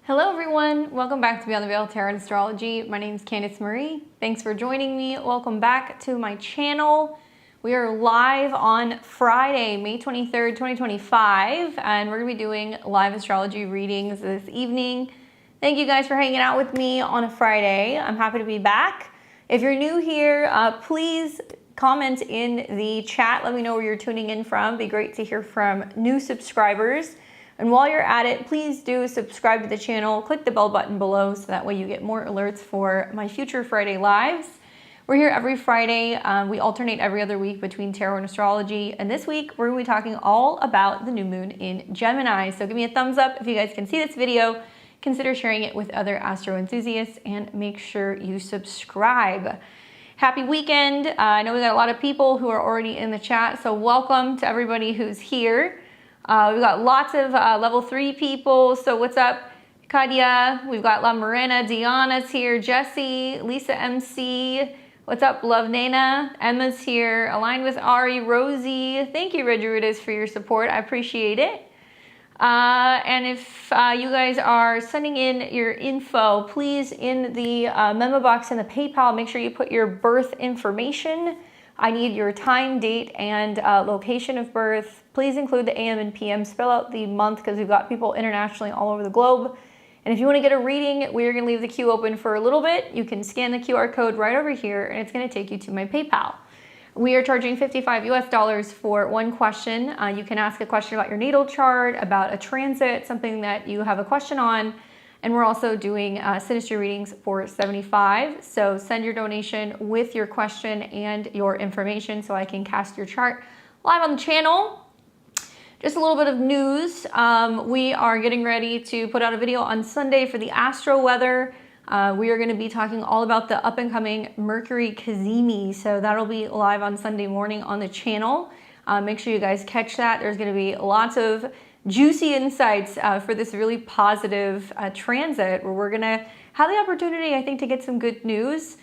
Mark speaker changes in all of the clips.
Speaker 1: Hello everyone, welcome back to Beyond the Veil Tarot and Astrology. My name is Candice Marie. Thanks for joining me. Welcome back to my channel. We are live on Friday, May 23rd, 2025, and we're gonna be doing live astrology readings this evening. Thank you guys for hanging out with me on a Friday. I'm happy to be back. If you're new here, please comment in the chat. Let me know where you're tuning in from. It'd be great to hear from new subscribers. And while you're at it, please do subscribe to the channel, click the bell button below so that way you get more alerts for my future Friday lives. We're here every Friday. We alternate every other week between tarot and astrology. And this week, we're gonna be talking all about the new moon in Gemini. So give me a thumbs up if you guys can see this video. Consider sharing it with other astro enthusiasts and make sure you subscribe. Happy weekend. I know we got a lot of people who are already in the chat, so welcome to everybody who's here. We've got lots of level 3 people. So what's up, Kadia? We've got La Morena, Diana's here, Jessie, Lisa MC. What's up, Love Nana? Emma's here, aligned with Ari, Rosie. Thank you, Redruidas, for your support. I appreciate it. And if you guys are sending in your info, please in the memo box in the PayPal, make sure you put your birth information. I need your time, date, and location of birth. Please include the AM and PM. Spell out the month because we've got people internationally all over the globe. And if you want to get a reading, we're going to leave the queue open for a little bit. You can scan the QR code right over here, and it's going to take you to my PayPal. We are charging $55 US for one question. You can ask a question about your natal chart, about a transit, something that you have a question on. And we're also doing synastry readings for $75. So send your donation with your question and your information so I can cast your chart live on the channel. Just a little bit of news. We are getting ready to put out a video on Sunday for the astro weather. We are going to be talking all about the up and coming Mercury Cazimi. So that'll be live on Sunday morning on the channel. Make sure you guys catch that. There's going to be lots of juicy insights for this really positive transit where we're gonna have the opportunity, I think, to get some good news.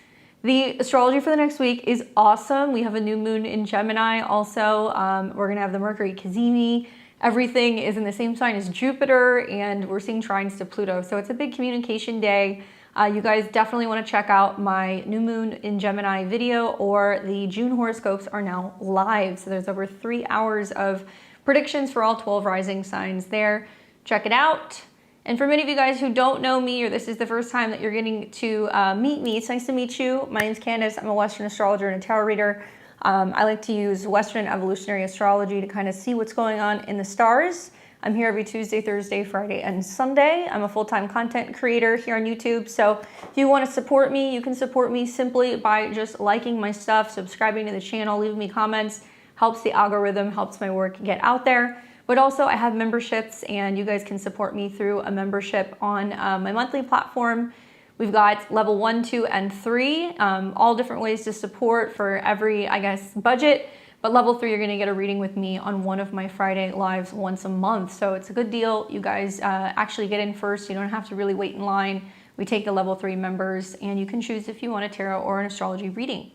Speaker 1: The astrology for the next week is awesome. We have a new moon in Gemini also. We're gonna have the Mercury Cazimi. Everything is in the same sign as Jupiter, and we're seeing trines to Pluto. So it's a big communication day. You guys definitely want to check out my new moon in Gemini video, or the June horoscopes are now live. So there's over 3 hours of predictions for all 12 rising signs there. Check it out. And for many of you guys who don't know me, or this is the first time that you're getting to meet me, it's nice to meet you. My name's Candice. I'm a Western astrologer and a tarot reader. I like to use Western evolutionary astrology to kind of see what's going on in the stars. I'm here every Tuesday, Thursday, Friday, and Sunday. I'm a full-time content creator here on YouTube. So if you want to support me, you can support me simply by just liking my stuff, subscribing to the channel, leaving me comments. Helps the algorithm, helps my work get out there. But also I have memberships, and you guys can support me through a membership on my monthly platform. We've got level 1, 2, and 3, all different ways to support for every, I guess, budget. But level 3, you're gonna get a reading with me on one of my Friday lives once a month. So it's a good deal. You guys actually get in first. You don't have to really wait in line. We take the level 3 members, and you can choose if you want a tarot or an astrology reading.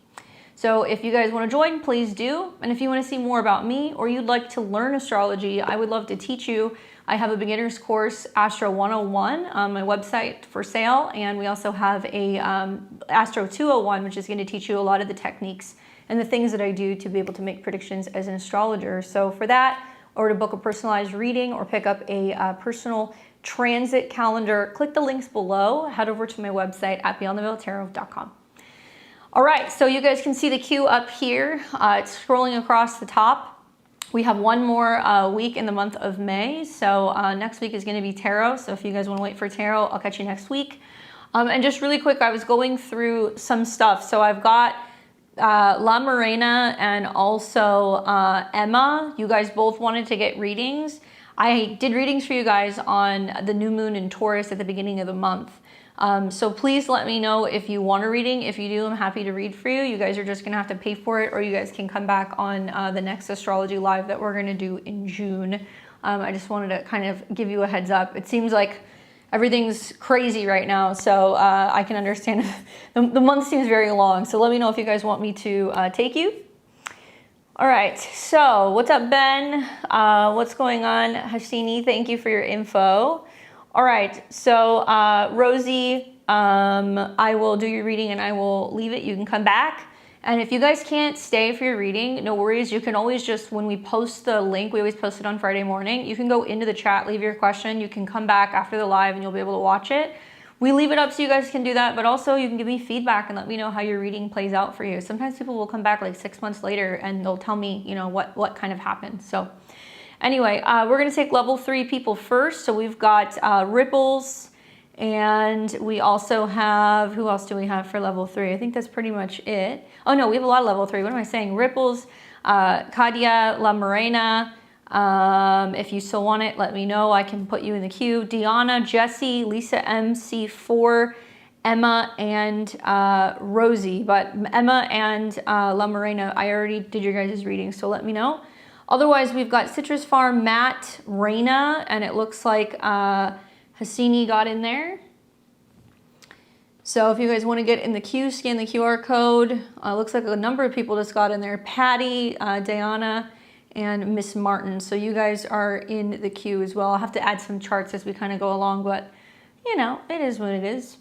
Speaker 1: So if you guys want to join, please do. And if you want to see more about me, or you'd like to learn astrology, I would love to teach you. I have a beginner's course, Astro 101, on my website for sale. And we also have a Astro 201, which is going to teach you a lot of the techniques and the things that I do to be able to make predictions as an astrologer. So for that, or to book a personalized reading or pick up a personal transit calendar, click the links below. Head over to my website at beyondtheveiltarot.com. All right, so you guys can see the queue up here. It's scrolling across the top. We have one more week in the month of May. So next week is gonna be tarot. So if you guys wanna wait for tarot, I'll catch you next week. And just really quick, I was going through some stuff. So I've got La Morena and also Emma. You guys both wanted to get readings. I did readings for you guys on the new moon in Taurus at the beginning of the month. So please let me know if you want a reading. If you do, I'm happy to read for you. You guys are just gonna have to pay for it, or you guys can come back on the next astrology live that we're gonna do in June. I just wanted to kind of give you a heads up. It seems like everything's crazy right now, so I can understand. The month seems very long, so let me know if you guys want me to take you. All right, so what's up, Ben? What's going on? Hashini, thank you for your info. All right, so Rosie, I will do your reading and I will leave it. You can come back. And if you guys can't stay for your reading, no worries. You can always just, when we post the link, we always post it on Friday morning, you can go into the chat, leave your question. You can come back after the live and you'll be able to watch it. We leave it up so you guys can do that, but also you can give me feedback and let me know how your reading plays out for you. Sometimes people will come back like 6 months later and they'll tell me, you know, what kind of happened. So anyway, we're gonna take level 3 people first. So we've got Ripples, and we also have, who else do we have for level 3? I think that's pretty much it. Oh no, we have a lot of level 3. What am I saying? Ripples, Kadia, La Morena. If you still want it, let me know. I can put you in the queue. Deanna, Jesse, Lisa MC4, Emma, and Rosie. But Emma and La Morena, I already did your guys' reading, so let me know. Otherwise, we've got Citrus Farm, Matt, Reina, and it looks like Hassini got in there. So if you guys want to get in the queue, scan the QR code. Looks like a number of people just got in there. Patty, Diana, and Miss Martin. So you guys are in the queue as well. I'll have to add some charts as we kind of go along, but you know, it is what it is.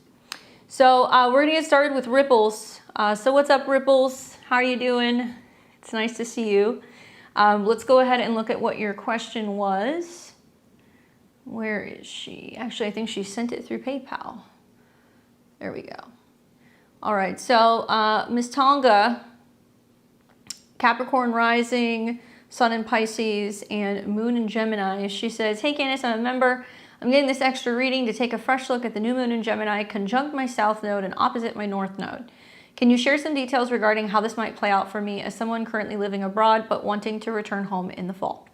Speaker 1: So we're gonna get started with Ripples. So what's up, Ripples? How are you doing? It's nice to see you. Let's go ahead and look at what your question was. Where is she? Actually, I think she sent it through PayPal. There we go. All right, so Miss Tonga, Capricorn rising, Sun in Pisces, and Moon in Gemini. She says, hey Candace, I'm a member. I'm getting this extra reading to take a fresh look at the new moon in Gemini, conjunct my south node and opposite my north node. Can you share some details regarding how this might play out for me as someone currently living abroad but wanting to return home in the fall?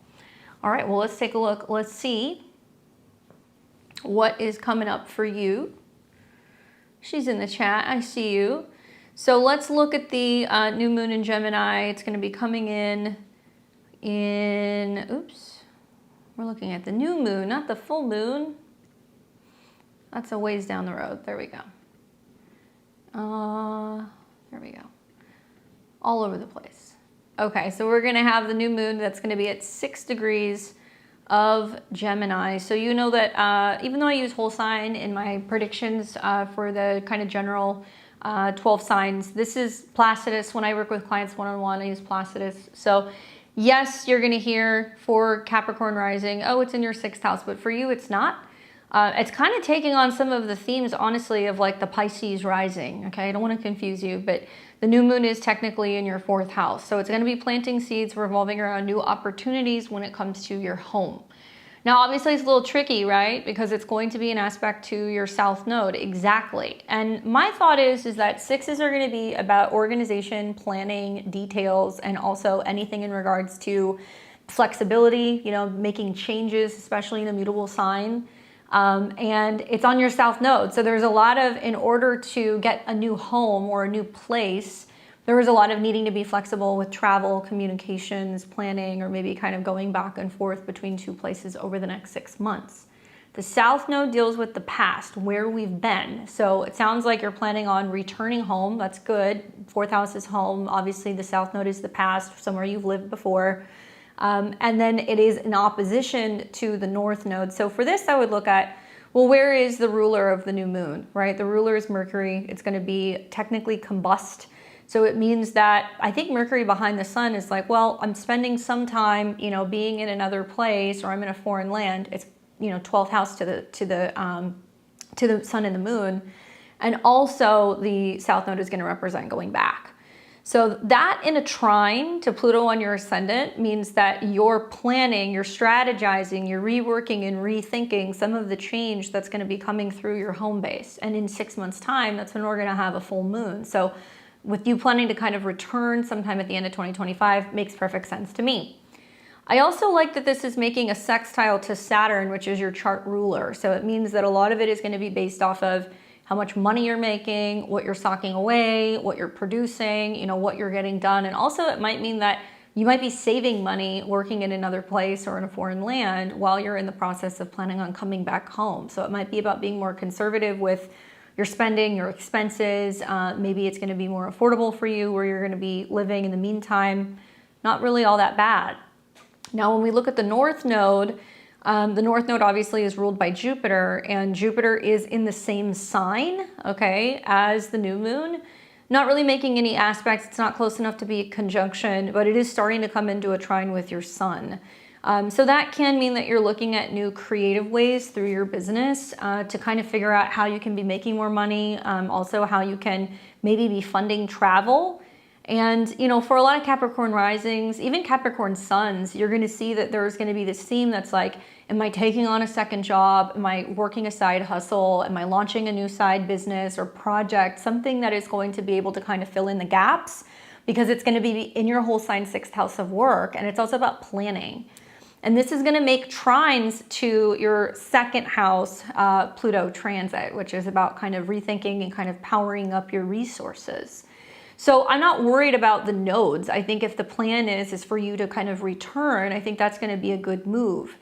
Speaker 1: All right, well, let's take a look. Let's see what is coming up for you. She's in the chat. I see you. So let's look at the new moon in Gemini. It's going to be coming in, oops, we're looking at the new moon, not the full moon. That's a ways down the road. There we go. There we go. All over the place. Okay, so we're going to have the new moon that's going to be at 6 degrees of Gemini. So you know that even though I use whole sign in my predictions for the kind of general 12 signs, this is Placidus. When I work with clients one-on-one, I use Placidus. So yes, you're going to hear for Capricorn rising, oh, it's in your 6th house, but for you, it's not. It's kind of taking on some of the themes, honestly, of like the Pisces rising. Okay, I don't want to confuse you, but the new moon is technically in your 4th house. So it's going to be planting seeds revolving around new opportunities when it comes to your home. Now, obviously, it's a little tricky, right? Because it's going to be an aspect to your south node. Exactly. And my thought is that 6s are going to be about organization, planning, details, and also anything in regards to flexibility, you know, making changes, especially in a mutable sign. And it's on your south node. So there's a lot of, in order to get a new home or a new place, there was a lot of needing to be flexible with travel, communications, planning, or maybe kind of going back and forth between 2 places over the next 6 months. The south node deals with the past, where we've been. So it sounds like you're planning on returning home. That's good. 4th house is home. Obviously, the south node is the past, somewhere you've lived before. And then it is in opposition to the north node. So for this, I would look at, well, where is the ruler of the new moon, right? The ruler is Mercury. It's going to be technically combust. So it means that I think Mercury behind the sun is like, well, I'm spending some time, you know, being in another place, or I'm in a foreign land. It's, you know, 12th house to the sun and the moon. And also the south node is going to represent going back. So that in a trine to Pluto on your ascendant means that you're planning, you're strategizing, you're reworking and rethinking some of the change that's going to be coming through your home base. And in 6 months' time, that's when we're going to have a full moon. So with you planning to kind of return sometime at the end of 2025 makes perfect sense to me. I also like that this is making a sextile to Saturn, which is your chart ruler. So it means that a lot of it is going to be based off of how much money you're making, what you're stocking away, what you're producing, you know, what you're getting done. And also it might mean that you might be saving money working in another place or in a foreign land while you're in the process of planning on coming back home. So it might be about being more conservative with your spending, your expenses. Maybe it's going to be more affordable for you where you're going to be living in the meantime. Not really all that bad. Now, when we look at the north node, The North Node obviously is ruled by Jupiter, and Jupiter is in the same sign, okay, as the new moon. Not really making any aspects. It's not close enough to be a conjunction, but it is starting to come into a trine with your sun. So that can mean that you're looking at new creative ways through your business to kind of figure out how you can be making more money, also how you can maybe be funding travel. And, you know, for a lot of Capricorn risings, even Capricorn suns, you're going to see that there's going to be this theme that's like, am I taking on a second job? Am I working a side hustle? Am I launching a new side business or project? Something that is going to be able to kind of fill in the gaps, because it's going to be in your whole sign 6th house of work. And it's also about planning. And this is going to make trines to your 2nd house Pluto transit, which is about kind of rethinking and kind of powering up your resources. So I'm not worried about the nodes. I think if the plan is for you to kind of return, I think that's going to be a good move.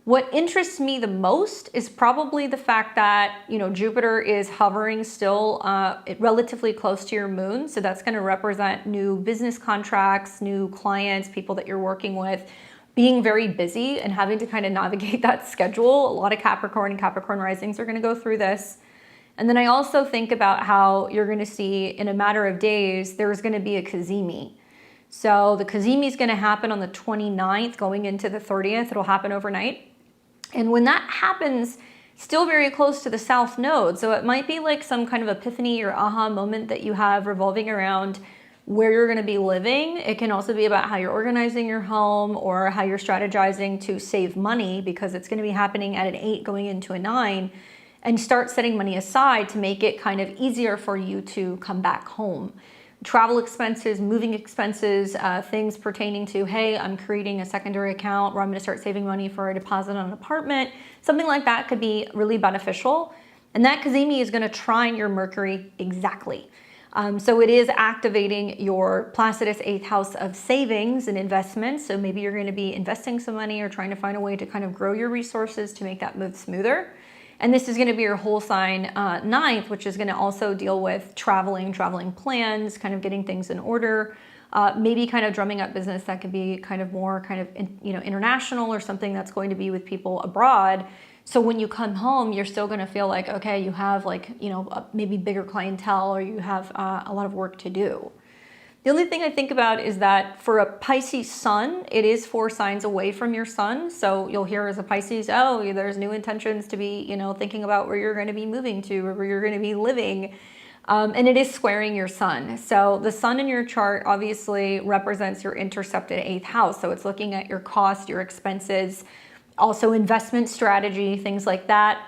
Speaker 1: What interests me the most is probably the fact that, you know, Jupiter is hovering still relatively close to your moon. So that's going to represent new business contracts, new clients, people that you're working with, being very busy and having to kind of navigate that schedule. A lot of Capricorn and Capricorn risings are going to go through this. And then I also think about how you're going to see in a matter of days, there's going to be a Cazimi. So the Cazimi is going to happen on the 29th going into the 30th. It'll happen overnight. And when that happens, still very close to the South Node. So it might be like some kind of epiphany or aha moment that you have revolving around where you're going to be living. It can also be about how you're organizing your home or how you're strategizing to save money, because it's going to be happening at an 8 going into a 9, and start setting money aside to make it kind of easier for you to come back home. Travel expenses, moving expenses, things pertaining to, hey, I'm creating a secondary account where I'm going to start saving money for a deposit on an apartment. Something like that could be really beneficial. And that Cazimi is going to trine your Mercury exactly. So it is activating your Placidus 8th house of savings and investments. So maybe you're going to be investing some money or trying to find a way to kind of grow your resources to make that move smoother. And this is going to be your whole sign 9th, which is going to also deal with traveling plans, kind of getting things in order, maybe kind of drumming up business that could be kind of more kind of, international, or something that's going to be with people abroad. So when you come home, you're still going to feel like, okay, you have like, maybe bigger clientele, or you have a lot of work to do. The only thing I think about is that for a Pisces sun, it is 4 signs away from your sun. So you'll hear as a Pisces, oh, there's new intentions to be, thinking about where you're going to be moving to, or where you're going to be living. And it is squaring your sun. So the sun in your chart obviously represents your intercepted 8th house. So it's looking at your cost, your expenses, also investment strategy, things like that.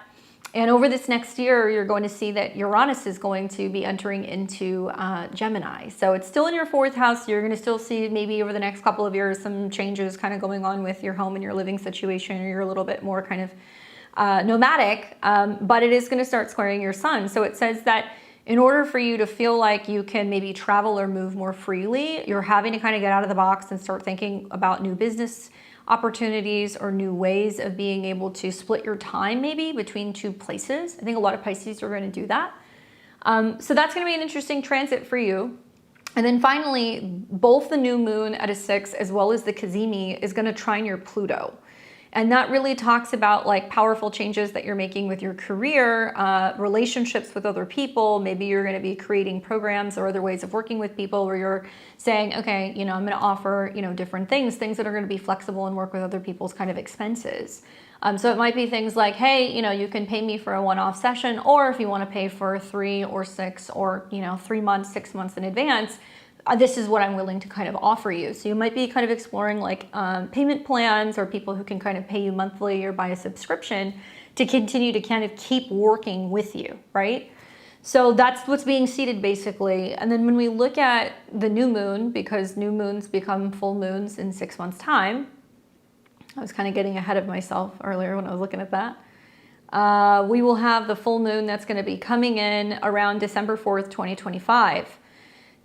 Speaker 1: And over this next year, you're going to see that Uranus is going to be entering into Gemini. So it's still in your 4th house. You're going to still see maybe over the next couple of years some changes kind of going on with your home and your living situation, or you're a little bit more kind of nomadic, but it is going to start squaring your sun. So it says that in order for you to feel like you can maybe travel or move more freely, you're having to kind of get out of the box and start thinking about new business opportunities or new ways of being able to split your time maybe between 2 places. I think a lot of Pisces are going to do that. So that's going to be an interesting transit for you. And then finally, both the new moon at a 6 as well as the Cazimi is going to trine your Pluto. And that really talks about like powerful changes that you're making with your career, relationships with other people. Maybe you're going to be creating programs or other ways of working with people where you're saying, okay, I'm going to offer, different things that are going to be flexible and work with other people's kind of expenses. So it might be things like, hey, you can pay me for a one-off session, or if you want to pay for 3 or 6 or, 3 months, 6 months in advance, this is what I'm willing to kind of offer you. So you might be kind of exploring like payment plans, or people who can kind of pay you monthly or buy a subscription to continue to kind of keep working with you, right? So that's what's being seeded basically. And then when we look at the new moon, because new moons become full moons in 6 months' time, I was kind of getting ahead of myself earlier when I was looking at that. We will have the full moon that's going to be coming in around December 4th, 2025.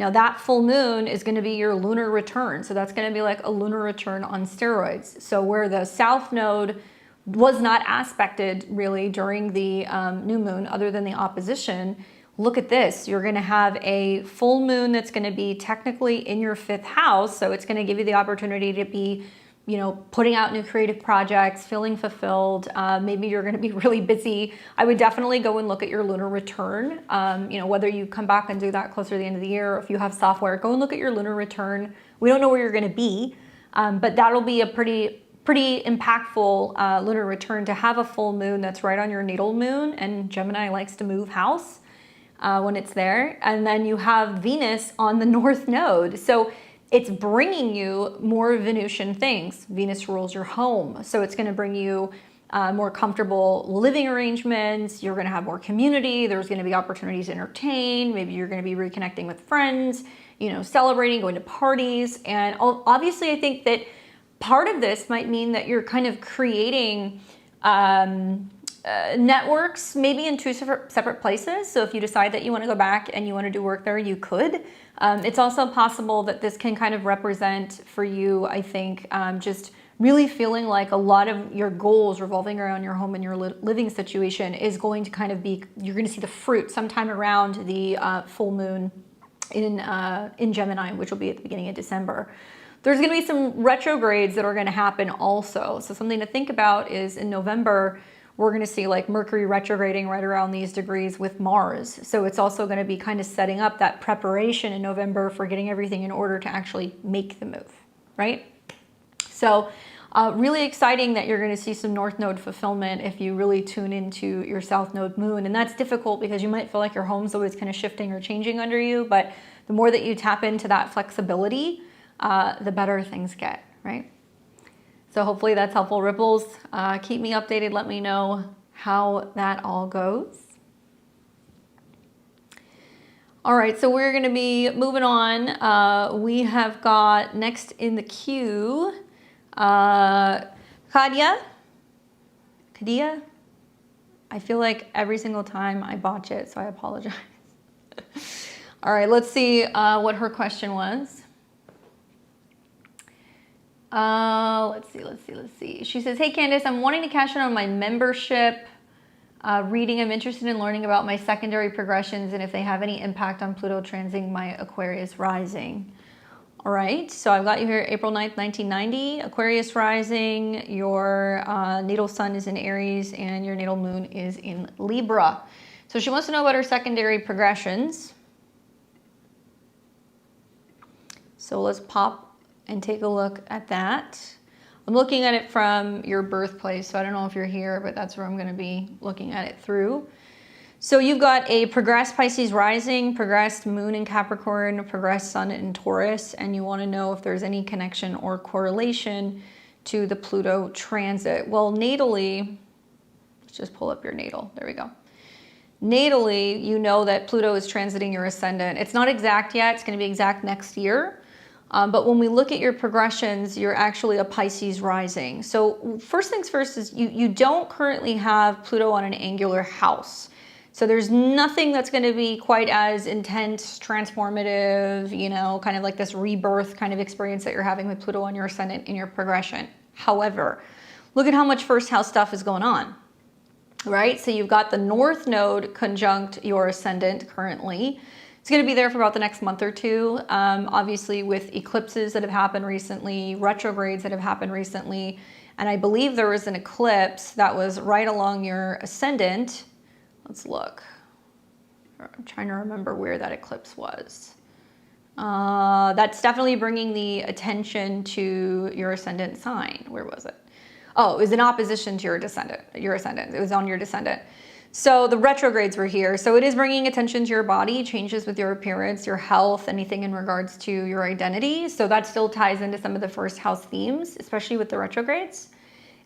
Speaker 1: Now that full moon is going to be your lunar return. So that's going to be like a lunar return on steroids. So where the South Node was not aspected really during the new moon, other than the opposition, look at this. You're going to have a full moon that's going to be technically in your 5th house. So it's going to give you the opportunity to be putting out new creative projects, feeling fulfilled. Maybe you're going to be really busy. I would definitely go and look at your lunar return. Whether you come back and do that closer to the end of the year, or if you have software, go and look at your lunar return. We don't know where you're going to be, but that'll be a pretty impactful lunar return to have a full moon that's right on your natal moon. And Gemini likes to move house when it's there. And then you have Venus on the North Node. So it's bringing you more Venusian things. Venus rules your home. So it's going to bring you more comfortable living arrangements. You're going to have more community. There's going to be opportunities to entertain. Maybe you're going to be reconnecting with friends, celebrating, going to parties. And obviously, I think that part of this might mean that you're kind of creating networks, maybe in two separate places. So if you decide that you want to go back and you want to do work there, you could. It's also possible that this can kind of represent for you, I think, just really feeling like a lot of your goals revolving around your home and your living situation is going to kind of be, you're going to see the fruit sometime around the full moon in Gemini, which will be at the beginning of December. There's going to be some retrogrades that are going to happen also. So something to think about is in November, we're going to see like Mercury retrograding right around these degrees with Mars. So it's also going to be kind of setting up that preparation in November for getting everything in order to actually make the move, right? So really exciting that you're going to see some North Node fulfillment if you really tune into your South Node moon. And that's difficult because you might feel like your home's always kind of shifting or changing under you. But the more that you tap into that flexibility, the better things get, right? So hopefully that's helpful, Ripples. Keep me updated. Let me know how that all goes. All right, so we're going to be moving on. We have got next in the queue, Kadia. I feel like every single time I botch it, so I apologize. All right, let's see what her question was. Let's see. She says, hey Candace, I'm wanting to cash in on my membership reading. I'm interested in learning about my secondary progressions and if they have any impact on Pluto transiting my Aquarius rising. All right, so I've got you here April 9th, 1990, Aquarius rising, your natal sun is in Aries and your natal moon is in Libra. So she wants to know about her secondary progressions. So let's pop and take a look at that. I'm looking at it from your birthplace, so I don't know if you're here, but that's where I'm going to be looking at it through. So you've got a progressed Pisces rising, progressed moon in Capricorn, progressed sun in Taurus, and you want to know if there's any connection or correlation to the Pluto transit. Well, natally, let's just pull up your natal. There we go. Natally, you know that Pluto is transiting your ascendant. It's not exact yet. It's going to be exact next year. But when we look at your progressions, you're actually a Pisces rising. So first things first is you don't currently have Pluto on an angular house. So there's nothing that's going to be quite as intense, transformative, kind of like this rebirth kind of experience that you're having with Pluto on your ascendant in your progression. However, look at how much first house stuff is going on, right? So you've got the North Node conjunct your ascendant currently. It's going to be there for about the next month or two, obviously with eclipses that have happened recently, retrogrades that have happened recently, and I believe there was an eclipse that was right along your ascendant. Let's look. I'm trying to remember where that eclipse was. That's definitely bringing the attention to your ascendant sign. Where was it? Oh, it was in opposition to your ascendant. It was on your descendant. So the retrogrades were here. So it is bringing attention to your body, changes with your appearance, your health, anything in regards to your identity. So that still ties into some of the first house themes, especially with the retrogrades.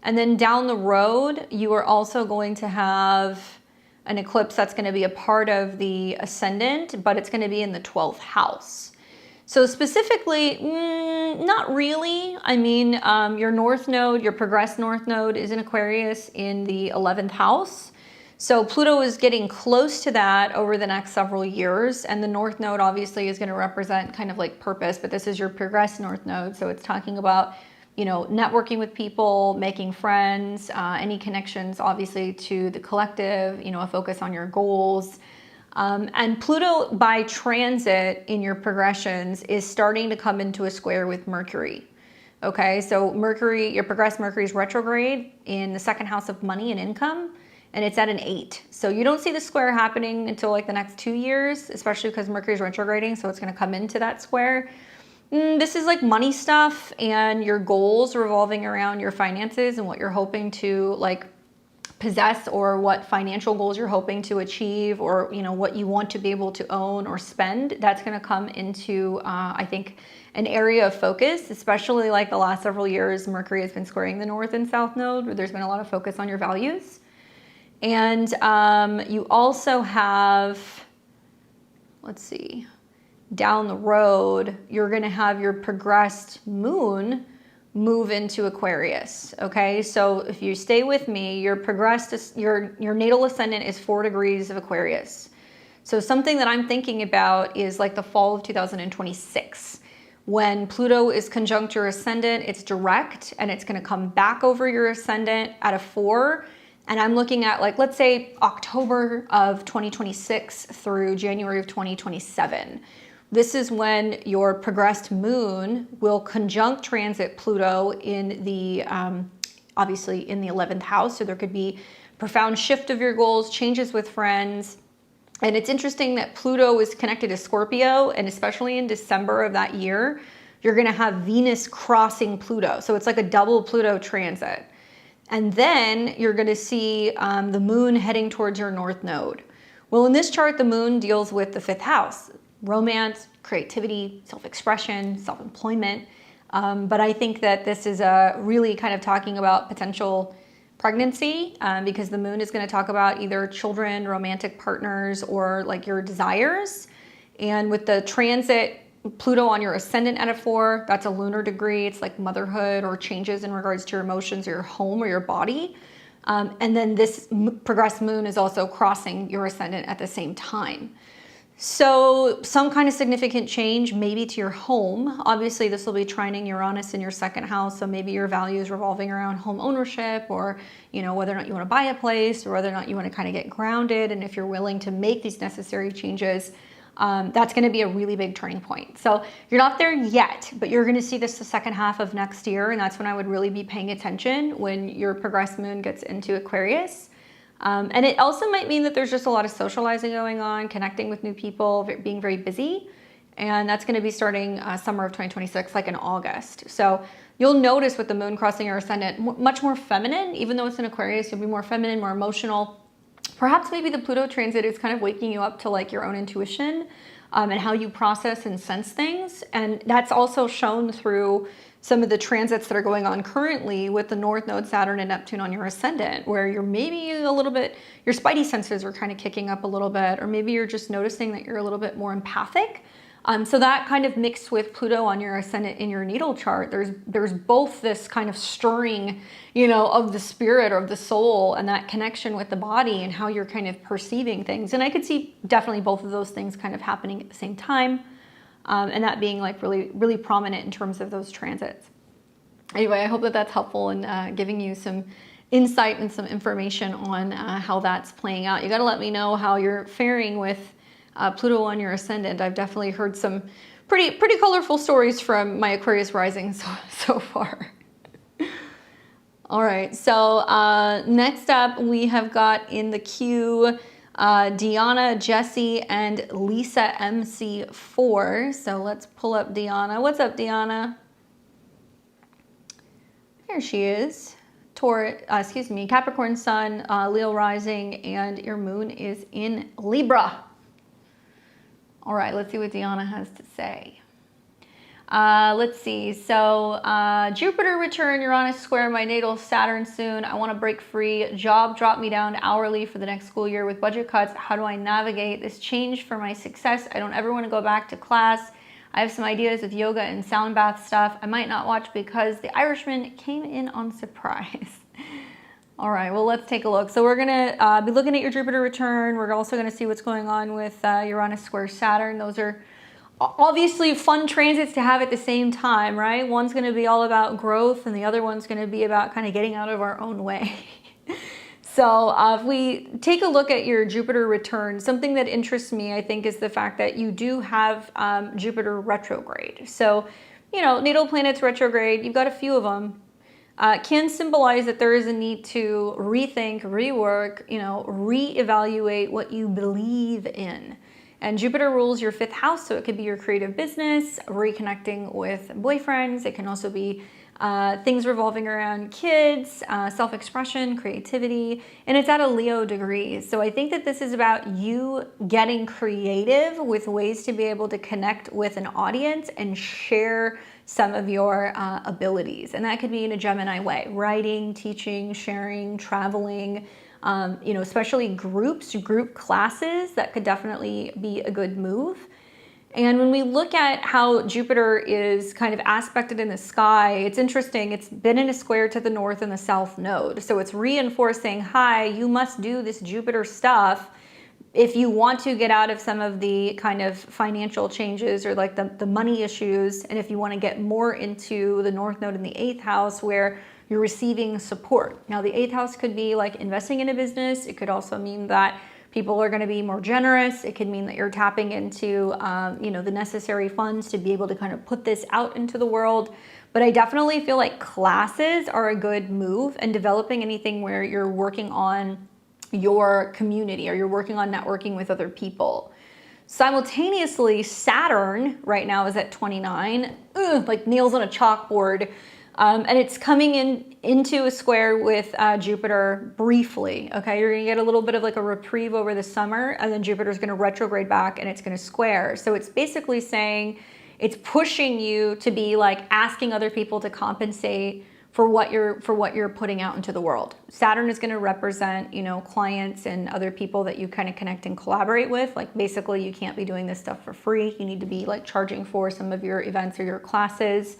Speaker 1: And then down the road, you are also going to have an eclipse that's going to be a part of the ascendant, but it's going to be in the 12th house. So specifically, not really. I mean, your North Node, your progressed North Node is in Aquarius in the 11th house. So Pluto is getting close to that over the next several years. And the North Node obviously is going to represent kind of like purpose, but this is your progressed North Node. So it's talking about, networking with people, making friends, any connections obviously to the collective, a focus on your goals. And Pluto by transit in your progressions is starting to come into a square with Mercury. Okay, so Mercury, your progressed Mercury is retrograde in the second house of money and income, and it's at an 8. So you don't see the square happening until like the next 2 years, especially because Mercury is retrograding, so it's going to come into that square. This is like money stuff and your goals revolving around your finances and what you're hoping to like possess, or what financial goals you're hoping to achieve, or what you want to be able to own or spend. That's going to come into I think an area of focus, especially like the last several years. Mercury has been squaring the north and south node, where there's been a lot of focus on your values. And you also have, let's see, down the road, you're going to have your progressed moon move into Aquarius. Okay, so if you stay with me, your progressed, your natal ascendant is 4 degrees of Aquarius. So something that I'm thinking about is like the fall of 2026, when Pluto is conjunct your ascendant. It's direct, and it's going to come back over your ascendant at a 4. And I'm looking at, like, let's say October of 2026 through January of 2027. This is when your progressed moon will conjunct transit Pluto in the, obviously in the 11th house. So there could be profound shift of your goals, changes with friends. And it's interesting that Pluto is connected to Scorpio, and especially in December of that year, you're going to have Venus crossing Pluto. So it's like a double Pluto transit. And then you're going to see the moon heading towards your north node. Well, in this chart, the moon deals with the 5th house, romance, creativity, self-expression, self-employment. But I think that this is really kind of talking about potential pregnancy, because the moon is going to talk about either children, romantic partners, or like your desires. And with the transit Pluto on your ascendant at a 4, that's a lunar degree. It's like motherhood or changes in regards to your emotions or your home or your body. And then this progressed moon is also crossing your ascendant at the same time. So some kind of significant change, maybe to your home. Obviously, this will be trining Uranus in your 2nd house. So maybe your values revolving around home ownership, or, whether or not you want to buy a place, or whether or not you want to kind of get grounded. And if you're willing to make these necessary changes, that's going to be a really big turning point. So you're not there yet, but you're going to see this the second half of next year. And that's when I would really be paying attention, when your progressed moon gets into Aquarius. And it also might mean that there's just a lot of socializing going on, connecting with new people, being very busy. And that's going to be starting summer of 2026, like in August. So you'll notice with the moon crossing your ascendant, much more feminine. Even though it's in Aquarius, you'll be more feminine, more emotional. Perhaps maybe the Pluto transit is kind of waking you up to like your own intuition, and how you process and sense things. And that's also shown through some of the transits that are going on currently with the North Node, Saturn, and Neptune on your ascendant, where you're maybe a little bit, your spidey senses are kind of kicking up a little bit, or maybe you're just noticing that you're a little bit more empathic. So that kind of mixed with Pluto on your ascendant in your natal chart, there's both this kind of stirring, of the spirit or of the soul, and that connection with the body and how you're kind of perceiving things. And I could see definitely both of those things kind of happening at the same time, and that being like really, really prominent in terms of those transits. Anyway, I hope that that's helpful in giving you some insight and some information on how that's playing out. You got to let me know how you're faring with Pluto on your ascendant. I've definitely heard some pretty colorful stories from my Aquarius rising so far. All right, so next up we have got in the queue Deanna, Jesse, and Lisa MC4. So let's pull up Deanna. What's up, Deanna? There she is. Capricorn Sun, Leo rising, and your moon is in Libra. All right, let's see what Deanna has to say. Let's see. So Jupiter return, Uranus square my natal Saturn soon. I want to break free. Job drop me down hourly for the next school year with budget cuts. How do I navigate this change for my success? I don't ever want to go back to class. I have some ideas with yoga and sound bath stuff. I might not watch because The Irishman came in on surprise. All right, well, let's take a look. So we're going to be looking at your Jupiter return. We're also going to see what's going on with Uranus square Saturn. Those are obviously fun transits to have at the same time, right? One's going to be all about growth, and the other one's going to be about kind of getting out of our own way. So if we take a look at your Jupiter return, something that interests me, I think, is the fact that you do have Jupiter retrograde. So natal planets retrograde, you've got a few of them, can symbolize that there is a need to rethink, rework, reevaluate what you believe in. And Jupiter rules your 5th house, so it could be your creative business, reconnecting with boyfriends. It can also be things revolving around kids, self-expression, creativity, and it's at a Leo degree. So I think that this is about you getting creative with ways to be able to connect with an audience and share some of your abilities. And that could be in a Gemini way: writing, teaching, sharing, traveling, especially group classes. That could definitely be a good move. And when we look at how Jupiter is kind of aspected in the sky, it's interesting. It's been in a square to the north and the south node. So it's reinforcing, hi, you must do this Jupiter stuff if you want to get out of some of the kind of financial changes or like the money issues. And if you want to get more into the north node in the 8th house where you're receiving support. Now the 8th house could be like investing in a business. It could also mean that people are going to be more generous. It could mean that you're tapping into, the necessary funds to be able to kind of put this out into the world. But I definitely feel like classes are a good move, and developing anything where you're working on your community or you're working on networking with other people. Simultaneously, Saturn right now is at 29, like nails on a chalkboard. And it's coming into a square with Jupiter briefly, okay? You're gonna get a little bit of like a reprieve over the summer, and then Jupiter's gonna retrograde back and it's gonna square. So it's basically saying, it's pushing you to be like asking other people to compensate for what you're putting out into the world. Saturn is gonna represent, clients and other people that you kind of connect and collaborate with. Like basically you can't be doing this stuff for free. You need to be like charging for some of your events or your classes.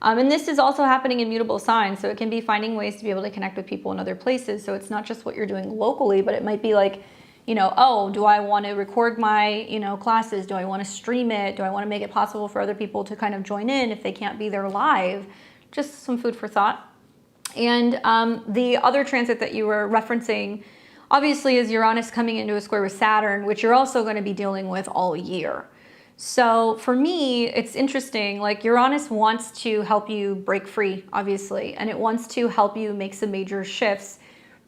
Speaker 1: And this is also happening in mutable signs, so it can be finding ways to be able to connect with people in other places. So it's not just what you're doing locally, but it might be like, oh, do I want to record my, classes? Do I want to stream it? Do I want to make it possible for other people to kind of join in if they can't be there live? Just some food for thought. And the other transit that you were referencing, obviously, is Uranus coming into a square with Saturn, which you're also going to be dealing with all year. So for me, it's interesting, like Uranus wants to help you break free, obviously, and it wants to help you make some major shifts.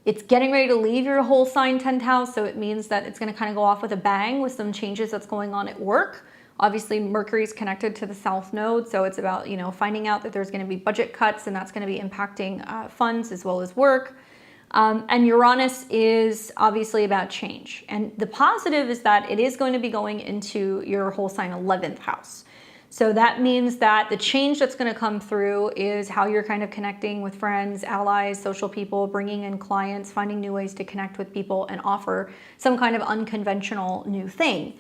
Speaker 1: It's getting ready to leave your whole sign 10th house, so it means that it's going to kind of go off with a bang with some changes that's going on at work. Obviously, Mercury's connected to the south node, so it's about, finding out that there's going to be budget cuts, and that's going to be impacting funds as well as work. And Uranus is obviously about change. And the positive is that it is going to be going into your whole sign 11th house. So that means that the change that's going to come through is how you're kind of connecting with friends, allies, social people, bringing in clients, finding new ways to connect with people and offer some kind of unconventional new thing.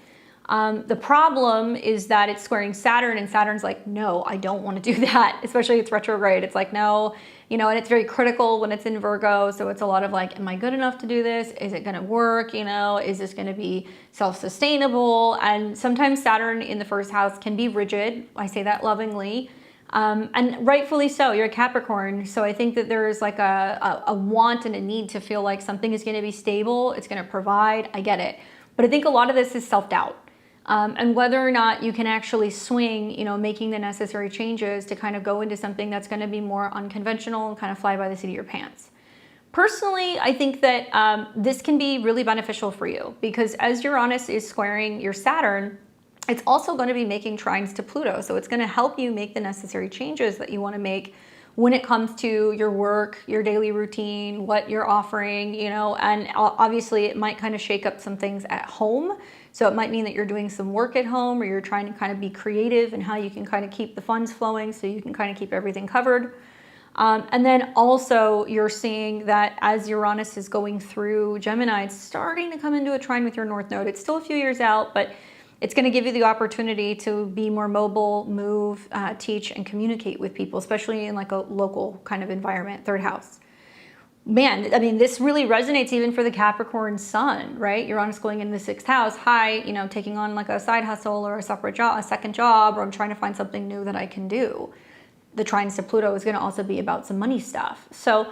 Speaker 1: The problem is that it's squaring Saturn, and Saturn's like, no, I don't want to do that, especially it's retrograde. It's like, no, and it's very critical when it's in Virgo. So it's a lot of like, am I good enough to do this? Is it going to work? Is this going to be self-sustainable? And sometimes Saturn in the 1st house can be rigid. I say that lovingly. And rightfully so. You're a Capricorn. So I think that there's like a want and a need to feel like something is going to be stable. It's going to provide. I get it. But I think a lot of this is self-doubt. And whether or not you can actually swing, making the necessary changes to kind of go into something that's going to be more unconventional and kind of fly by the seat of your pants. Personally, I think that this can be really beneficial for you because as Uranus is squaring your Saturn, it's also going to be making trines to Pluto. So it's going to help you make the necessary changes that you want to make when it comes to your work, your daily routine, what you're offering, and obviously it might kind of shake up some things at home. So it might mean that you're doing some work at home or you're trying to kind of be creative in how you can kind of keep the funds flowing so you can kind of keep everything covered. And then also you're seeing that as Uranus is going through Gemini, it's starting to come into a trine with your North Node. It's still a few years out, but it's going to give you the opportunity to be more mobile, move, teach, and communicate with people, especially in like a local kind of environment, 3rd house. Man, I mean, this really resonates even for the Capricorn sun, right? Uranus going into the 6th house. Hi, taking on like a side hustle or a separate job, a second job, or I'm trying to find something new that I can do. The trines to Pluto is going to also be about some money stuff. So,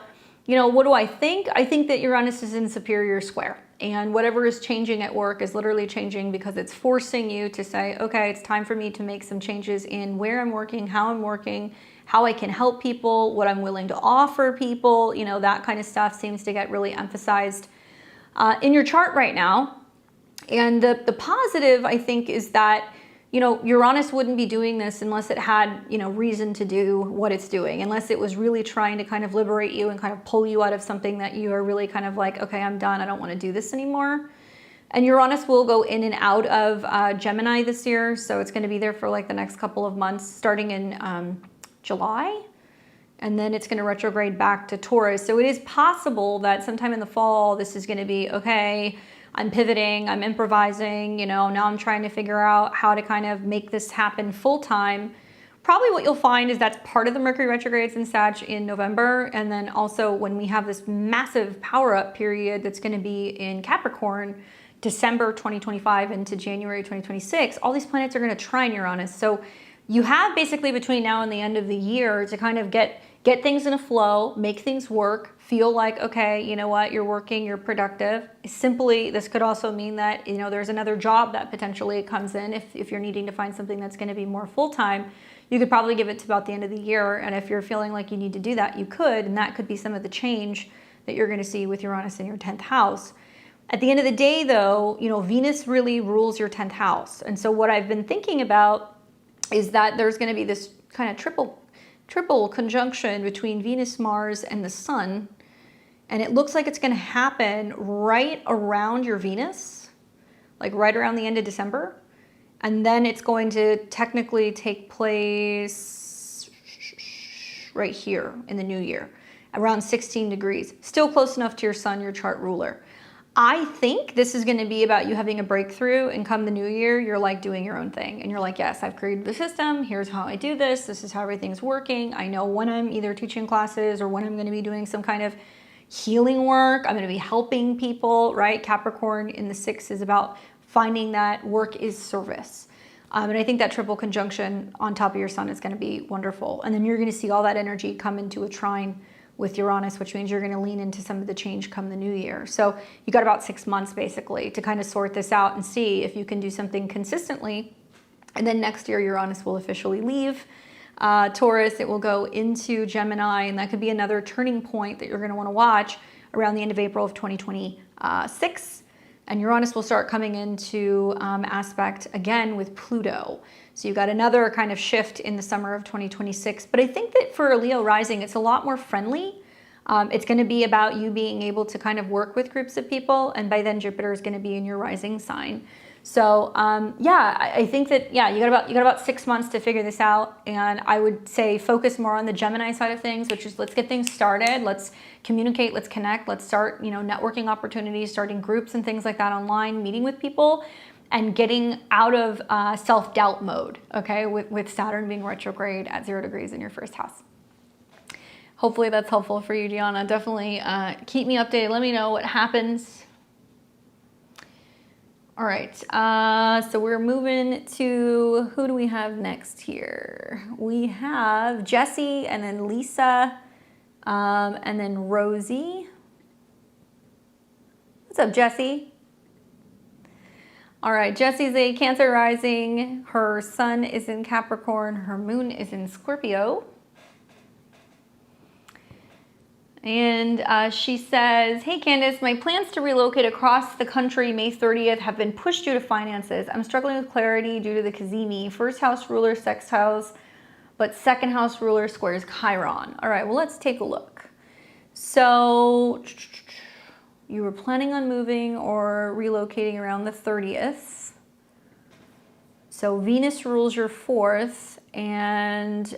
Speaker 1: what do I think? I think that Uranus is in superior square, and whatever is changing at work is literally changing because it's forcing you to say, okay, it's time for me to make some changes in where I'm working, how I can help people, what I'm willing to offer people. That kind of stuff seems to get really emphasized in your chart right now. And the positive, I think, is that Uranus wouldn't be doing this unless it had, reason to do what it's doing, unless it was really trying to kind of liberate you and kind of pull you out of something that you are really kind of like, okay, I'm done. I don't want to do this anymore. And Uranus will go in and out of Gemini this year. So it's going to be there for like the next couple of months, starting in July. And then it's going to retrograde back to Taurus. So it is possible that sometime in the fall, this is going to be, okay, I'm pivoting, I'm improvising, now I'm trying to figure out how to kind of make this happen full time. Probably what you'll find is that's part of the Mercury retrogrades in Sag in November. And then also when we have this massive power up period that's going to be in Capricorn, December 2025 into January 2026, all these planets are going to trine Uranus. So you have basically between now and the end of the year to kind of get things in a flow, make things work, feel like, okay, you know what, you're working, you're productive. Simply, this could also mean that, there's another job that potentially comes in. If you're needing to find something that's going to be more full-time, you could probably give it to about the end of the year. And if you're feeling like you need to do that, you could, and that could be some of the change that you're going to see with Uranus in your 10th house. At the end of the day, though, Venus really rules your 10th house. And so what I've been thinking about is that there's going to be this kind of triple conjunction between Venus, Mars, and the Sun. And it looks like it's going to happen right around your Venus, like right around the end of December. And then it's going to technically take place right here in the new year, around 16 degrees. Still close enough to your Sun, your chart ruler. I think this is going to be about you having a breakthrough, and come the new year, you're like doing your own thing. And you're like, yes, I've created the system. Here's how I do this. This is how everything's working. I know when I'm either teaching classes or when I'm going to be doing some kind of healing work. I'm going to be helping people, right? Capricorn in the 6 is about finding that work is service. And I think that triple conjunction on top of your Sun is going to be wonderful. And then you're going to see all that energy come into a trine with Uranus, which means you're going to lean into some of the change come the new year. So you got about 6 months basically to kind of sort this out and see if you can do something consistently. And then next year, Uranus will officially leave Taurus. It will go into Gemini, and that could be another turning point that you're going to want to watch around the end of April of 2026. And Uranus will start coming into aspect again with Pluto. So you've got another kind of shift in the summer of 2026. But I think that for a Leo rising, it's a lot more friendly. It's going to be about you being able to kind of work with groups of people. And by then Jupiter is going to be in your rising sign. So I think that, you got about 6 months to figure this out. And I would say focus more on the Gemini side of things, which is let's get things started. Let's communicate, let's connect, let's start, networking opportunities, starting groups and things like that online, meeting with people, and getting out of self-doubt mode, okay, with Saturn being retrograde at 0 degrees in your first house. Hopefully that's helpful for you, Gianna. Definitely keep me updated. Let me know what happens. All right, so we're moving to, who do we have next here? We have Jessie, and then Lisa, and then Rosie. What's up, Jessie? All right, Jessie's a Cancer rising. Her Sun is in Capricorn. Her Moon is in Scorpio. And she says, hey Candace, my plans to relocate across the country May 30th have been pushed due to finances. I'm struggling with clarity due to the Cazimi. First house ruler sextiles, but second house ruler squares Chiron. All right, well, let's take a look. So you were planning on moving or relocating around the 30th. So Venus rules your 4th, and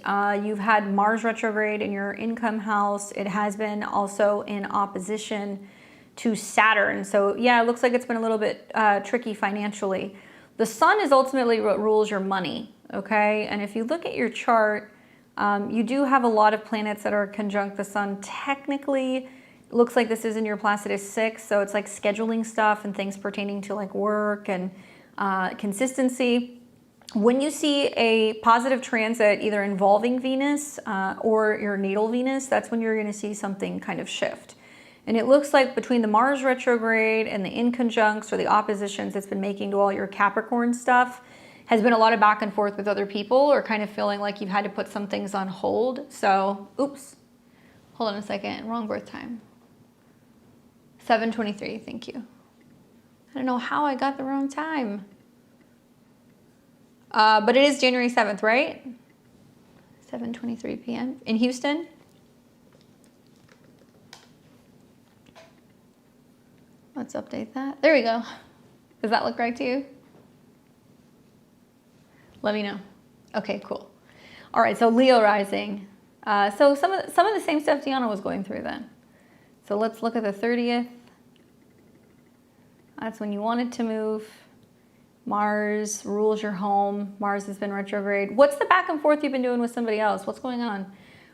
Speaker 1: you've had Mars retrograde in your income house. It has been also in opposition to Saturn. So yeah, it looks like it's been a little bit tricky financially. The Sun is ultimately what rules your money, okay? And if you look at your chart, you do have a lot of planets that are conjunct the Sun. Technically, it looks like this is in your Placidus 6, so it's like scheduling stuff and things pertaining to like work and consistency. When you see a positive transit either involving Venus or your natal Venus, that's when you're going to see something kind of shift. And it looks like between the Mars retrograde and the inconjuncts or the oppositions it's been making to all your Capricorn stuff, has been a lot of back and forth with other people, or kind of feeling like you've had to put some things on hold. So, oops, hold on a second, wrong birth time. 7:23, thank you. I don't know how I got the wrong time. But it is January 7th, right? 7:23 p.m. in Houston. Let's update that. There we go. Does that look right to you? Let me know. Okay, cool. All right, so Leo rising. So some of the same stuff Deanna was going through then. So let's look at the 30th. That's when you wanted to move. Mars rules your home. Mars has been retrograde. What's the back and forth you've been doing with somebody else? What's going on?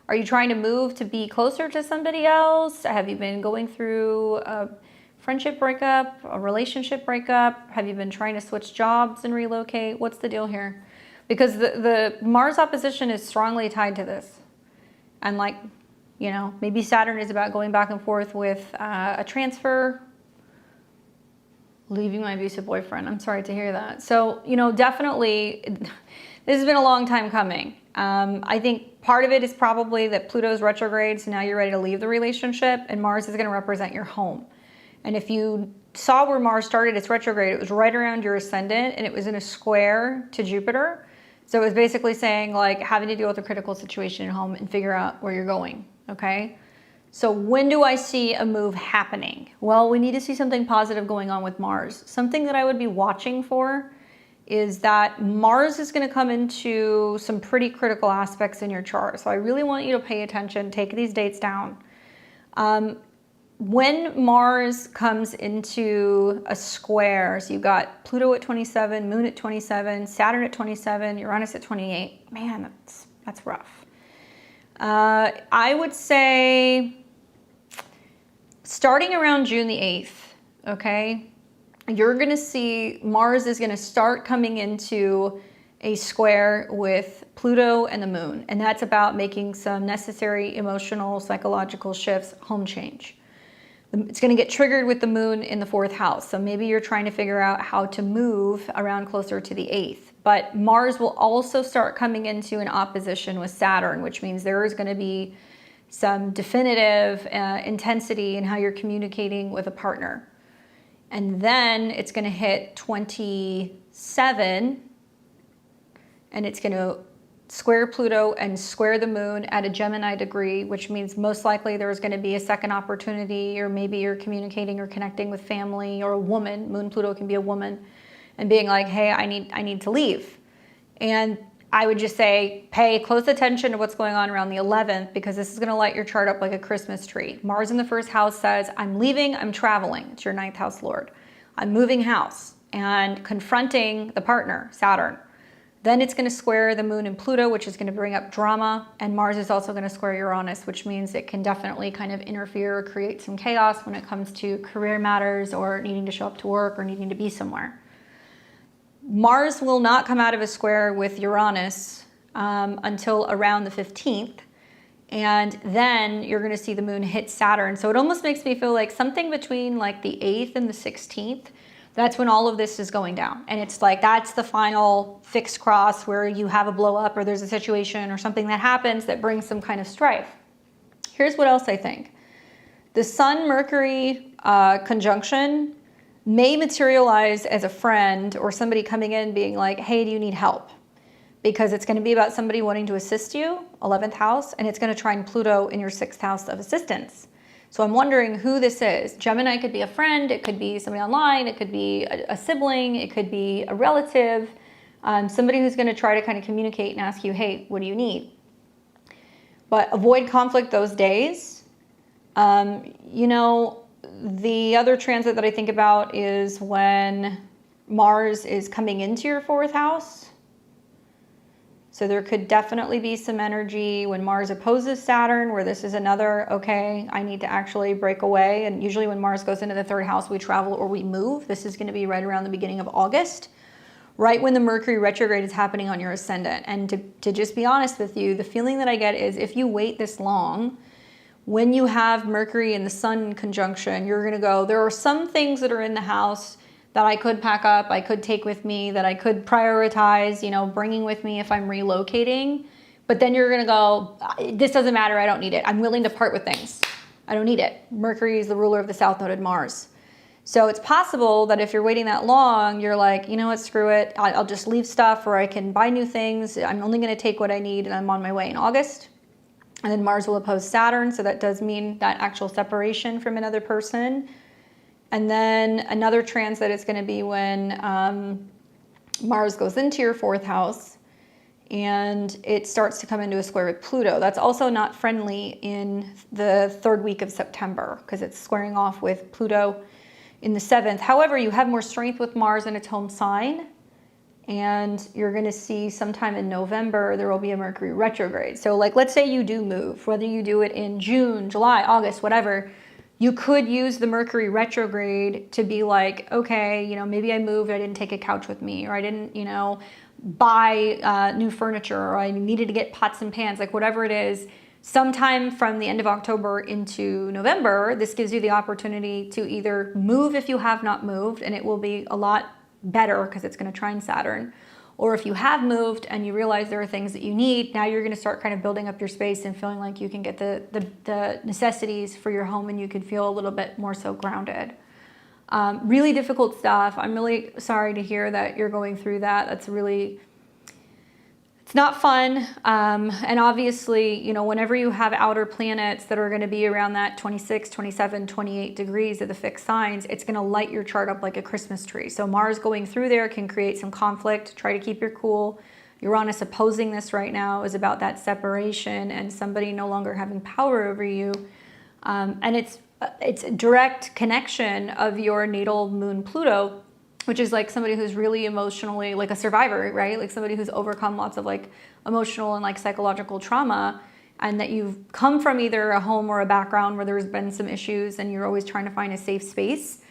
Speaker 1: Are you trying to move to be closer to somebody else? Have you been going through a friendship breakup, a relationship breakup? Have you been trying to switch jobs and relocate? What's the deal here? Because the Mars opposition is strongly tied to this. And like, you know, maybe Saturn is about going back and forth with a transfer, leaving my abusive boyfriend. I'm sorry to hear that. So, you know, definitely, this has been a long time coming. I think part of it is probably that Pluto's retrograde, so now you're ready to leave the relationship, and Mars is going to represent your home. And if you saw where Mars started its retrograde, it was right around your ascendant, and it was in a square to Jupiter. So it was basically saying, like, having to deal with a critical situation at home and figure out where you're going, okay? So when do I see a move happening? Well, we need to see something positive going on with Mars. Something that I would be watching for is that Mars is going to come into some pretty critical aspects in your chart. So I really want you to pay attention, take these dates down. When Mars comes into a square, so you've got Pluto at 27, Moon at 27, Saturn at 27, Uranus at 28. Man, that's rough. I would say starting around June the 8th, okay, you're going to see Mars is going to start coming into a square with Pluto and the Moon. And that's about making some necessary emotional, psychological shifts, home change. It's going to get triggered with the Moon in the 4th house. So maybe you're trying to figure out how to move around closer to the 8th. But Mars will also start coming into an opposition with Saturn, which means there is going to be some definitive intensity in how you're communicating with a partner. And then it's going to hit 27, and it's going to square Pluto and square the Moon at a Gemini degree, which means most likely there's going to be a second opportunity, or maybe you're communicating or connecting with family or a woman. Moon Pluto can be a woman, and being like, hey, I need to leave. And I would just say, pay close attention to what's going on around the 11th, because this is going to light your chart up like a Christmas tree. Mars in the 1st house says, I'm leaving, I'm traveling. It's your 9th house lord. I'm moving house and confronting the partner, Saturn. Then it's going to square the Moon and Pluto, which is going to bring up drama. And Mars is also going to square Uranus, which means it can definitely kind of interfere or create some chaos when it comes to career matters or needing to show up to work or needing to be somewhere. Mars will not come out of a square with Uranus until around the 15th. And then you're going to see the Moon hit Saturn. So it almost makes me feel like something between like the 8th and the 16th. That's when all of this is going down. And it's like, that's the final fixed cross where you have a blow up or there's a situation or something that happens that brings some kind of strife. Here's what else I think. The Sun-Mercury conjunction may materialize as a friend or somebody coming in being like, hey, do you need help? Because it's going to be about somebody wanting to assist you, 11th house, and it's going to trine Pluto in your 6th house of assistance. So I'm wondering who this is. Gemini could be a friend, it could be somebody online, it could be a sibling, it could be a relative, somebody who's going to try to kind of communicate and ask you, hey, what do you need? But avoid conflict those days. You know, the other transit that I think about is when Mars is coming into your 4th house. So there could definitely be some energy when Mars opposes Saturn, where this is another, okay, I need to actually break away. And usually when Mars goes into the 3rd house, we travel or we move. This is going to be right around the beginning of August. right when the Mercury retrograde is happening on your ascendant. And to just be honest with you, the feeling that I get is if you wait this long, when you have Mercury and the Sun conjunction, you're going to go, there are some things that are in the house that I could pack up, I could take with me, that I could prioritize, you know, bringing with me if I'm relocating. But then you're going to go, this doesn't matter, I don't need it. I'm willing to part with things. I don't need it. Mercury is the ruler of the South Node in Mars. So it's possible that if you're waiting that long, you're like, you know what, screw it. I'll just leave stuff, or I can buy new things. I'm only going to take what I need, and I'm on my way in August. And then Mars will oppose Saturn, so that does mean that actual separation from another person. And then another transit is going to be when Mars goes into your 4th house and it starts to come into a square with Pluto. That's also not friendly in the 3rd week of September because it's squaring off with Pluto in the 7th. However, you have more strength with Mars in its home sign. And you're going to see sometime in November, there will be a Mercury retrograde. So like, let's say you do move, whether you do it in June, July, August, whatever, you could use the Mercury retrograde to be like, okay, you know, maybe I moved, I didn't take a couch with me, or I didn't, you know, buy new furniture, or I needed to get pots and pans, like whatever it is. Sometime from the end of October into November, this gives you the opportunity to either move if you have not moved, and it will be a lot better because it's going to trine Saturn. Or if you have moved and you realize there are things that you need, now you're going to start kind of building up your space and feeling like you can get the necessities for your home, and you can feel a little bit more so grounded. Really difficult stuff. I'm really sorry to hear that you're going through that. That's really, it's not fun. And obviously, you know, whenever you have outer planets that are going to be around that 26, 27, 28 degrees of the fixed signs, it's going to light your chart up like a Christmas tree. So Mars going through there can create some conflict. Try to keep your cool. Uranus opposing this right now is about that separation and somebody no longer having power over you. And it's a direct connection of your natal moon Pluto, which is like somebody who's really emotionally like a survivor, right? Like somebody who's overcome lots of like emotional and like psychological trauma, and that you've come from either a home or a background where there's been some issues and you're always trying to find a safe space.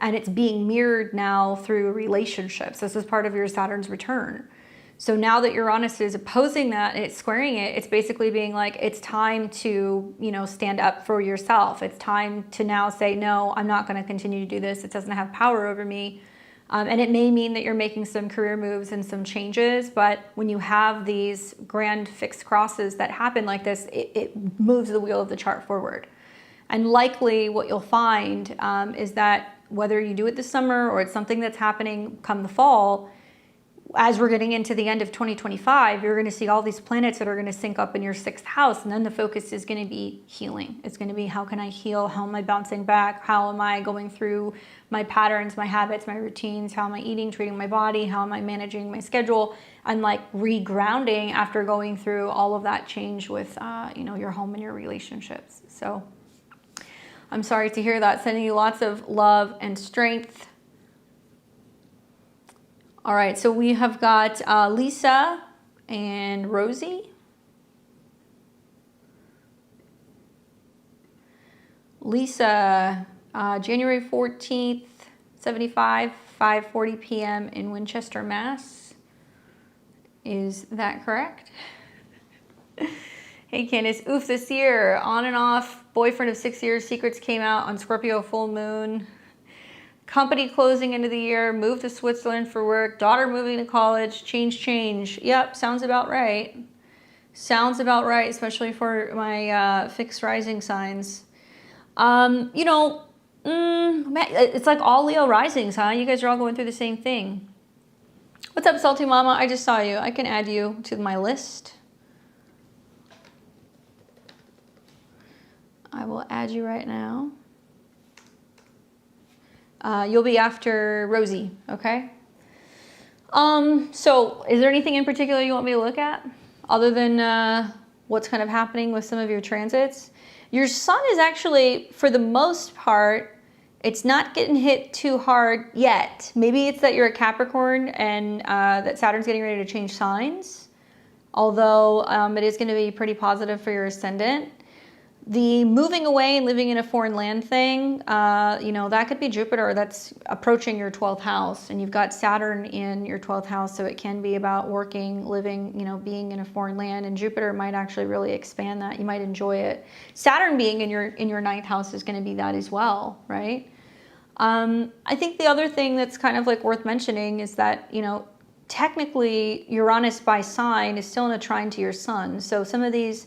Speaker 1: And it's being mirrored now through relationships. This is part of your Saturn's return. So now that Uranus is opposing that and it's squaring it, it's basically being like, it's time to, you know, stand up for yourself. It's time to now say, no, I'm not going to continue to do this. It doesn't have power over me. And it may mean that you're making some career moves and some changes, but when you have these grand fixed crosses that happen like this, it moves the wheel of the chart forward. And likely what you'll find is that whether you do it this summer or it's something that's happening come the fall, as we're getting into the end of 2025, you're going to see all these planets that are going to sync up in your 6th house. And then the focus is going to be healing. It's going to be, how can I heal? How am I bouncing back? How am I going through my patterns, my habits, my routines? How am I eating, treating my body? How am I managing my schedule? And like regrounding after going through all of that change with, you know, your home and your relationships. So I'm sorry to hear that. Sending you lots of love and strength. All right, so we have got Lisa and Rosie. Lisa, January 14th, 75, 5:40 p.m. in Winchester, Mass. Is that correct? Hey, Candace. Oof, this year, on and off, boyfriend of 6 years, secrets came out on Scorpio full moon. Company closing into the year, move to Switzerland for work, daughter moving to college, change. Yep, sounds about right. Sounds about right, especially for my fixed rising signs. You know, it's like all Leo risings, huh? You guys are all going through the same thing. What's up, Salty Mama? I just saw you. I can add you to my list. I will add you right now. You'll be after Rosie, okay? So is there anything in particular you want me to look at other than what's kind of happening with some of your transits? Your sun is actually, for the most part, it's not getting hit too hard yet. Maybe it's that you're a Capricorn and that Saturn's getting ready to change signs, although it is going to be pretty positive for your ascendant. The moving away and living in a foreign land thing, that could be Jupiter that's approaching your 12th house, and you've got Saturn in your 12th house, so it can be about working, living, being in a foreign land, and Jupiter might actually really expand that. You might enjoy it. Saturn being in your ninth house is going to be that as well, right? I think the other thing that's kind of like worth mentioning is that, technically Uranus by sign is still in a trine to your sun, so some of these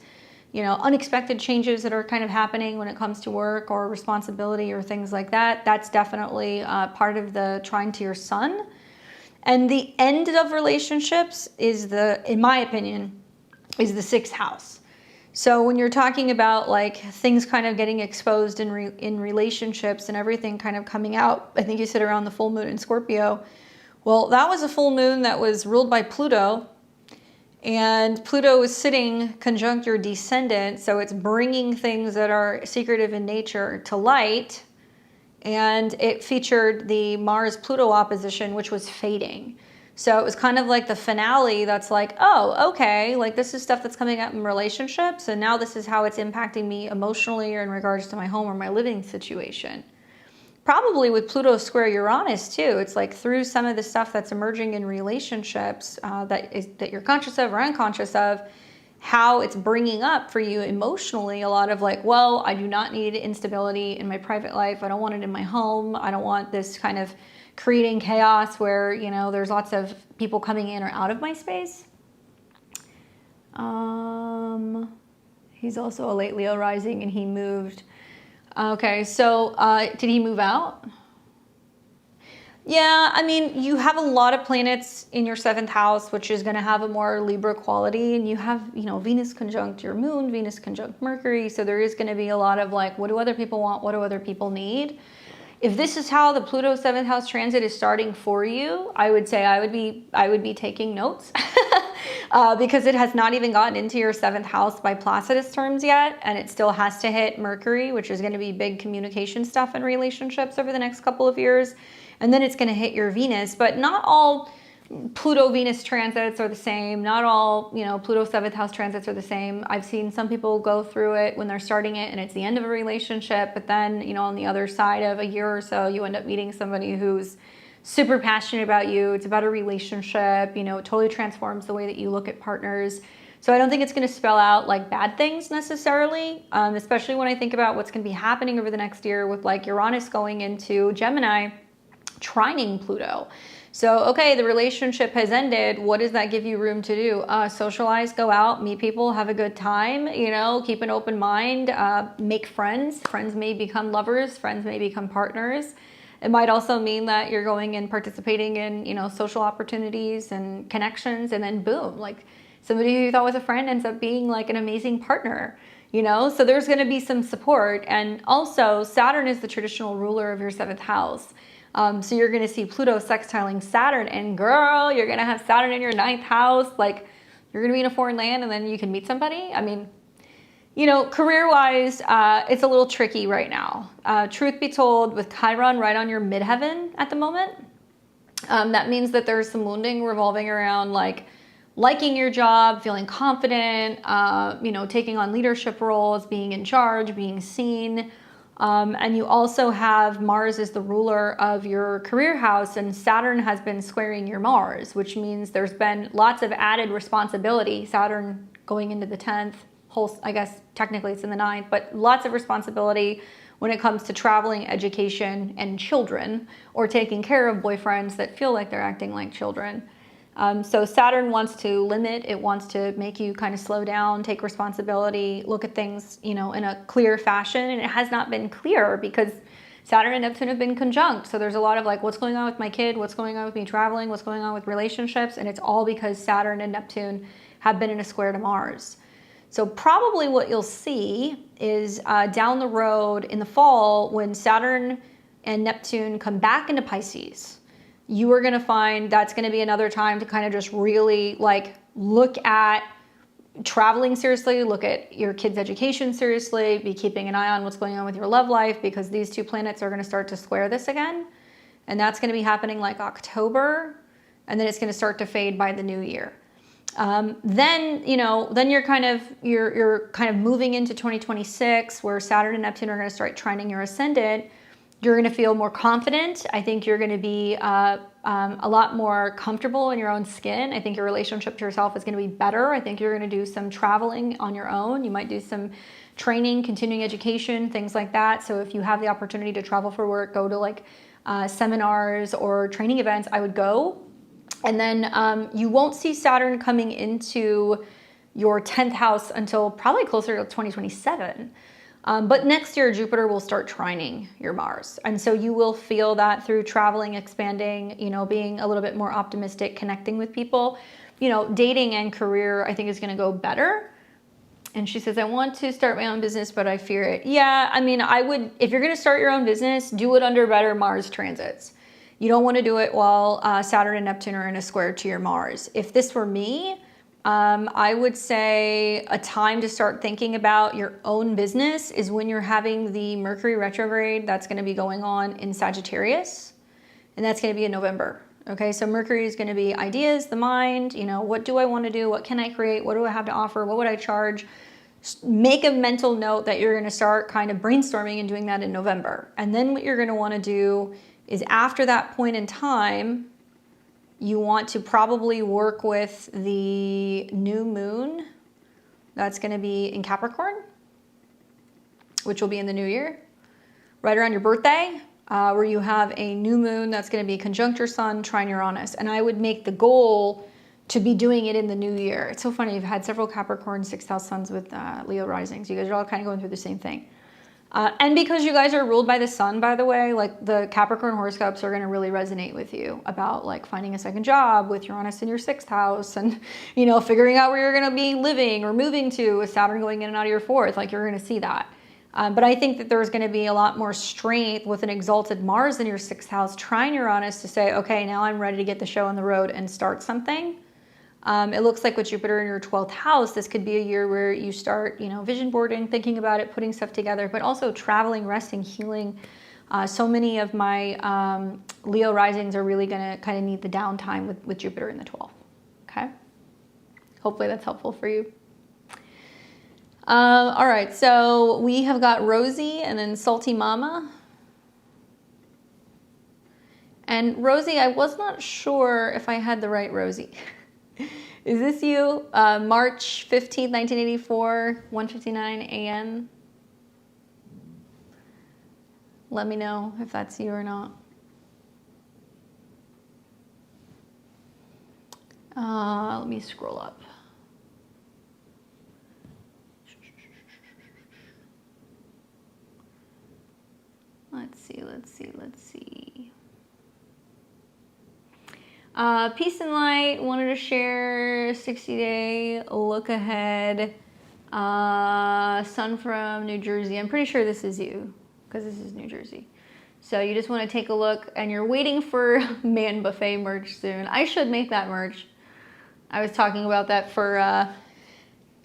Speaker 1: unexpected changes that are kind of happening when it comes to work or responsibility or things like that, that's definitely part of the trine to your sun. And the end of relationships is in my opinion, is the 6th house. So when you're talking about like things kind of getting exposed in relationships and everything kind of coming out, I think you said around the full moon in Scorpio. Well, that was a full moon that was ruled by Pluto. And Pluto is sitting conjunct your descendant, so it's bringing things that are secretive in nature to light. And it featured the Mars-Pluto opposition, which was fading. So it was kind of like the finale that's like, oh, okay, like this is stuff that's coming up in relationships, and now this is how it's impacting me emotionally or in regards to my home or my living situation. Probably with Pluto square Uranus too, it's like through some of the stuff that's emerging in relationships that you're conscious of or unconscious of, how it's bringing up for you emotionally a lot of like, well, I do not need instability in my private life. I don't want it in my home. I don't want this kind of creating chaos where, there's lots of people coming in or out of my space. He's also a late Leo rising and he moved. Okay, so did he move out? Yeah, I mean, you have a lot of planets in your 7th house, which is going to have a more Libra quality. And you have, Venus conjunct your moon, Venus conjunct Mercury. So there is going to be a lot of like, what do other people want? What do other people need? If this is how the Pluto 7th house transit is starting for you, I would say I would be taking notes because it has not even gotten into your 7th house by Placidus terms yet, and it still has to hit Mercury, which is going to be big communication stuff in relationships over the next couple of years, and then it's going to hit your Venus. But not all Pluto-Venus transits are the same. Not all, Pluto 7th house transits are the same. I've seen some people go through it when they're starting it and it's the end of a relationship, but then, on the other side of a year or so, you end up meeting somebody who's super passionate about you. It's about a relationship, it totally transforms the way that you look at partners. So I don't think it's going to spell out like bad things necessarily, especially when I think about what's going to be happening over the next year with like Uranus going into Gemini, trining Pluto. So, okay, the relationship has ended. What does that give you room to do? Socialize, go out, meet people, have a good time, keep an open mind, make friends. Friends may become lovers. Friends may become partners. It might also mean that you're going and participating in, social opportunities and connections, and then boom, like somebody who you thought was a friend ends up being like an amazing partner, So there's going to be some support. And also Saturn is the traditional ruler of your 7th house. So you're going to see Pluto sextiling Saturn, and girl, you're going to have Saturn in your 9th house. Like you're going to be in a foreign land and then you can meet somebody. I mean, career-wise, it's a little tricky right now. Truth be told, with Chiron right on your midheaven at the moment, that means that there's some wounding revolving around like liking your job, feeling confident, taking on leadership roles, being in charge, being seen. And you also have Mars as the ruler of your career house, and Saturn has been squaring your Mars, which means there's been lots of added responsibility. Saturn going into the 10th, I guess technically it's in the 9th, but lots of responsibility when it comes to traveling, education, and children, or taking care of boyfriends that feel like they're acting like children. So Saturn wants to limit, it wants to make you kind of slow down, take responsibility, look at things, in a clear fashion. And it has not been clear because Saturn and Neptune have been conjunct. So there's a lot of like, what's going on with my kid? What's going on with me traveling? What's going on with relationships? And it's all because Saturn and Neptune have been in a square to Mars. So probably what you'll see is down the road in the fall, when Saturn and Neptune come back into Pisces, you are going to find that's going to be another time to kind of just really like look at traveling seriously, look at your kids' education seriously, be keeping an eye on what's going on with your love life, because these two planets are going to start to square this again. And that's going to be happening like October, and then it's going to start to fade by the new year. Then, then you're kind of moving into 2026 where Saturn and Neptune are going to start trining your ascendant. You're going to feel more confident. I think you're going to be a lot more comfortable in your own skin. I think your relationship to yourself is going to be better. I think you're going to do some traveling on your own. You might do some training, continuing education, things like that. So if you have the opportunity to travel for work, go to like seminars or training events, I would go. And then you won't see Saturn coming into your 10th house until probably closer to 2027. But next year, Jupiter will start trining your Mars. And so you will feel that through traveling, expanding, being a little bit more optimistic, connecting with people. Dating and career, I think, is going to go better. And she says, I want to start my own business, but I fear it. Yeah, I mean, I would, if you're going to start your own business, do it under better Mars transits. You don't want to do it while Saturn and Neptune are in a square to your Mars. If this were me, I would say a time to start thinking about your own business is when you're having the Mercury retrograde that's going to be going on in Sagittarius, and that's going to be in November. Okay, so Mercury is going to be ideas, the mind, what do I want to do? What can I create? What do I have to offer? What would I charge? Make a mental note that you're going to start kind of brainstorming and doing that in November. And then what you're going to want to do is after that point in time, you want to probably work with the new moon that's going to be in Capricorn, which will be in the new year, right around your birthday, where you have a new moon that's going to be conjunct your sun, trine Uranus. And I would make the goal to be doing it in the new year. It's so funny. You've had several Capricorn 6th house suns with Leo risings. You guys are all kind of going through the same thing. And because you guys are ruled by the sun, by the way, like the Capricorn horoscopes are going to really resonate with you about like finding a second job with Uranus in your 6th house and, figuring out where you're going to be living or moving to with Saturn going in and out of your 4th. Like you're going to see that. But I think that there's going to be a lot more strength with an exalted Mars in your 6th house, trine Uranus to say, okay, now I'm ready to get the show on the road and start something. It looks like with Jupiter in your 12th house, this could be a year where you start, vision boarding, thinking about it, putting stuff together, but also traveling, resting, healing. So many of my Leo risings are really going to kind of need the downtime with Jupiter in the 12th. Okay. Hopefully that's helpful for you. All right. So we have got Rosie and then Salty Mama. And Rosie, I was not sure if I had the right Rosie. Is this you? March 15th, 1984, 1:59 a.m. Let me know if that's you or not. Let me scroll up. Let's see. Peace and Light wanted to share 60-day look ahead. Sun from New Jersey. I'm pretty sure this is you because this is New Jersey. So you just want to take a look and you're waiting for Man Buffet merch soon. I should make that merch. I was talking about that for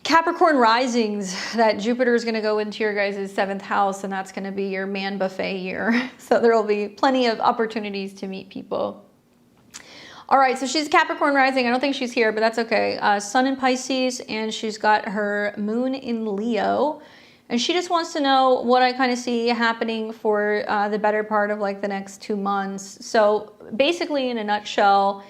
Speaker 1: Capricorn risings, that Jupiter is going to go into your guys' 7th house and that's going to be your Man Buffet year. So there will be plenty of opportunities to meet people. All right, so she's Capricorn rising. I don't think she's here, but that's okay. Sun in Pisces, and she's got her moon in Leo. And she just wants to know what I kind of see happening for the better part of like the next 2 months. So basically, in a nutshell,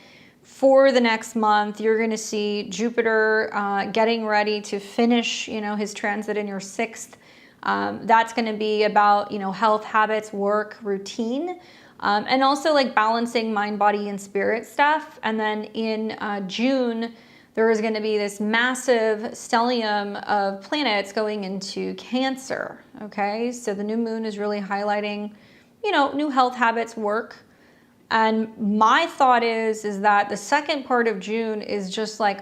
Speaker 1: for the next month, you're going to see Jupiter getting ready to finish, his transit in your 6th. That's going to be about, health, habits, work, routine. And also like balancing mind, body, and spirit stuff. And then in June, there is going to be this massive stellium of planets going into Cancer. Okay, so the new moon is really highlighting, new health habits, work. And my thought is that the second part of June is just like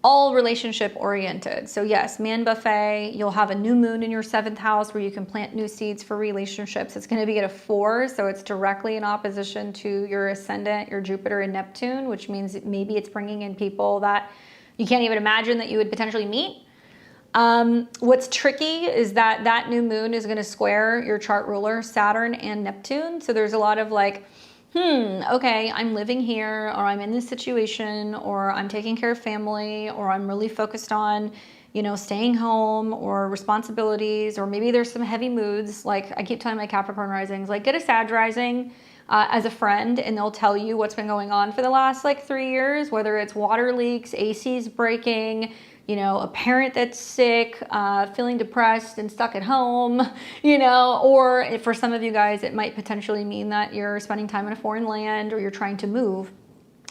Speaker 1: all relationship oriented. So yes, Man Buffet, you'll have a new moon in your 7th house where you can plant new seeds for relationships. It's going to be at a 4, so it's directly in opposition to your ascendant, your Jupiter and Neptune, which means maybe it's bringing in people that you can't even imagine that you would potentially meet. What's tricky is that new moon is going to square your chart ruler, Saturn and Neptune. So there's a lot of like okay, I'm living here, or I'm in this situation, or I'm taking care of family, or I'm really focused on, staying home or responsibilities, or maybe there's some heavy moods. Like I keep telling my Capricorn risings, like get a Sag rising as a friend, and they'll tell you what's been going on for the last like 3 years, whether it's water leaks, ACs breaking, a parent that's sick, feeling depressed and stuck at home, or if for some of you guys, it might potentially mean that you're spending time in a foreign land or you're trying to move.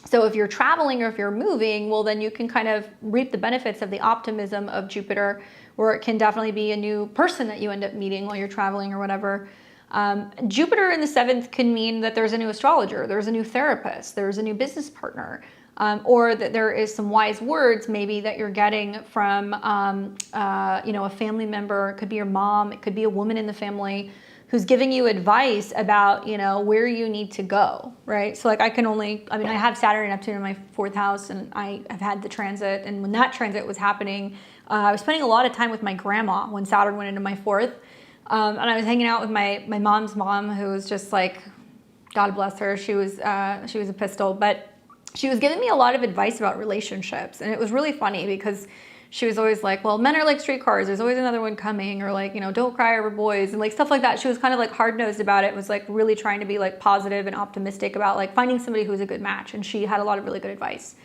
Speaker 1: So if you're traveling or if you're moving, well, then you can kind of reap the benefits of the optimism of Jupiter, where it can definitely be a new person that you end up meeting while you're traveling or whatever. Jupiter in the 7th can mean that there's a new astrologer, there's a new therapist, there's a new business partner, or that there is some wise words maybe that you're getting from, a family member. It could be your mom, it could be a woman in the family who's giving you advice about, where you need to go, right? So like I have Saturn and Neptune in my 4th house, and I have had the transit. And when that transit was happening, I was spending a lot of time with my grandma when Saturn went into my 4th. And I was hanging out with my mom's mom, who was just like, God bless her. She was a pistol, but she was giving me a lot of advice about relationships. And it was really funny because she was always like, well, men are like streetcars. There's always another one coming, or like, don't cry over boys, and like stuff like that. She was kind of like hard-nosed about it, was like really trying to be like positive and optimistic about like finding somebody who's a good match. And she had a lot of really good advice.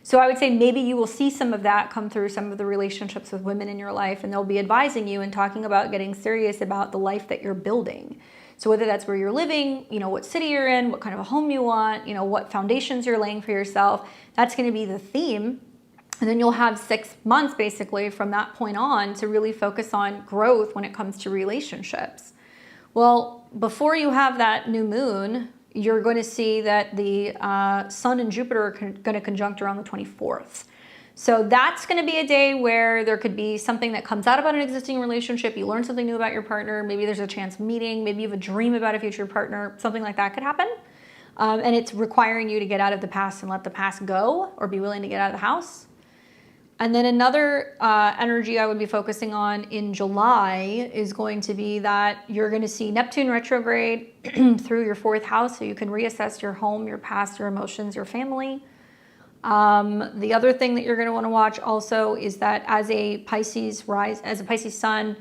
Speaker 1: So I would say maybe you will see some of that come through some of the relationships with women in your life, and they'll be advising you and talking about getting serious about the life that you're building. So whether that's where you're living, what city you're in, what kind of a home you want, what foundations you're laying for yourself, that's going to be the theme. And then you'll have 6 months basically from that point on to really focus on growth when it comes to relationships. Well, before you have that new moon, you're going to see that the Sun and Jupiter are going to conjunct around the 24th. So that's going to be a day where there could be something that comes out about an existing relationship. You learn something new about your partner. Maybe there's a chance of meeting. Maybe you have a dream about a future partner. Something like that could happen. And it's requiring you to get out of the past and let the past go, or be willing to get out of the house. And then another energy I would be focusing on in July is going to be that you're going to see Neptune retrograde through your 4th house, so you can reassess your home, your past, your emotions, your family. The other thing that you're going to want to watch also is that as a Pisces sun,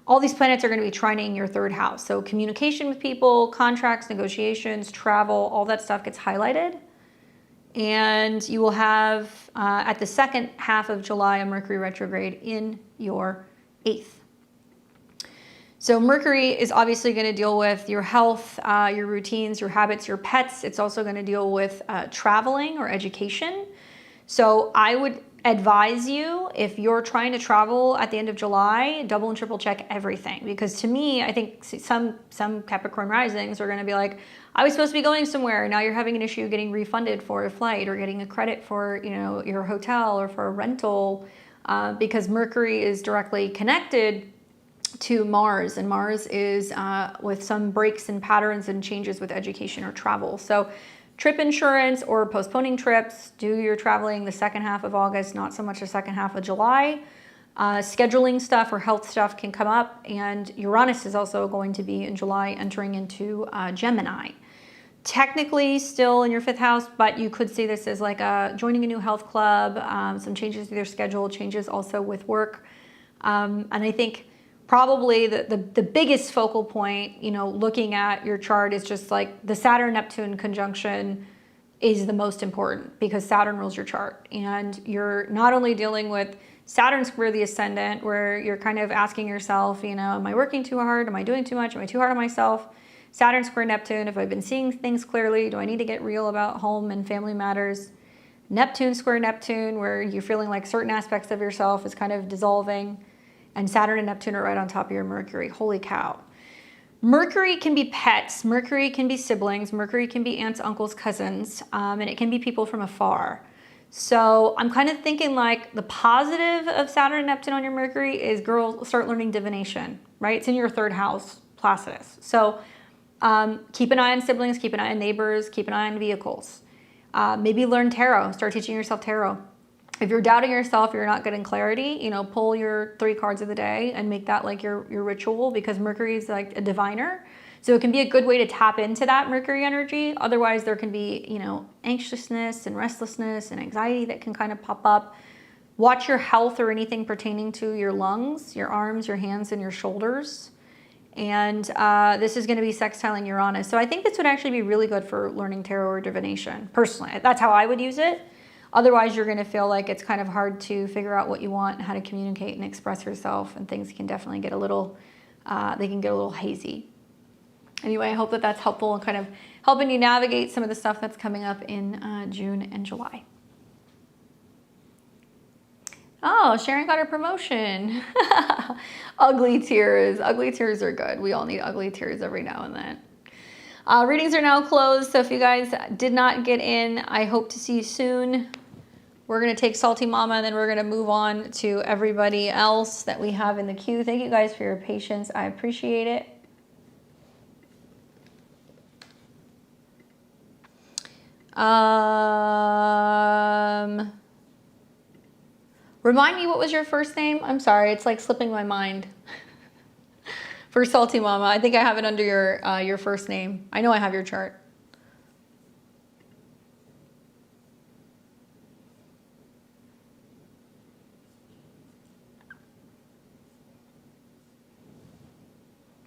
Speaker 1: all these planets are going to be trining your 3rd house. So communication with people, contracts, negotiations, travel, all that stuff gets highlighted. And you will have, at the second half of July, a Mercury retrograde in your 8th. So Mercury is obviously going to deal with your health, your routines, your habits, your pets. It's also going to deal with traveling or education. So I would advise you, if you're trying to travel at the end of July, double and triple check everything. Because to me, I think some Capricorn risings are going to be like, I was supposed to be going somewhere. Now you're having an issue getting refunded for a flight, or getting a credit for your hotel or for a rental, because Mercury is directly connected to Mars, and Mars is with some breaks and patterns and changes with education or travel. So trip insurance or postponing trips, do your traveling the second half of August, not so much the second half of July. Scheduling stuff or health stuff can come up, and Uranus is also going to be in July entering into Gemini. Technically still in your 5th house, but you could see this as like joining a new health club, some changes to your schedule, changes also with work. And I think probably the biggest focal point, looking at your chart, is just like the Saturn-Neptune conjunction is the most important, because Saturn rules your chart. And you're not only dealing with Saturn square the ascendant, where you're kind of asking yourself, am I working too hard? Am I doing too much? Am I too hard on myself? Saturn square Neptune, if I've been seeing things clearly, do I need to get real about home and family matters? Neptune square Neptune, where you're feeling like certain aspects of yourself is kind of dissolving. And Saturn and Neptune are right on top of your Mercury. Holy cow. Mercury can be pets. Mercury can be siblings. Mercury can be aunts, uncles, cousins. And it can be people from afar. So I'm kind of thinking like the positive of Saturn and Neptune on your Mercury is, girl, start learning divination, right? It's in your 3rd house, Placidus. So keep an eye on siblings, keep an eye on neighbors, keep an eye on vehicles. Maybe learn tarot, start teaching yourself tarot. If you're doubting yourself, you're not getting clarity, pull your 3 cards of the day and make that like your ritual, because Mercury is like a diviner. So it can be a good way to tap into that Mercury energy. Otherwise, there can be, you know, anxiousness and restlessness and anxiety that can kind of pop up. Watch your health or anything pertaining to your lungs, your arms, your hands, and your shoulders. And this is going to be sextiling Uranus. So I think this would actually be really good for learning tarot or divination. Personally, that's how I would use it. Otherwise, you're going to feel like it's kind of hard to figure out what you want and how to communicate and express yourself. And things can definitely get a little, they can get a little hazy. Anyway, I hope that that's helpful and kind of helping you navigate some of the stuff that's coming up in June and July. Oh, Sharon got her promotion. Ugly tears. Ugly tears are good. We all need ugly tears every now and then. Readings are now closed, so if you guys did not get in, I hope to see you soon. We're going to take Salty Mama, and then we're going to move on to everybody else that we have in the queue. Thank you guys for your patience. I appreciate it. Remind me, what was your first name? I'm sorry, it's like slipping my mind. For Salty Mama, I think I have it under your first name. I know I have your chart.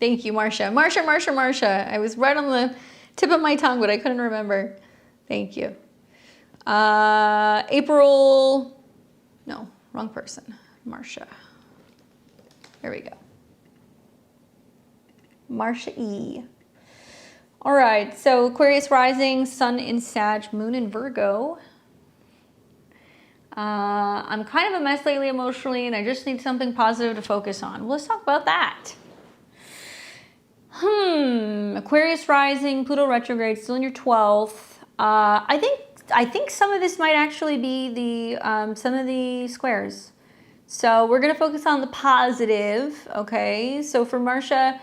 Speaker 1: Thank you, Marcia. Marcia. I was right on the tip of my tongue, but I couldn't remember. Thank you. April, no, wrong person. Marcia. There we go. Marcia E. All right, so Aquarius rising, Sun in Sag, Moon in Virgo. I'm kind of a mess lately emotionally, and I just need something positive to focus on. Well, let's talk about that. Aquarius rising, Pluto retrograde, still in your 12th. I think some of this might actually be the some of the squares. So we're gonna focus on the positive, okay? So for Marcia,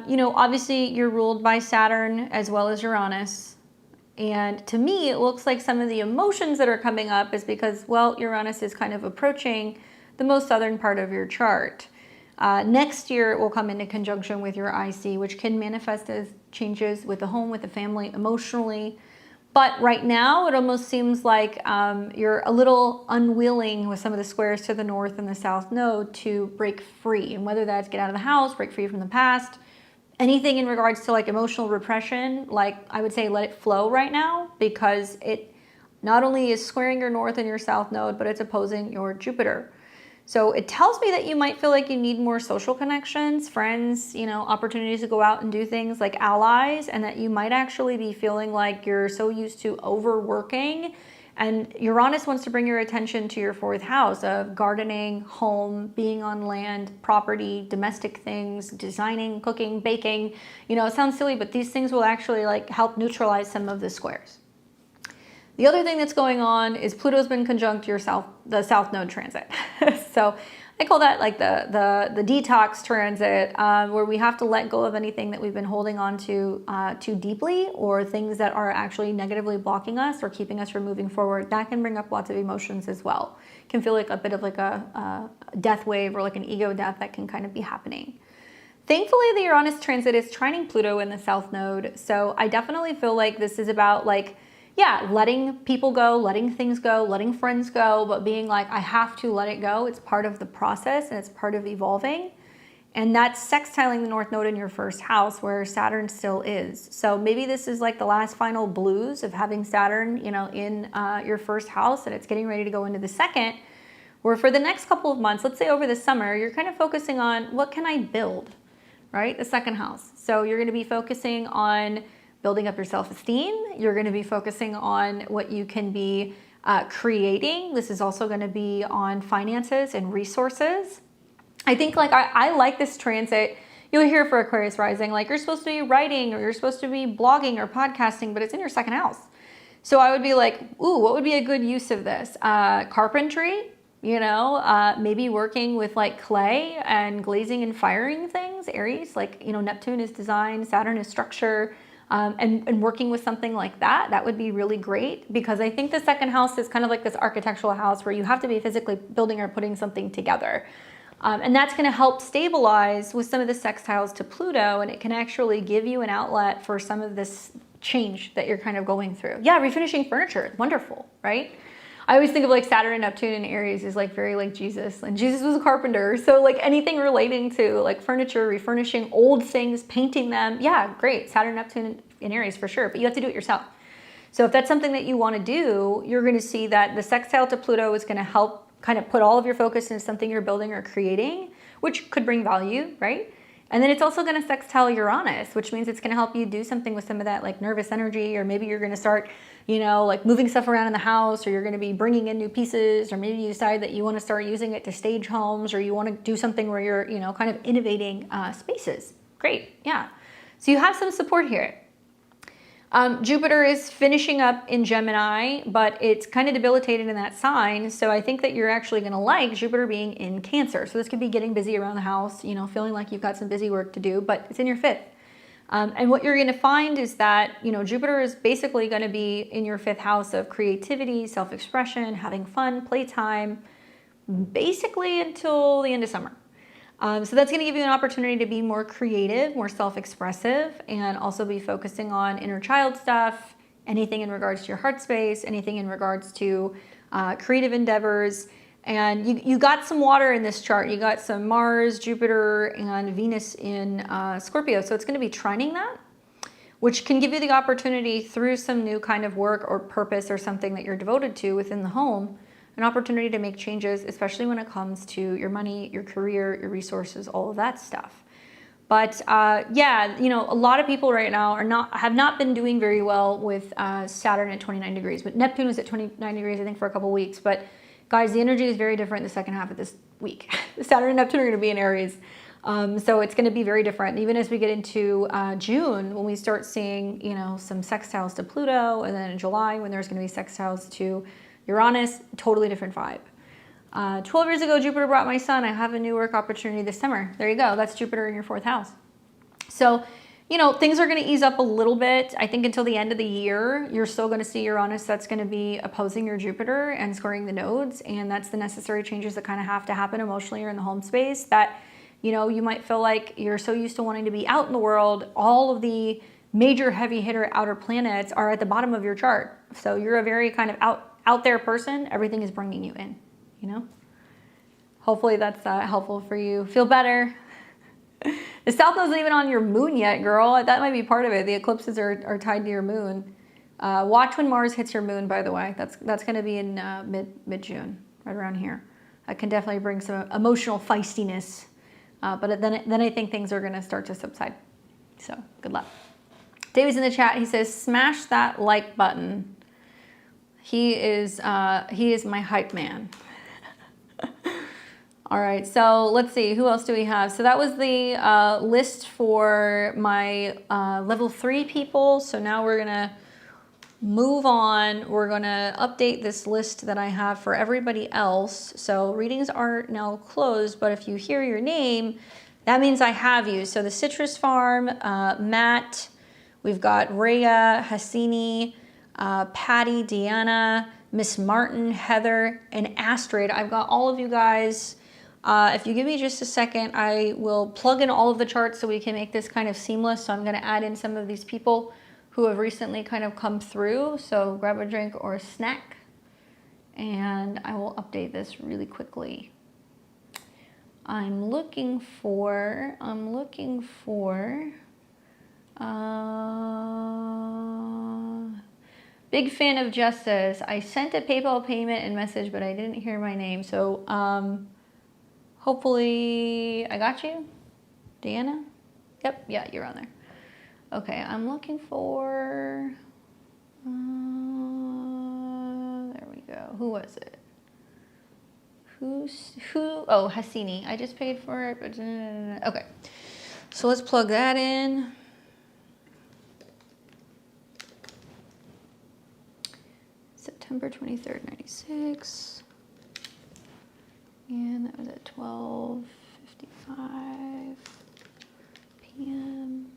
Speaker 1: you know, obviously you're ruled by Saturn as well as Uranus. And to me, it looks like some of the emotions that are coming up is because, well, Uranus is kind of approaching the most southern part of your chart. Next year, it will come into conjunction with your IC, which can manifest as changes with the home, with the family, emotionally. But right now, it almost seems like you're a little unwilling with some of the squares to the north and the south node to break free. And whether that's get out of the house, break free from the past, anything in regards to like emotional repression, like I would say let it flow right now, because it not only is squaring your north and your south node, but it's opposing your Jupiter. So it tells me that you might feel like you need more social connections, friends, you know, opportunities to go out and do things like allies, and that you might actually be feeling like you're so used to overworking. And Uranus wants to bring your attention to your 4th house of gardening, home, being on land, property, domestic things, designing, cooking, baking. You know, it sounds silly, but these things will actually like help neutralize some of the squares. The other thing that's going on is Pluto's been conjunct your the South Node transit. So I call that like the detox transit, where we have to let go of anything that we've been holding on to too deeply, or things that are actually negatively blocking us or keeping us from moving forward. That can bring up lots of emotions as well. It can feel like a bit of like a death wave or like an ego death that can kind of be happening. Thankfully, the Uranus transit is trining Pluto in the South Node. So I definitely feel like this is about like, yeah, letting people go, letting things go, letting friends go, but being like, I have to let it go. It's part of the process and it's part of evolving. And that's sextiling the North Node in your 1st house where Saturn still is. So maybe this is like the last final blues of having Saturn, you know, in your 1st house, and it's getting ready to go into the 2nd, where for the next couple of months, let's say over the summer, you're kind of focusing on what can I build, right? The 2nd house. So you're going to be focusing on building up your self-esteem. You're going to be focusing on what you can be creating. This is also going to be on finances and resources. I think like I like this transit. You'll hear for Aquarius rising, like you're supposed to be writing or you're supposed to be blogging or podcasting, but it's in your 2nd house. So I would be like, ooh, what would be a good use of this? Carpentry, you know, maybe working with like clay and glazing and firing things. Aries, like, you know, Neptune is design, Saturn is structure. And working with something like that would be really great, because I think the 2nd house is kind of like this architectural house where you have to be physically building or putting something together. And that's going to help stabilize with some of the sextiles to Pluto, and it can actually give you an outlet for some of this change that you're kind of going through. Yeah, refinishing furniture, wonderful, right? I always think of like Saturn and Neptune in Aries is like very like Jesus, and Jesus was a carpenter. So like anything relating to like furniture, refurnishing old things, painting them, yeah, great. Saturn, Neptune in Aries for sure, but you have to do it yourself. So if that's something that you want to do, you're going to see that the sextile to Pluto is going to help kind of put all of your focus into something you're building or creating, which could bring value, right? And then it's also going to sextile Uranus, which means it's going to help you do something with some of that like nervous energy, or maybe you're going to start, you know, like moving stuff around in the house, or you're going to be bringing in new pieces, or maybe you decide that you want to start using it to stage homes, or you want to do something where you're, you know, kind of innovating spaces. Great, yeah. So you have some support here. Jupiter is finishing up in Gemini, but it's kind of debilitated in that sign. So I think that you're actually going to like Jupiter being in Cancer. So this could be getting busy around the house, you know, feeling like you've got some busy work to do, but it's in your 5th. And what you're going to find is that, you know, Jupiter is basically going to be in your 5th house of creativity, self-expression, having fun, playtime, basically until the end of summer. So that's going to give you an opportunity to be more creative, more self-expressive, and also be focusing on inner child stuff, anything in regards to your heart space, anything in regards to creative endeavors. And you got some water in this chart. You got some Mars, Jupiter, and Venus in Scorpio. So it's going to be trining that, which can give you the opportunity through some new kind of work or purpose or something that you're devoted to within the home, an opportunity to make changes, especially when it comes to your money, your career, your resources, all of that stuff. But yeah, you know, a lot of people right now have not been doing very well with Saturn at 29 degrees, but Neptune was at 29 degrees, I think, for a couple weeks. But guys, the energy is very different the second half of this week. Saturn and Neptune are going to be in Aries. So it's going to be very different. Even as we get into June, when we start seeing, you know, some sextiles to Pluto, and then in July when there's going to be sextiles to Uranus, totally different vibe. 12 years ago, Jupiter brought my son. I have a new work opportunity this summer. There you go. That's Jupiter in your 4th house. So, you know, things are going to ease up a little bit. I think until the end of the year, you're still going to see Uranus that's going to be opposing your Jupiter and squaring the nodes. And that's the necessary changes that kind of have to happen emotionally or in the home space that, you know, you might feel like you're so used to wanting to be out in the world. All of the major heavy hitter outer planets are at the bottom of your chart. So you're a very kind of out there person. Everything is bringing you in, you know? Hopefully that's helpful for you. Feel better. The South Node's not even on your moon yet, girl. That might be part of it. The eclipses are tied to your moon. Watch when Mars hits your moon, by the way. That's going to be in mid-June, right around here. That can definitely bring some emotional feistiness. But then I think things are going to start to subside. So good luck. David's in the chat. He says, smash that like button. He is my hype man. All right, so let's see, who else do we have? So that was the list for my level 3 people. So now we're gonna move on. We're gonna update this list that I have for everybody else. So readings are now closed, but if you hear your name, that means I have you. So the Citrus Farm, Matt, we've got Rhea, Hassini, Patty, Deanna, Miss Martin, Heather, and Astrid. I've got all of you guys. If you give me just a second, I will plug in all of the charts so we can make this kind of seamless. So I'm going to add in some of these people who have recently kind of come through. So grab a drink or a snack, and I will update this really quickly. I'm looking for big fan of Justice. I sent a PayPal payment and message, but I didn't hear my name. So hopefully I got you. Deanna? Yep, yeah, you're on there. Okay, I'm looking for, there we go. Who was it? Who? Oh, Hassini. I just paid for it, but okay. So let's plug that in. September 23rd, 96. And that was at 12:55 p.m.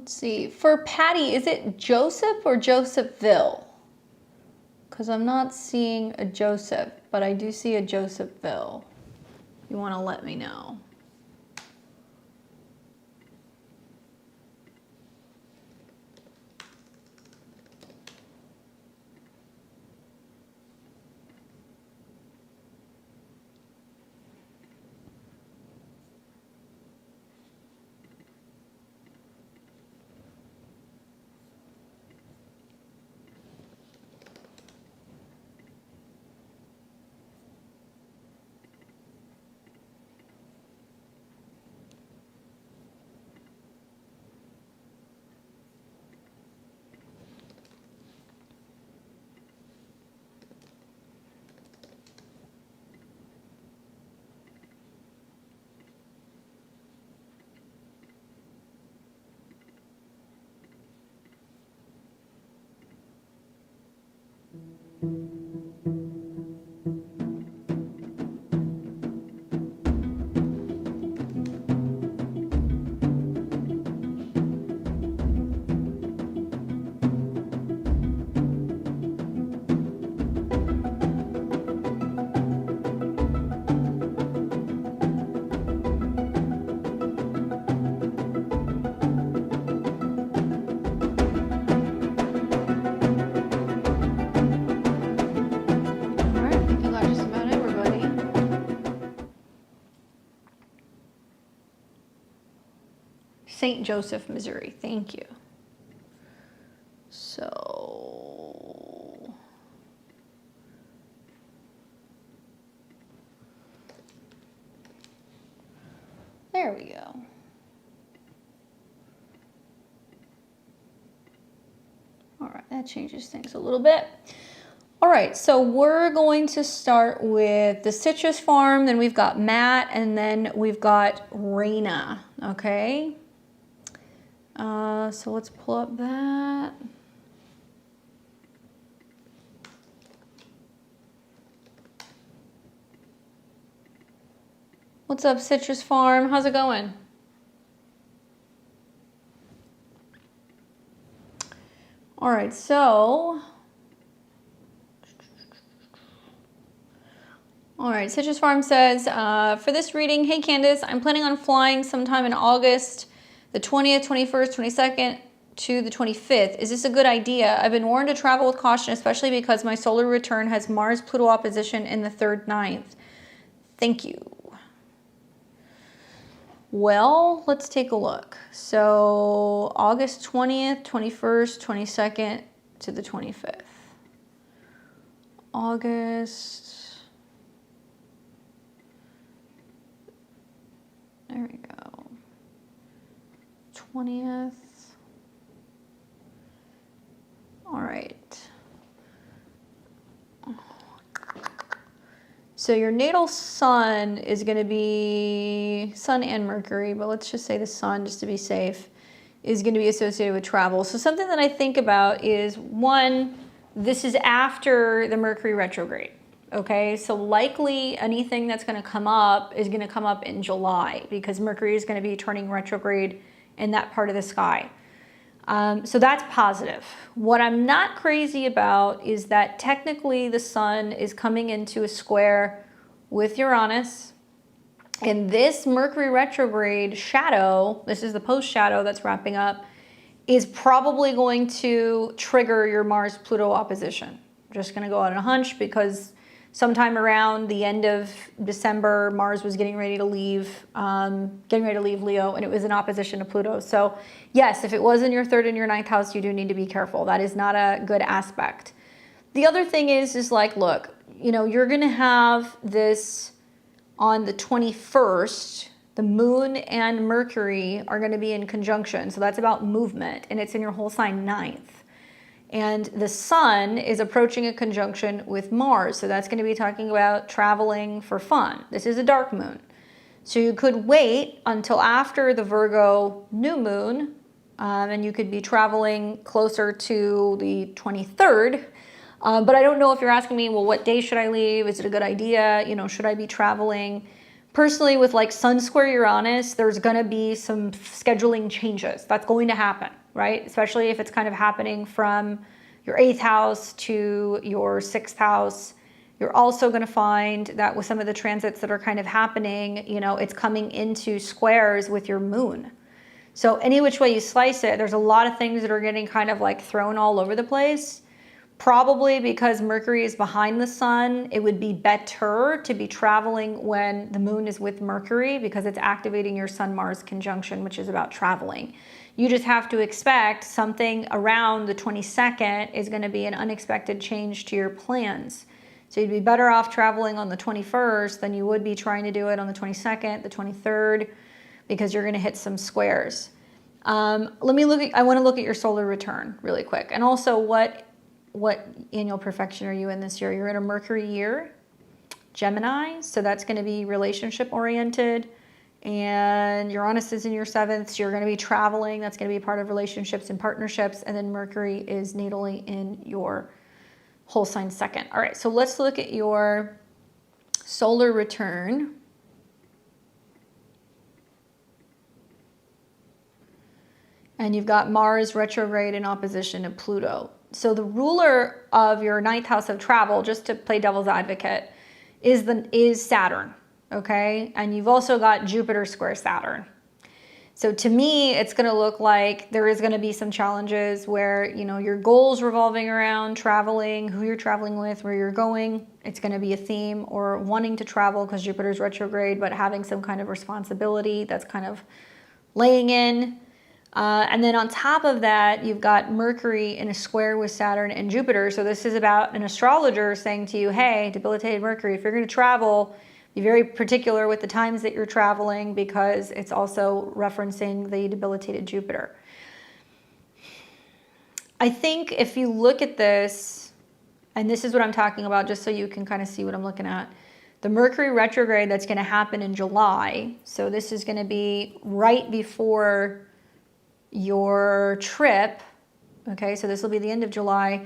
Speaker 1: Let's see. For Patty, is it Joseph or Josephville? Because I'm not seeing a Joseph, but I do see a Josephville. You want to let me know. St. Joseph, Missouri. Thank you. So, there we go. All right, that changes things a little bit. All right, so we're going to start with the citrus farm, then we've got Matt, and then we've got Raina, okay? So let's pull up that. What's up, Citrus Farm? How's it going? All right, so. All right, Citrus Farm says, for this reading, hey Candace, I'm planning on flying sometime in August, the 20th, 21st, 22nd to the 25th. Is this a good idea? I've been warned to travel with caution, especially because my solar return has Mars-Pluto opposition in the 3rd, 9th. Thank you. Well, let's take a look. So August 20th, 21st, 22nd to the 25th. August. There we go. 20th. All right. So your natal sun is going to be Sun and Mercury, but let's just say the sun, just to be safe, is going to be associated with travel. So something that I think about is, one, this is after the Mercury retrograde. Okay, so likely anything that's going to come up is going to come up in July because Mercury is going to be turning retrograde in that part of the sky. So that's positive. What I'm not crazy about is that technically the sun is coming into a square with Uranus, and this Mercury retrograde shadow, this is the post shadow that's wrapping up, is probably going to trigger your Mars-Pluto opposition. I'm just going to go out on a hunch because sometime around the end of December, Mars was getting ready to leave Leo, and it was in opposition to Pluto. So yes, if it was in your 3rd and your 9th house, you do need to be careful. That is not a good aspect. The other thing is like, look, you know, you're going to have this on the 21st. The moon and Mercury are going to be in conjunction. So that's about movement, and it's in your whole sign 9th. And the sun is approaching a conjunction with Mars. So that's going to be talking about traveling for fun. This is a dark moon. So you could wait until after the Virgo new moon, and you could be traveling closer to the 23rd. But I don't know if you're asking me, well, what day should I leave? Is it a good idea? You know, should I be traveling personally, with like Sun square Uranus, there's going to be some scheduling changes. That's going to happen, right? Especially if it's kind of happening from your 8th house to your 6th house. You're also going to find that with some of the transits that are kind of happening, you know, it's coming into squares with your moon. So any which way you slice it, there's a lot of things that are getting kind of like thrown all over the place. Probably because Mercury is behind the sun, it would be better to be traveling when the moon is with Mercury because it's activating your Sun-Mars conjunction, which is about traveling. You just have to expect something around the 22nd is going to be an unexpected change to your plans. So you'd be better off traveling on the 21st than you would be trying to do it on the 22nd, the 23rd, because you're going to hit some squares. I want to look at your solar return really quick. And also what annual perfection are you in this year? You're in a Mercury year, Gemini, so that's going to be relationship oriented, and Uranus is in your 7th, so you're going to be traveling. That's going to be part of relationships and partnerships, and then Mercury is natally in your whole sign 2nd. All right, so let's look at your solar return. And you've got Mars retrograde in opposition to Pluto. So the ruler of your 9th house of travel, just to play devil's advocate, is Saturn, okay? And you've also got Jupiter square Saturn. So to me, it's going to look like there is going to be some challenges where, you know, your goals revolving around traveling, who you're traveling with, where you're going. It's going to be a theme, or wanting to travel because Jupiter's retrograde, but having some kind of responsibility that's kind of laying in. And then on top of that, you've got Mercury in a square with Saturn and Jupiter. So this is about an astrologer saying to you, hey, debilitated Mercury, if you're going to travel, be very particular with the times that you're traveling, because it's also referencing the debilitated Jupiter. I think if you look at this, and this is what I'm talking about, just so you can kind of see what I'm looking at, the Mercury retrograde that's going to happen in July. So this is going to be right before your trip, okay, so this will be the end of July.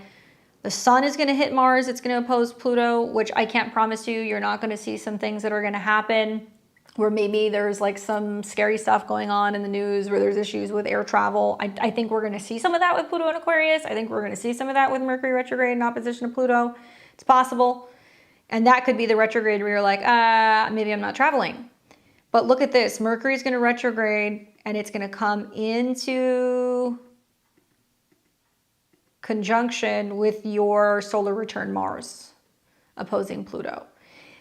Speaker 1: The sun is going to hit Mars, it's going to oppose Pluto, which I can't promise you, you're not going to see some things that are going to happen where maybe there's like some scary stuff going on in the news, where there's issues with air travel. I think we're going to see some of that with Pluto and Aquarius. I think we're going to see some of that with Mercury retrograde in opposition to Pluto. It's possible. And that could be the retrograde where you're like, maybe I'm not traveling. But look at this, Mercury is going to retrograde, and it's going to come into conjunction with your solar return Mars opposing Pluto.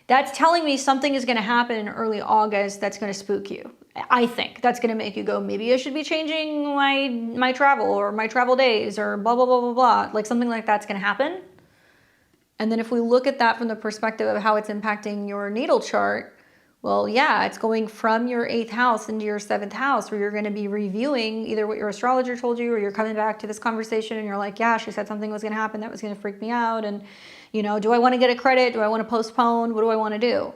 Speaker 1: That's telling me something is going to happen in early August that's going to spook you. I think that's going to make you go, maybe I should be changing my travel, or my travel days, or blah, blah, blah, blah, blah. Like something like that's going to happen. And then if we look at that from the perspective of how it's impacting your natal chart, well, yeah, it's going from your 8th house into your 7th house, where you're going to be reviewing either what your astrologer told you, or you're coming back to this conversation and you're like, yeah, she said something was going to happen that was going to freak me out. And, you know, do I want to get a credit? Do I want to postpone? What do I want to do?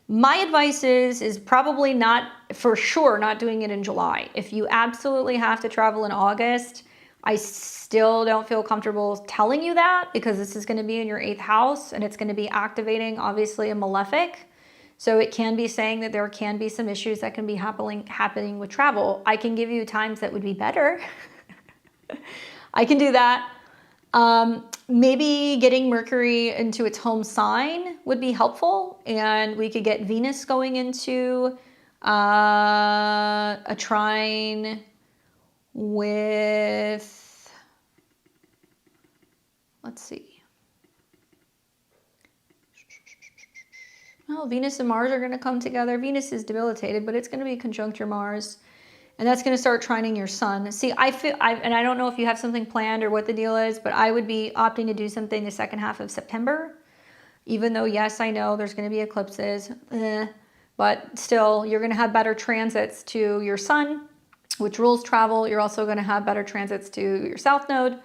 Speaker 1: My advice is probably not, for sure, not doing it in July. If you absolutely have to travel in August, I still don't feel comfortable telling you that, because this is going to be in your 8th house, and it's going to be activating, obviously, a malefic. So it can be saying that there can be some issues that can be happening with travel. I can give you times that would be better. I can do that. Maybe getting Mercury into its home sign would be helpful, and we could get Venus going into a trine with, let's see. Well, Venus and Mars are going to come together. Venus is debilitated, but it's going to be conjunct your Mars. And that's going to start trining your sun. See, and I don't know if you have something planned or what the deal is, but I would be opting to do something the second half of September. Even though, yes, I know there's going to be eclipses. But still, you're going to have better transits to your sun, which rules travel. You're also going to have better transits to your south node.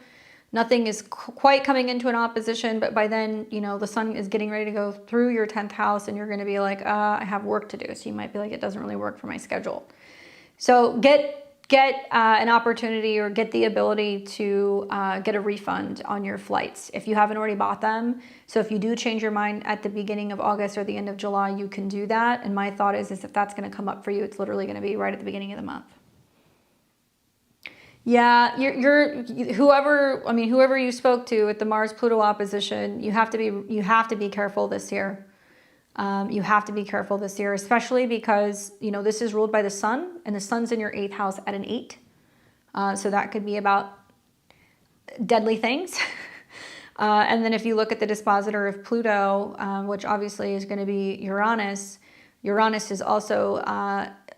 Speaker 1: Nothing is quite coming into an opposition, but by then, you know, the sun is getting ready to go through your 10th house, and you're going to be like, I have work to do. So you might be like, it doesn't really work for my schedule. So get get an opportunity or get the ability to get a refund on your flights if you haven't already bought them. So if you do change your mind at the beginning of August or the end of July, you can do that. And my thought is if that's going to come up for you, it's literally going to be right at the beginning of the month. Yeah, whoever you spoke to with the Mars-Pluto opposition, you have to be careful this year. You have to be careful this year, especially because, this is ruled by the sun, and the sun's in your 8th house at an 8. So that could be about deadly things. And then if you look at the dispositor of Pluto, which obviously is going to be Uranus, Uranus is also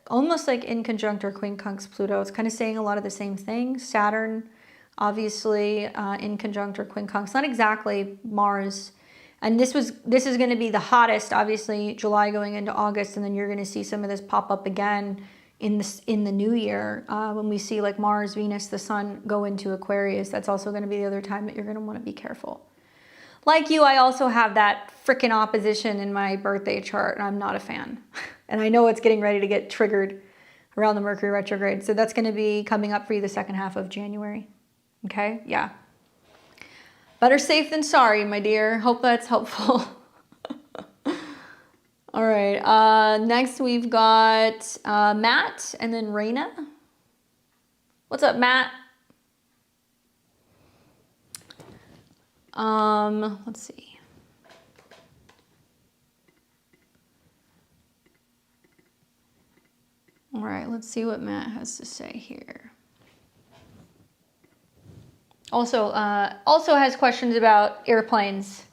Speaker 1: almost like in conjunct or quincunx Pluto. It's kind of saying a lot of the same things. Saturn, obviously, in conjunct or quincunx. Not exactly Mars. And this is going to be the hottest, obviously, July going into August, and then you're going to see some of this pop up again in the new year when we see like Mars, Venus, the Sun go into Aquarius. That's also going to be the other time that you're going to want to be careful. Like you, I also have that freaking opposition in my birthday chart, and I'm not a fan. And I know it's getting ready to get triggered around the Mercury retrograde. So that's going to be coming up for you the second half of January. Okay? Yeah. Better safe than sorry, my dear. Hope that's helpful. All right. Next, we've got Matt and then Raina. What's up, Matt? Let's see. All right, let's see what Matt has to say here. Also has questions about airplanes.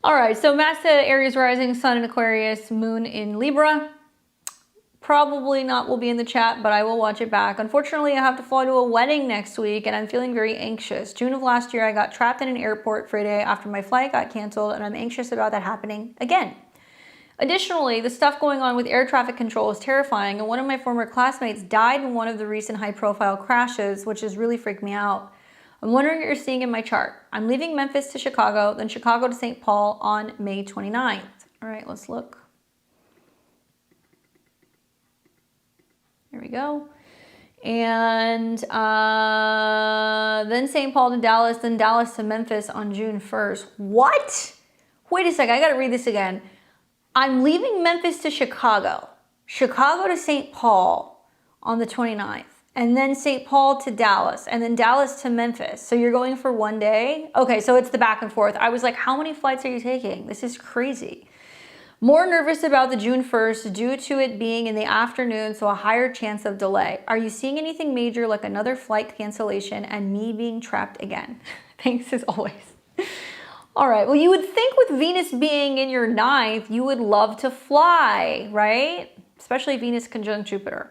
Speaker 1: All right, so Matt said Aries rising, Sun in Aquarius, Moon in Libra. Probably not will be in the chat, but I will watch it back. Unfortunately, I have to fly to a wedding next week, and I'm feeling very anxious. June of last year, I got trapped in an airport for a day after my flight got canceled, and I'm anxious about that happening again. Additionally, the stuff going on with air traffic control is terrifying, and one of my former classmates died in one of the recent high-profile crashes, which has really freaked me out. I'm wondering what you're seeing in my chart. I'm leaving Memphis to Chicago, then Chicago to St. Paul on May 29th. All right, let's look. Here we go. And then St. Paul to Dallas, then Dallas to Memphis on June 1st. What? Wait a second, I gotta read this again. I'm leaving Memphis to Chicago, Chicago to St. Paul on the 29th, and then St. Paul to Dallas, and then Dallas to Memphis. So you're going for one day? Okay, so it's the back and forth. I was like, how many flights are you taking? This is crazy. More nervous about the June 1st due to it being in the afternoon, so a higher chance of delay. Are you seeing anything major like another flight cancellation and me being trapped again? Thanks as always. All right, well, you would think with Venus being in your 9th, you would love to fly, right? Especially Venus conjunct Jupiter.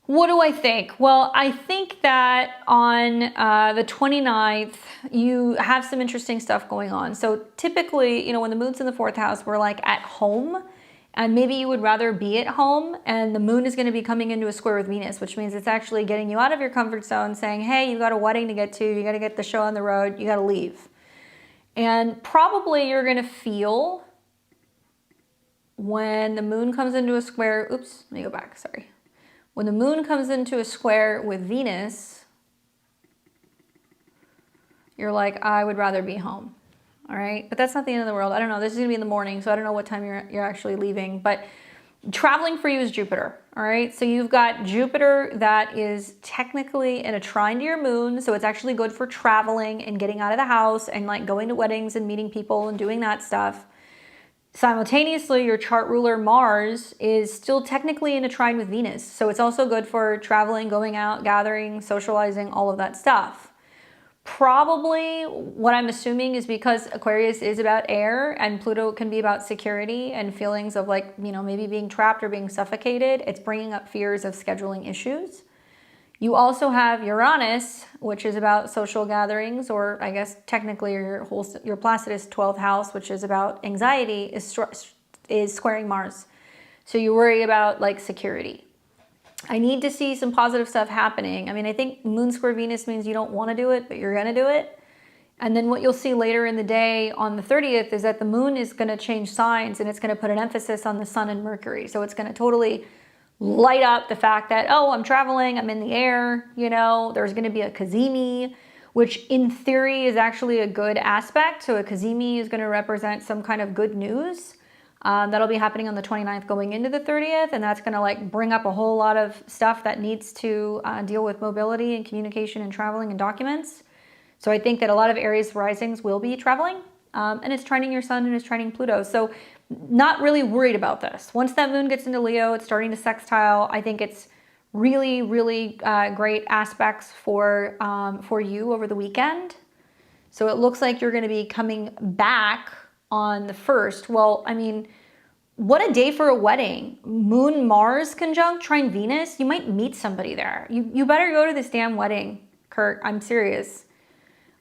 Speaker 1: What do I think? Well, I think that on the 29th, you have some interesting stuff going on. So typically, when the moon's in the 4th house, we're like at home, and maybe you would rather be at home, and the moon is going to be coming into a square with Venus, which means it's actually getting you out of your comfort zone, saying, hey, you got a wedding to get to, you got to get the show on the road, you got to leave. And probably you're going to feel when the moon comes into a square, oops, let me go back, sorry. When the moon comes into a square with Venus, you're like, I would rather be home. All right, but that's not the end of the world. I don't know. This is gonna be in the morning, so I don't know what time you're actually leaving. But traveling for you is Jupiter. All right, so you've got Jupiter that is technically in a trine to your moon, so it's actually good for traveling and getting out of the house and like going to weddings and meeting people and doing that stuff. Simultaneously, your chart ruler Mars is still technically in a trine with Venus, so it's also good for traveling, going out, gathering, socializing, all of that stuff. Probably what I'm assuming is because Aquarius is about air and Pluto can be about security and feelings of like, maybe being trapped or being suffocated. It's bringing up fears of scheduling issues. You also have Uranus, which is about social gatherings, or I guess technically your Placidus 12th house, which is about anxiety, is squaring Mars. So you worry about like security. I need to see some positive stuff happening. I mean, I think Moon square Venus means you don't want to do it, but you're going to do it. And then what you'll see later in the day on the 30th is that the moon is going to change signs, and it's going to put an emphasis on the sun and Mercury. So it's going to totally light up the fact that, oh, I'm traveling, I'm in the air, you know, there's going to be a cazimi, which in theory is actually a good aspect. So a cazimi is going to represent some kind of good news. That'll be happening on the 29th going into the 30th. And that's going to like bring up a whole lot of stuff that needs to deal with mobility and communication and traveling and documents. So I think that a lot of Aries risings will be traveling, and it's trining your sun and it's trining Pluto. So not really worried about this. Once that moon gets into Leo, it's starting to sextile. I think it's really, really great aspects for you over the weekend. So it looks like you're going to be coming back on the 1st. Well, I mean, what a day for a wedding. Moon, Mars conjunct, trine Venus. You might meet somebody there. You better go to this damn wedding, Kurt. I'm serious.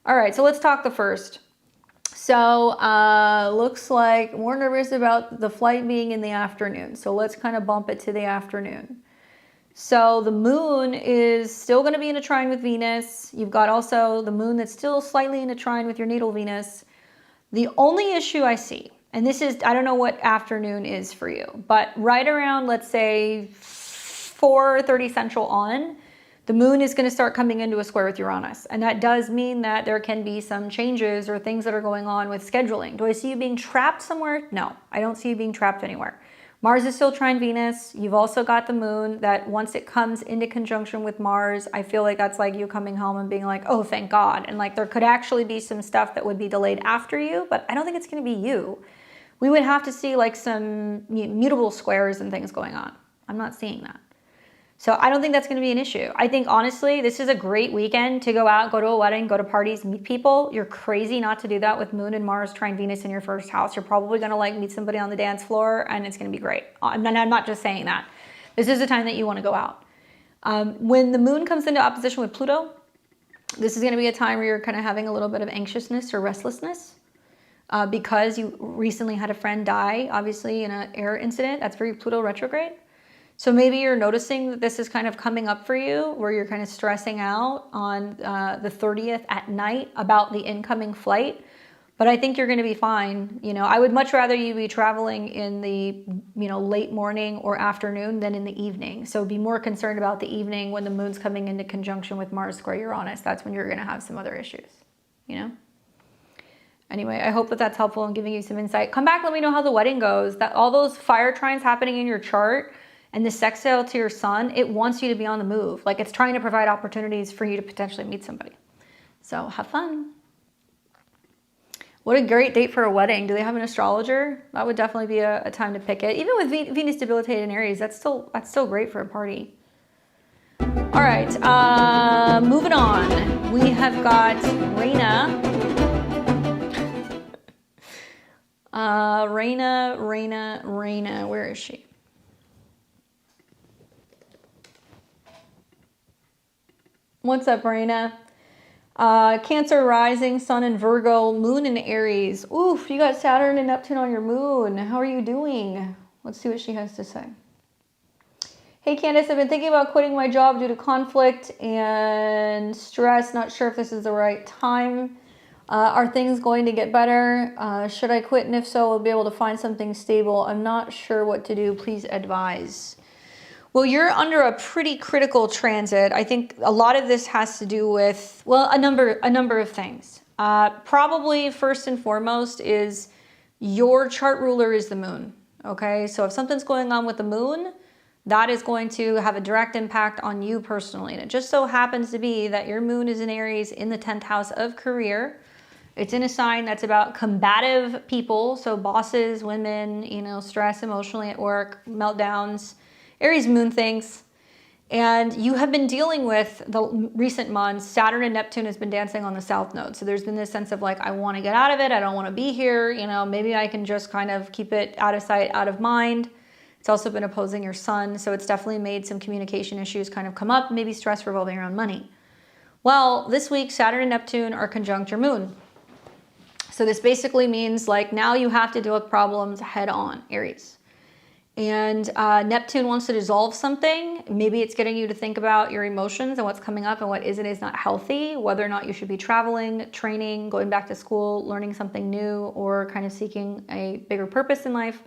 Speaker 1: All right, so let's talk the 1st. So looks like more nervous about the flight being in the afternoon. So let's kind of bump it to the afternoon. So the moon is still going to be in a trine with Venus. You've got also the moon that's still slightly in a trine with your natal Venus. The only issue I see, and this is, I don't know what afternoon is for you, but right around, let's say 4:30 Central on, the moon is going to start coming into a square with Uranus. And that does mean that there can be some changes or things that are going on with scheduling. Do I see you being trapped somewhere? No, I don't see you being trapped anywhere. Mars is still trine Venus. You've also got the moon that once it comes into conjunction with Mars, I feel like that's like you coming home and being like, oh, thank God. And like there could actually be some stuff that would be delayed after you, but I don't think it's going to be you. We would have to see like some mutable squares and things going on. I'm not seeing that. So I don't think that's going to be an issue. I think honestly, this is a great weekend to go out, go to a wedding, go to parties, meet people. You're crazy not to do that with Moon and Mars trine Venus in your first house. You're probably going to like meet somebody on the dance floor and it's going to be great. And I'm not just saying that. This is the time that you want to go out. When the moon comes into opposition with Pluto, this is going to be a time where you're kind of having a little bit of anxiousness or restlessness because you recently had a friend die, obviously in an air incident. That's very Pluto retrograde. So maybe you're noticing that this is kind of coming up for you where you're kind of stressing out on the 30th at night about the incoming flight. But I think you're going to be fine. You know, I would much rather you be traveling in the, late morning or afternoon than in the evening. So be more concerned about the evening when the moon's coming into conjunction with Mars square Uranus. That's when you're going to have some other issues, Anyway, I hope that that's helpful in giving you some insight. Come back, let me know how the wedding goes. That all those fire trines happening in your chart and the sextile to your sun, it wants you to be on the move. Like it's trying to provide opportunities for you to potentially meet somebody. So have fun. What a great date for a wedding. Do they have an astrologer? That would definitely be a time to pick it. Even with Venus debilitated in Aries, that's still great for a party. All right, moving on. We have got Reina. Reina, where is she? What's up, Reina? Cancer rising, sun in Virgo, moon in Aries. Oof, you got Saturn and Neptune on your moon. How are you doing? Let's see what she has to say. Hey, Candace, I've been thinking about quitting my job due to conflict and stress. Not sure if this is the right time. Are things going to get better? Should I quit? And if so, I'll be able to find something stable. I'm not sure what to do. Please advise. Well, you're under a pretty critical transit. I think a lot of this has to do with, well, a number of things. Probably first and foremost is your chart ruler is the moon. Okay, so if something's going on with the moon, that is going to have a direct impact on you personally. And it just so happens to be that your moon is in Aries in the 10th house of career. It's in a sign that's about combative people. So bosses, women, stress emotionally at work, meltdowns, Aries moon things. And you have been dealing with the recent months, Saturn and Neptune has been dancing on the south node. So there's been this sense of like, I want to get out of it. I don't want to be here. Maybe I can just kind of keep it out of sight, out of mind. It's also been opposing your sun. So it's definitely made some communication issues kind of come up, maybe stress revolving around money. Well, this week, Saturn and Neptune are conjunct your moon. So this basically means like now you have to deal with problems head on, Aries. And Neptune wants to dissolve something. Maybe it's getting you to think about your emotions and what's coming up and what is and is not healthy, whether or not you should be traveling, training, going back to school, learning something new, or kind of seeking a bigger purpose in life.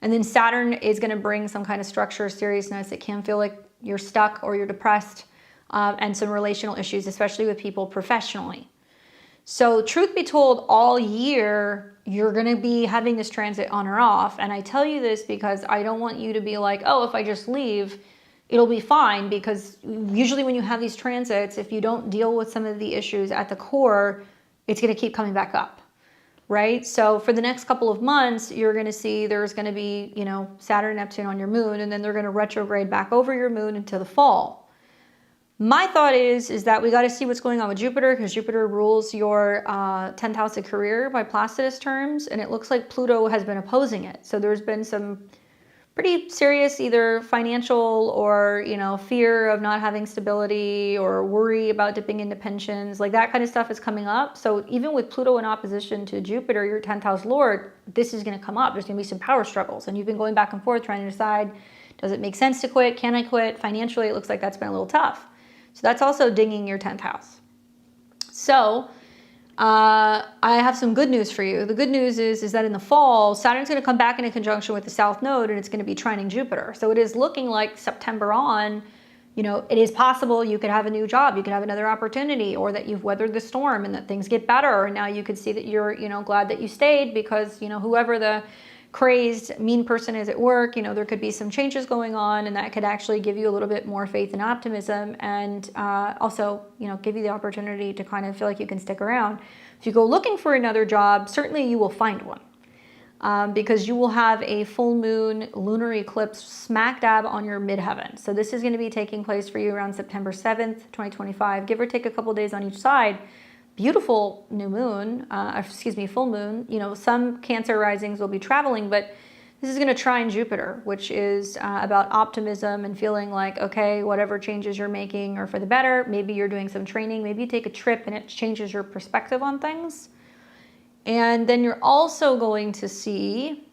Speaker 1: And then Saturn is going to bring some kind of structure, seriousness. It can feel like you're stuck or you're depressed, and some relational issues, especially with people professionally. So truth be told, all year, you're going to be having this transit on or off. And I tell you this because I don't want you to be like, oh, if I just leave, it'll be fine. Because usually when you have these transits, if you don't deal with some of the issues at the core, it's going to keep coming back up, right? So for the next couple of months, you're going to see there's going to be, Saturn and Neptune on your moon, and then they're going to retrograde back over your moon into the fall. My thought is that we got to see what's going on with Jupiter, because Jupiter rules your 10th house of career by Placidus terms, and it looks like Pluto has been opposing it. So there's been some pretty serious either financial or, fear of not having stability or worry about dipping into pensions. Like that kind of stuff is coming up. So even with Pluto in opposition to Jupiter, your 10th house lord, this is going to come up. There's going to be some power struggles, and you've been going back and forth trying to decide, does it make sense to quit? Can I quit? Financially, it looks like that's been a little tough. So that's also dinging your 10th house. So I have some good news for you. The good news is that in the fall, Saturn's going to come back in a conjunction with the South Node, and it's going to be trining Jupiter. So it is looking like September on, it is possible you could have a new job, you could have another opportunity, or that you've weathered the storm and that things get better. And now you could see that you're, glad that you stayed because, whoever the crazed, mean person is at work, there could be some changes going on, and that could actually give you a little bit more faith and optimism, and also, give you the opportunity to kind of feel like you can stick around. If you go looking for another job, certainly you will find one, because you will have a full moon lunar eclipse smack dab on your midheaven. So this is going to be taking place for you around September 7th, 2025, give or take a couple days on each side. Beautiful new moon, full moon. Some Cancer risings will be traveling, but this is going to trine Jupiter, which is about optimism and feeling like, okay, whatever changes you're making are for the better. Maybe you're doing some training, maybe you take a trip and it changes your perspective on things. And then you're also going to see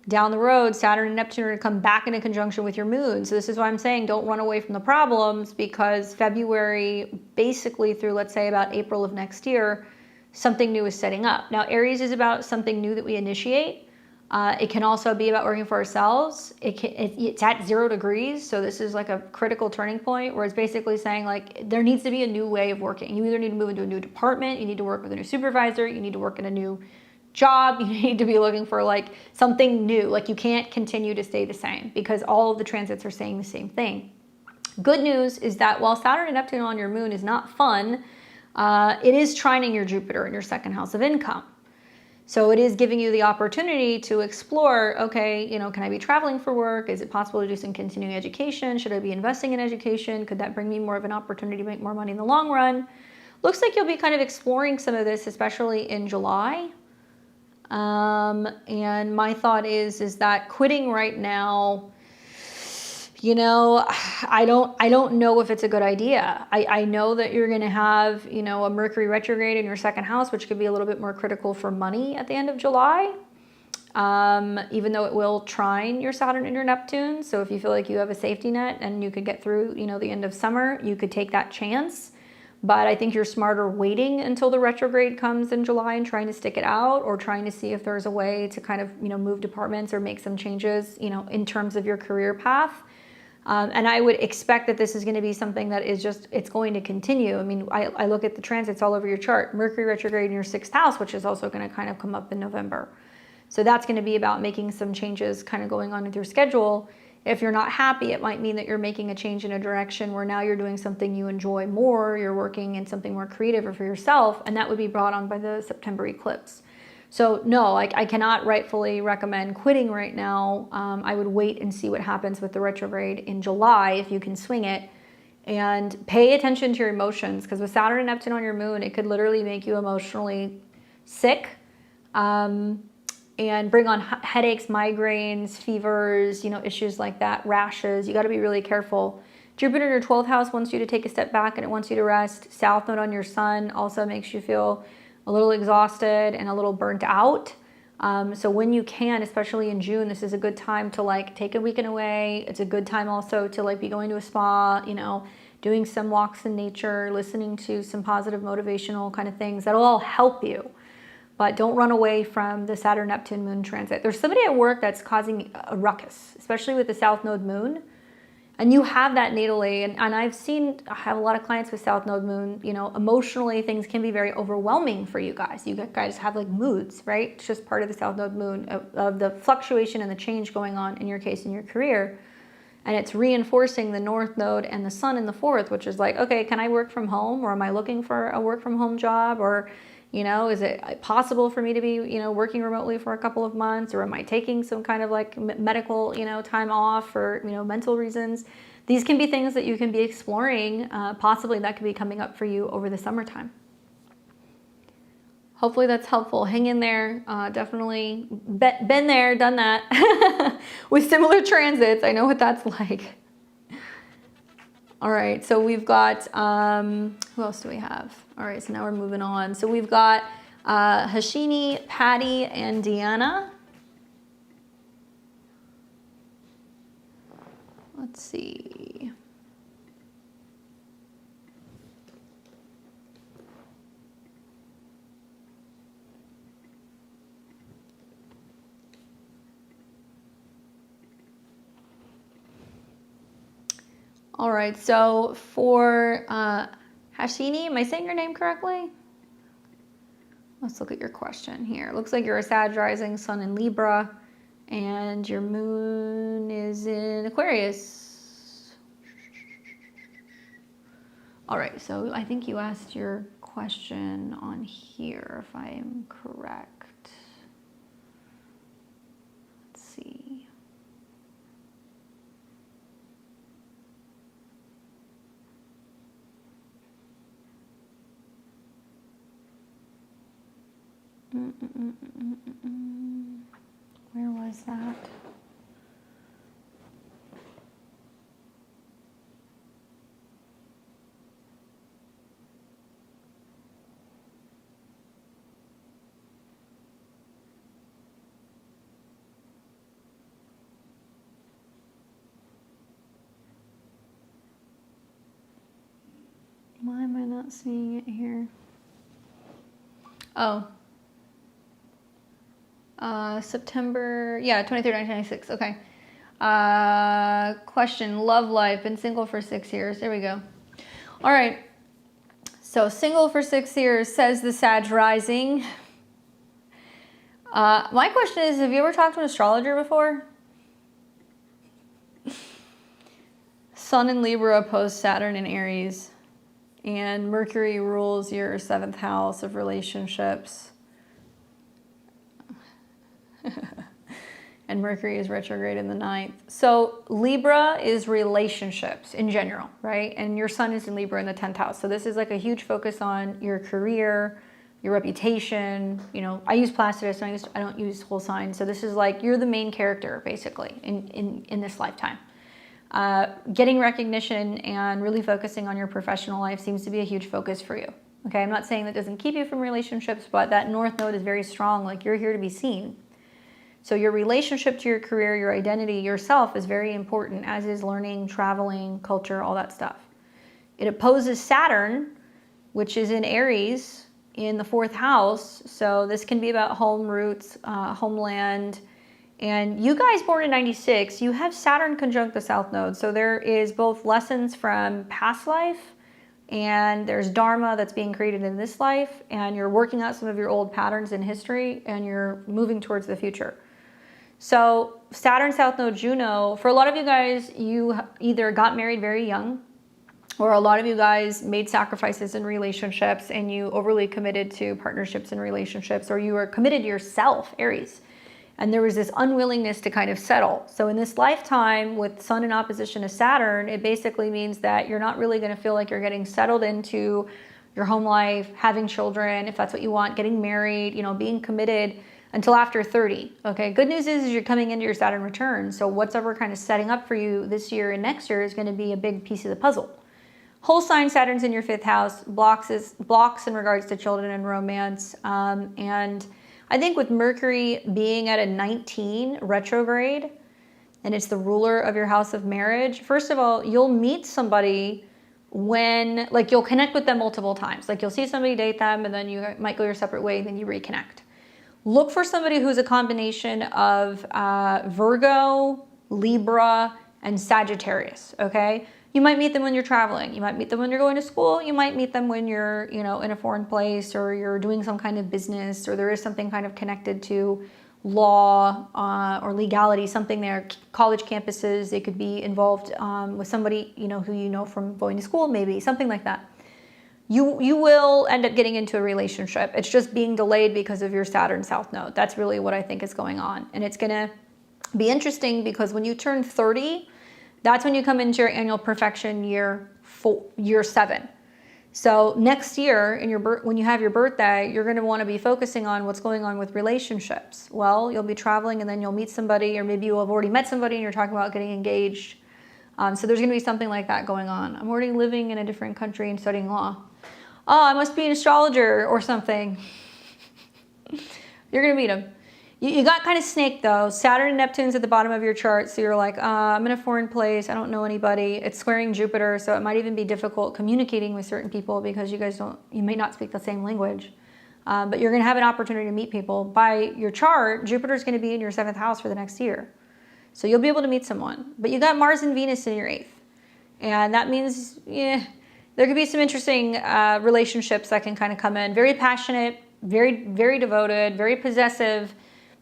Speaker 1: down the road, Saturn and Neptune are going to come back in a conjunction with your moon. So this is why I'm saying don't run away from the problems, because February, basically through, let's say, about April of next year, something new is setting up. Now, Aries is about something new that we initiate. It can also be about working for ourselves. It's at 0 degrees. So this is like a critical turning point where it's basically saying like there needs to be a new way of working. You either need to move into a new department, you need to work with a new supervisor, you need to work in a new job, you need to be looking for like something new. Like you can't continue to stay the same, because all of the transits are saying the same thing. Good news is that while Saturn and Neptune on your moon is not fun, it is trining your Jupiter in your second house of income. So it is giving you the opportunity to explore, okay, can I be traveling for work? Is it possible to do some continuing education? Should I be investing in education? Could that bring me more of an opportunity to make more money in the long run? Looks like you'll be kind of exploring some of this, especially in July. And my thought is that quitting right now, I don't know if it's a good idea. I know that you're going to have, a Mercury retrograde in your second house, which could be a little bit more critical for money at the end of July. Even though it will trine your Saturn and your Neptune. So if you feel like you have a safety net and you could get through, the end of summer, you could take that chance. But I think you're smarter waiting until the retrograde comes in July and trying to stick it out, or trying to see if there's a way to kind of, move departments or make some changes, in terms of your career path. And I would expect that this is going to be something that is it's going to continue. I mean, I look at the transits all over your chart. Mercury retrograde in your 6th house, which is also going to kind of come up in November. So that's going to be about making some changes kind of going on with your schedule. If you're not happy, it might mean that you're making a change in a direction where now you're doing something you enjoy more, you're working in something more creative or for yourself, and that would be brought on by the September eclipse. So no, I cannot rightfully recommend quitting right now. I would wait and see what happens with the retrograde in July if you can swing it, and pay attention to your emotions, because with Saturn and Neptune on your moon, it could literally make you emotionally sick. And bring on headaches, migraines, fevers, issues like that, rashes. You got to be really careful. Jupiter in your 12th house wants you to take a step back and it wants you to rest. South node on your sun also makes you feel a little exhausted and a little burnt out. So when you can, especially in June, this is a good time to like take a weekend away. It's a good time also to like be going to a spa, you know, doing some walks in nature, listening to some positive motivational kind of things. That'll all help you. But don't run away from the Saturn-Neptune moon transit. There's somebody at work that's causing a ruckus, especially with the South Node moon. And you have that natally. And I have a lot of clients with South Node moon. You know, emotionally, things can be very overwhelming for you guys. You guys have like moods, right? It's just part of the South Node moon of the fluctuation and the change going on in your case in your career. And it's reinforcing the North Node and the Sun in the 4th, which is like, okay, can I work from home? Or am I looking for a work from home job? Or, you know, is it possible for me to be, you know, working remotely for a couple of months? Or am I taking some kind of like medical, you know, time off for, you know, mental reasons? These can be things that you can be exploring. Possibly that could be coming up for you over the summertime. Hopefully that's helpful. Hang in there. Definitely been there, done that with similar transits. I know what that's like. All right, so we've got, who else do we have? All right, so now we're moving on. So we've got Hashini, Patty, and Deanna. Let's see. All right, so for Hashini, am I saying your name correctly? Let's look at your question here. It looks like you're a Sag rising, Sun in Libra, and your moon is in Aquarius. All right, so I think you asked your question on here, if I am correct. Let's see. Where was that? Why am I not seeing it here? Oh. September, yeah, 23rd, 1996, okay. Question, love life, been single for 6 years. There we go. All right, so single for 6 years, says the Sag rising. My question is, have you ever talked to an astrologer before? Sun in Libra opposed Saturn in Aries, and Mercury rules your 7th house of relationships. And Mercury is retrograde in the 9th. So Libra is relationships in general, right? And your Sun is in Libra in the 10th house. So this is like a huge focus on your career, your reputation. You know, I use Placidus, and I don't use whole signs. So this is like, you're the main character, basically, in this lifetime. Getting recognition and really focusing on your professional life seems to be a huge focus for you. Okay, I'm not saying that doesn't keep you from relationships, but that North Node is very strong. Like, you're here to be seen. So your relationship to your career, your identity, yourself is very important, as is learning, traveling, culture, all that stuff. It opposes Saturn, which is in Aries in the 4th house. So this can be about home roots, homeland. And you guys born in 96, you have Saturn conjunct the South Node. So there is both lessons from past life, and there's Dharma that's being created in this life, and you're working out some of your old patterns in history, and you're moving towards the future. So Saturn, South Node, Juno, for a lot of you guys, you either got married very young, or a lot of you guys made sacrifices in relationships and you overly committed to partnerships and relationships, or you were committed yourself, Aries. And there was this unwillingness to kind of settle. So in this lifetime with Sun in opposition to Saturn, it basically means that you're not really going to feel like you're getting settled into your home life, having children, if that's what you want, getting married, you know, being committed until after 30. Okay, good news is you're coming into your Saturn return. So whatever kind of setting up for you this year and next year is going to be a big piece of the puzzle. Whole sign Saturn's in your 5th house, blocks in regards to children and romance. And I think with Mercury being at a 19 retrograde, and it's the ruler of your house of marriage, first of all, you'll meet somebody when, like, you'll connect with them multiple times. Like, you'll see somebody, date them, and then you might go your separate way, then you reconnect. Look for somebody who's a combination of Virgo, Libra, and Sagittarius, okay? You might meet them when you're traveling. You might meet them when you're going to school. You might meet them when you're, in a foreign place, or you're doing some kind of business, or there is something kind of connected to law or legality, something there. College campuses, they could be involved with somebody, who you know from going to school, maybe, something like that. You will end up getting into a relationship. It's just being delayed because of your Saturn South Node. That's really what I think is going on. And it's going to be interesting because when you turn 30, that's when you come into your annual perfection year 7. So next year, when you have your birthday, you're going to want to be focusing on what's going on with relationships. Well, you'll be traveling and then you'll meet somebody, or maybe you'll have already met somebody and you're talking about getting engaged. So there's going to be something like that going on. I'm already living in a different country and studying law. Oh, I must be an astrologer or something. You're going to meet him. You got kind of snake though. Saturn and Neptune's at the bottom of your chart. So you're like, I'm in a foreign place. I don't know anybody. It's squaring Jupiter. So it might even be difficult communicating with certain people because you may not speak the same language. But you're going to have an opportunity to meet people. By your chart, Jupiter's going to be in your 7th house for the next year. So you'll be able to meet someone. But you got Mars and Venus in your 8th. And that means, there could be some interesting relationships that can kind of come in. Very passionate, very, very devoted, very possessive.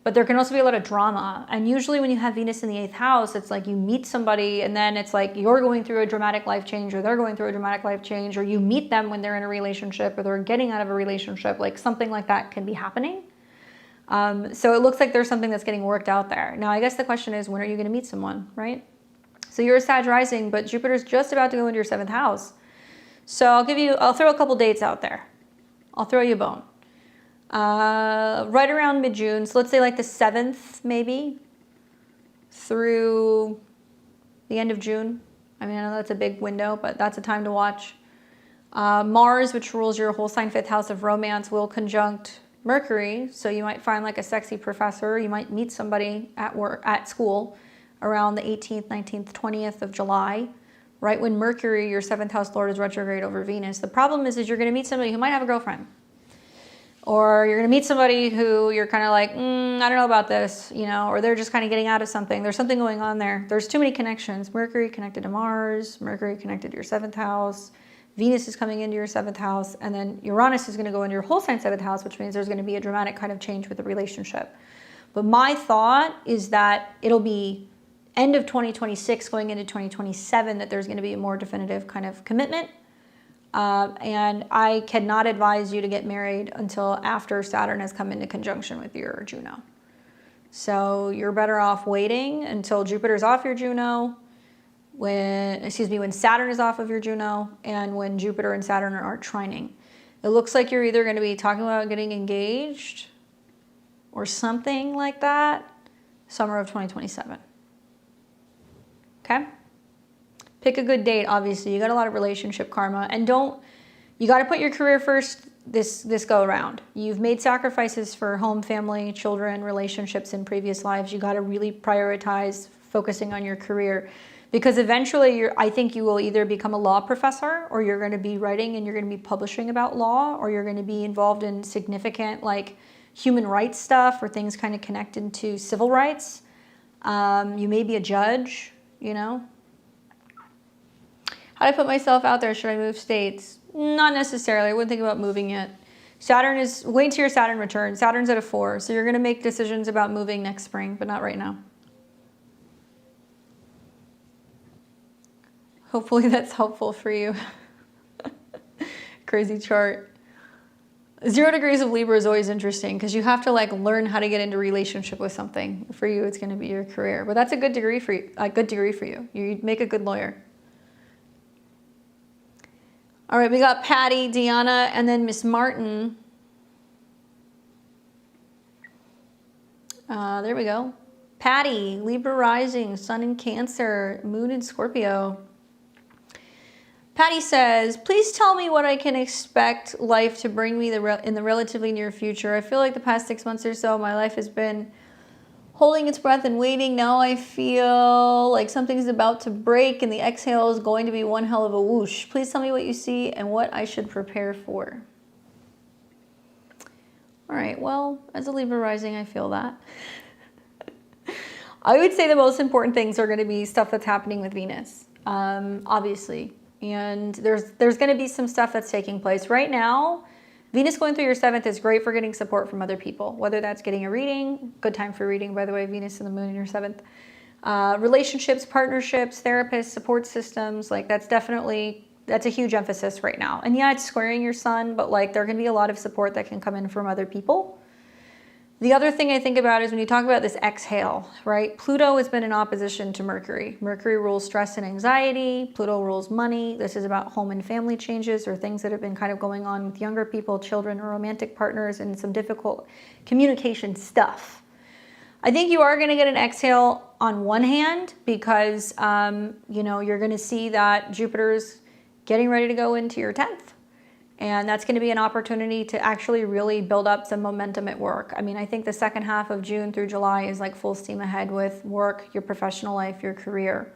Speaker 1: But there can also be a lot of drama. And usually when you have Venus in the 8th house, it's like you meet somebody and then it's like you're going through a dramatic life change, or they're going through a dramatic life change, or you meet them when they're in a relationship, or they're getting out of a relationship. Like something like that can be happening. So it looks like there's something that's getting worked out there. Now, I guess the question is, when are you going to meet someone, right? So you're a Sag rising, but Jupiter's just about to go into your 7th house. So I'll throw a couple dates out there. I'll throw you a bone. Right around mid-June, so let's say like the 7th maybe, through the end of June. I mean, I know that's a big window, but that's a time to watch. Mars, which rules your whole sign 5th house of romance, will conjunct Mercury, so you might find like a sexy professor. You might meet somebody at school around the 18th, 19th, 20th of July, right when Mercury, your 7th house lord, is retrograde over Venus. The problem is you're going to meet somebody who might have a girlfriend. Or you're going to meet somebody who you're kind of like, I don't know about this, or they're just kind of getting out of something. There's something going on there. There's too many connections. Mercury connected to Mars, Mercury connected to your 7th house, Venus is coming into your 7th house, and then Uranus is going to go into your whole sign 7th house, which means there's going to be a dramatic kind of change with the relationship. But my thought is that it'll be end of 2026 going into 2027 that there's going to be a more definitive kind of commitment. And I cannot advise you to get married until after Saturn has come into conjunction with your Juno. So you're better off waiting until Jupiter's off your Juno, when Saturn is off of your Juno, and when Jupiter and Saturn are trining. It looks like you're either going to be talking about getting engaged or something like that, summer of 2027. Okay? Pick a good date, obviously. You got a lot of relationship karma. And you got to put your career first this go around. You've made sacrifices for home, family, children, relationships in previous lives. You got to really prioritize focusing on your career, because eventually I think you will either become a law professor, or you're going to be writing and you're going to be publishing about law, or you're going to be involved in significant like human rights stuff or things kind of connected to civil rights. You may be a judge, How do I put myself out there? Should I move states? Not necessarily. I wouldn't think about moving yet. Wait till your Saturn return. Saturn's at a 4, so you're going to make decisions about moving next spring, but not right now. Hopefully that's helpful for you. Crazy chart. 0 degrees of Libra is always interesting because you have to like learn how to get into relationship with something. For you, it's going to be your career, but that's a good degree for you. You'd make a good lawyer. All right, we got Patty, Deanna, and then Miss Martin. There we go. Patty, Libra rising, Sun in Cancer, Moon in Scorpio. Patty says, please tell me what I can expect life to bring me in the relatively near future. I feel like the past 6 months or so, my life has been holding its breath and waiting. Now I feel like something's about to break and the exhale is going to be one hell of a whoosh. Please tell me what you see and what I should prepare for. All right, well, as a Libra rising, I feel that. I would say the most important things are going to be stuff that's happening with Venus, obviously. And there's going to be some stuff that's taking place right now. Venus going through your 7th is great for getting support from other people, whether that's getting a reading, good time for reading, by the way, Venus and the moon in your 7th. Relationships, partnerships, therapists, support systems, like that's a huge emphasis right now. And yeah, it's squaring your sun, but like there can be a lot of support that can come in from other people. The other thing I think about is when you talk about this exhale, right? Pluto has been in opposition to Mercury. Mercury rules stress and anxiety. Pluto rules money. This is about home and family changes or things that have been kind of going on with younger people, children, or romantic partners, and some difficult communication stuff. I think you are going to get an exhale on one hand because, you're going to see that Jupiter's getting ready to go into your 10th. And that's going to be an opportunity to actually really build up some momentum at work. I mean, I think the second half of June through July is like full steam ahead with work, your professional life, your career.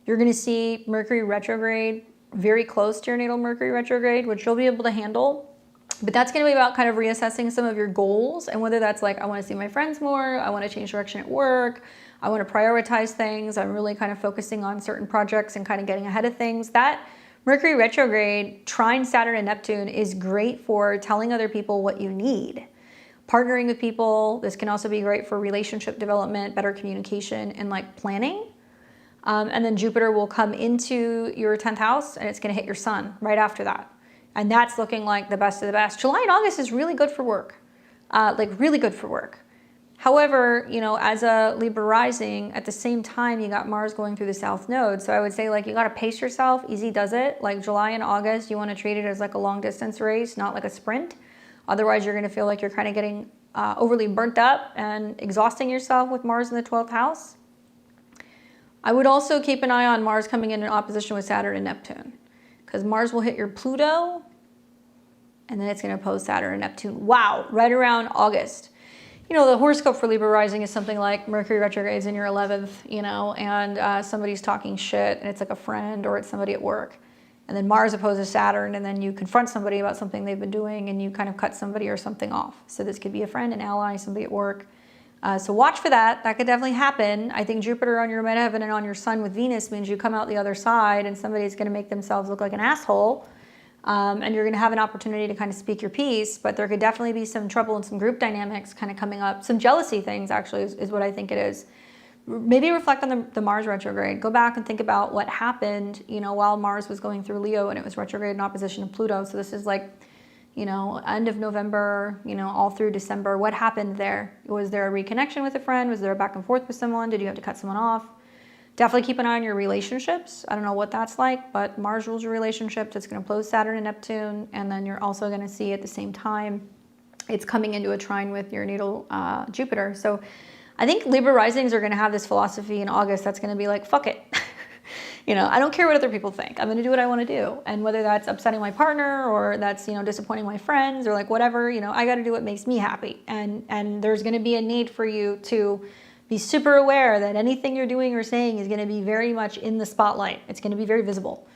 Speaker 1: You're going to see Mercury retrograde very close to your natal Mercury retrograde, which you'll be able to handle. But that's going to be about kind of reassessing some of your goals and whether that's like, I want to see my friends more, I want to change direction at work, I want to prioritize things, I'm really kind of focusing on certain projects and kind of getting ahead of things. That Mercury retrograde, trine Saturn and Neptune is great for telling other people what you need. Partnering with people, this can also be great for relationship development, better communication, and like planning. And then Jupiter will come into your 10th house and it's going to hit your sun right after that. And that's looking like the best of the best. July and August is really good for work, really good for work. However, as a Libra rising, at the same time, you got Mars going through the South Node. So I would say like you got to pace yourself. Easy does it. Like July and August, you want to treat it as like a long distance race, not like a sprint. Otherwise, you're going to feel like you're kind of getting overly burnt up and exhausting yourself with Mars in the 12th house. I would also keep an eye on Mars coming in opposition with Saturn and Neptune because Mars will hit your Pluto and then it's going to oppose Saturn and Neptune. Wow, right around August. The horoscope for Libra rising is something like Mercury retrogrades in your 11th, and somebody's talking shit and it's like a friend or it's somebody at work. And then Mars opposes Saturn and then you confront somebody about something they've been doing and you kind of cut somebody or something off. So this could be a friend, an ally, somebody at work. So watch for that. That could definitely happen. I think Jupiter on your midheaven and on your sun with Venus means you come out the other side and somebody's going to make themselves look like an asshole. And you're going to have an opportunity to kind of speak your piece, but there could definitely be some trouble and some group dynamics kind of coming up. Some jealousy things actually is what I think it is. Maybe reflect on the Mars retrograde. Go back and think about what happened, while Mars was going through Leo and it was retrograde in opposition to Pluto. So this is like, end of November, all through December. What happened there? Was there a reconnection with a friend? Was there a back and forth with someone? Did you have to cut someone off? Definitely keep an eye on your relationships. I don't know what that's like, but Mars rules your relationships. It's going to oppose Saturn and Neptune. And then you're also going to see at the same time, it's coming into a trine with your natal Jupiter. So I think Libra risings are going to have this philosophy in August that's going to be like, fuck it. I don't care what other people think. I'm going to do what I want to do. And whether that's upsetting my partner or that's, disappointing my friends or like whatever, I got to do what makes me happy. And there's going to be a need for you to be super aware that anything you're doing or saying is going to be very much in the spotlight. It's going to be very visible.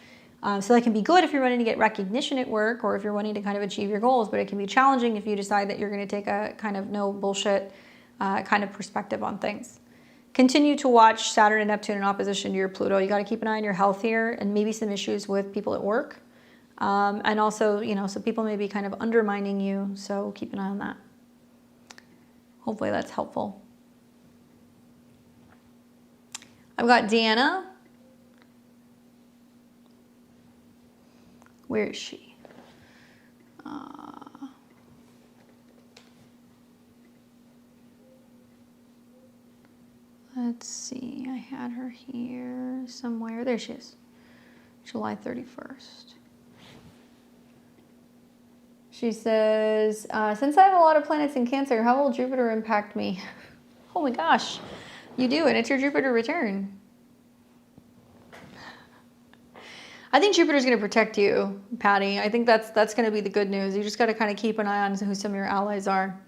Speaker 1: So that can be good if you're wanting to get recognition at work or if you're wanting to kind of achieve your goals, but it can be challenging if you decide that you're going to take a kind of no bullshit kind of perspective on things. Continue to watch Saturn and Neptune in opposition to your Pluto. You got to keep an eye on your health here and maybe some issues with people at work. And also, so people may be kind of undermining you. So keep an eye on that. Hopefully that's helpful. I've got Deanna. Where is she? Let's see. I had her here somewhere. There she is. July 31st. She says, since I have a lot of planets in Cancer, how will Jupiter impact me? Oh my gosh. You do, and it's your Jupiter return. I think Jupiter's going to protect you, Patty. I think that's going to be the good news. You just got to kind of keep an eye on who some of your allies are.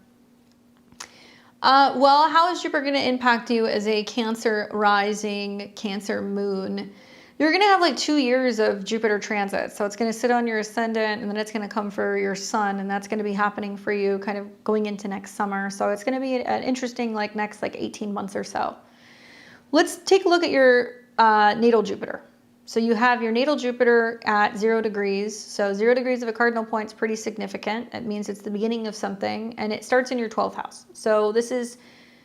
Speaker 1: Well, how is Jupiter going to impact you as a Cancer rising, Cancer moon? You're going to have like 2 years of Jupiter transit. So it's going to sit on your ascendant, and then it's going to come for your sun, and that's going to be happening for you kind of going into next summer. So it's going to be an interesting next 18 months or so. Let's take a look at your natal Jupiter. So you have your natal Jupiter at 0 degrees. So 0 degrees of a cardinal point is pretty significant. It means it's the beginning of something, and it starts in your 12th house. So this is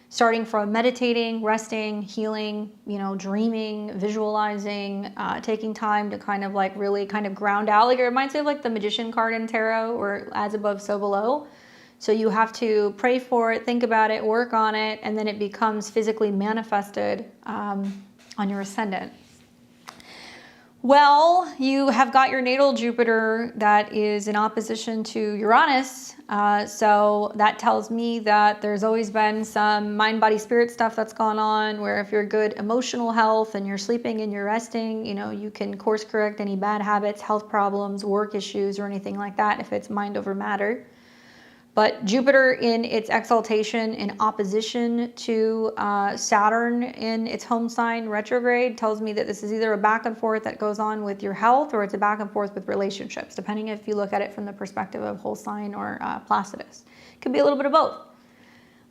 Speaker 1: starting from meditating, resting, healing, dreaming, visualizing, taking time to kind of really kind of ground out. Like, it reminds me of the Magician card in tarot, or as above, so below. So you have to pray for it, think about it, work on it, and then it becomes physically manifested on your ascendant. Well, you have got your natal Jupiter that is in opposition to Uranus. So that tells me that there's always been some mind, body, spirit stuff that's gone on, where if you're good emotional health and you're sleeping and you're resting, you can course correct any bad habits, health problems, work issues, or anything like that if it's mind over matter. But Jupiter in its exaltation in opposition to Saturn in its home sign retrograde tells me that this is either a back and forth that goes on with your health, or it's a back and forth with relationships, depending if you look at it from the perspective of whole sign or Placidus. It could be a little bit of both.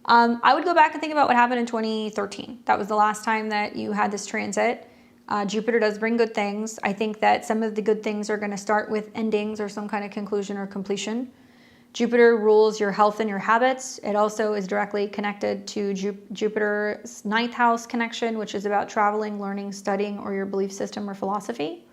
Speaker 1: I would go back and think about what happened in 2013. That was the last time that you had this transit. Jupiter does bring good things. I think that some of the good things are going to start with endings or some kind of conclusion or completion. Jupiter rules your health and your habits. It also is directly connected to Jupiter's 9th house connection, which is about traveling, learning, studying, or your belief system or philosophy.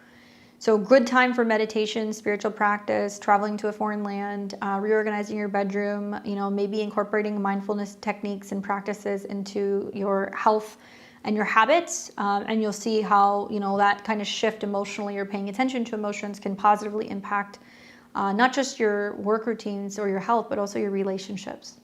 Speaker 1: So good time for meditation, spiritual practice, traveling to a foreign land, reorganizing your bedroom, maybe incorporating mindfulness techniques and practices into your health and your habits. And you'll see how, that kind of shift emotionally, or paying attention to emotions, can positively impact not just your work routines or your health, but also your relationships.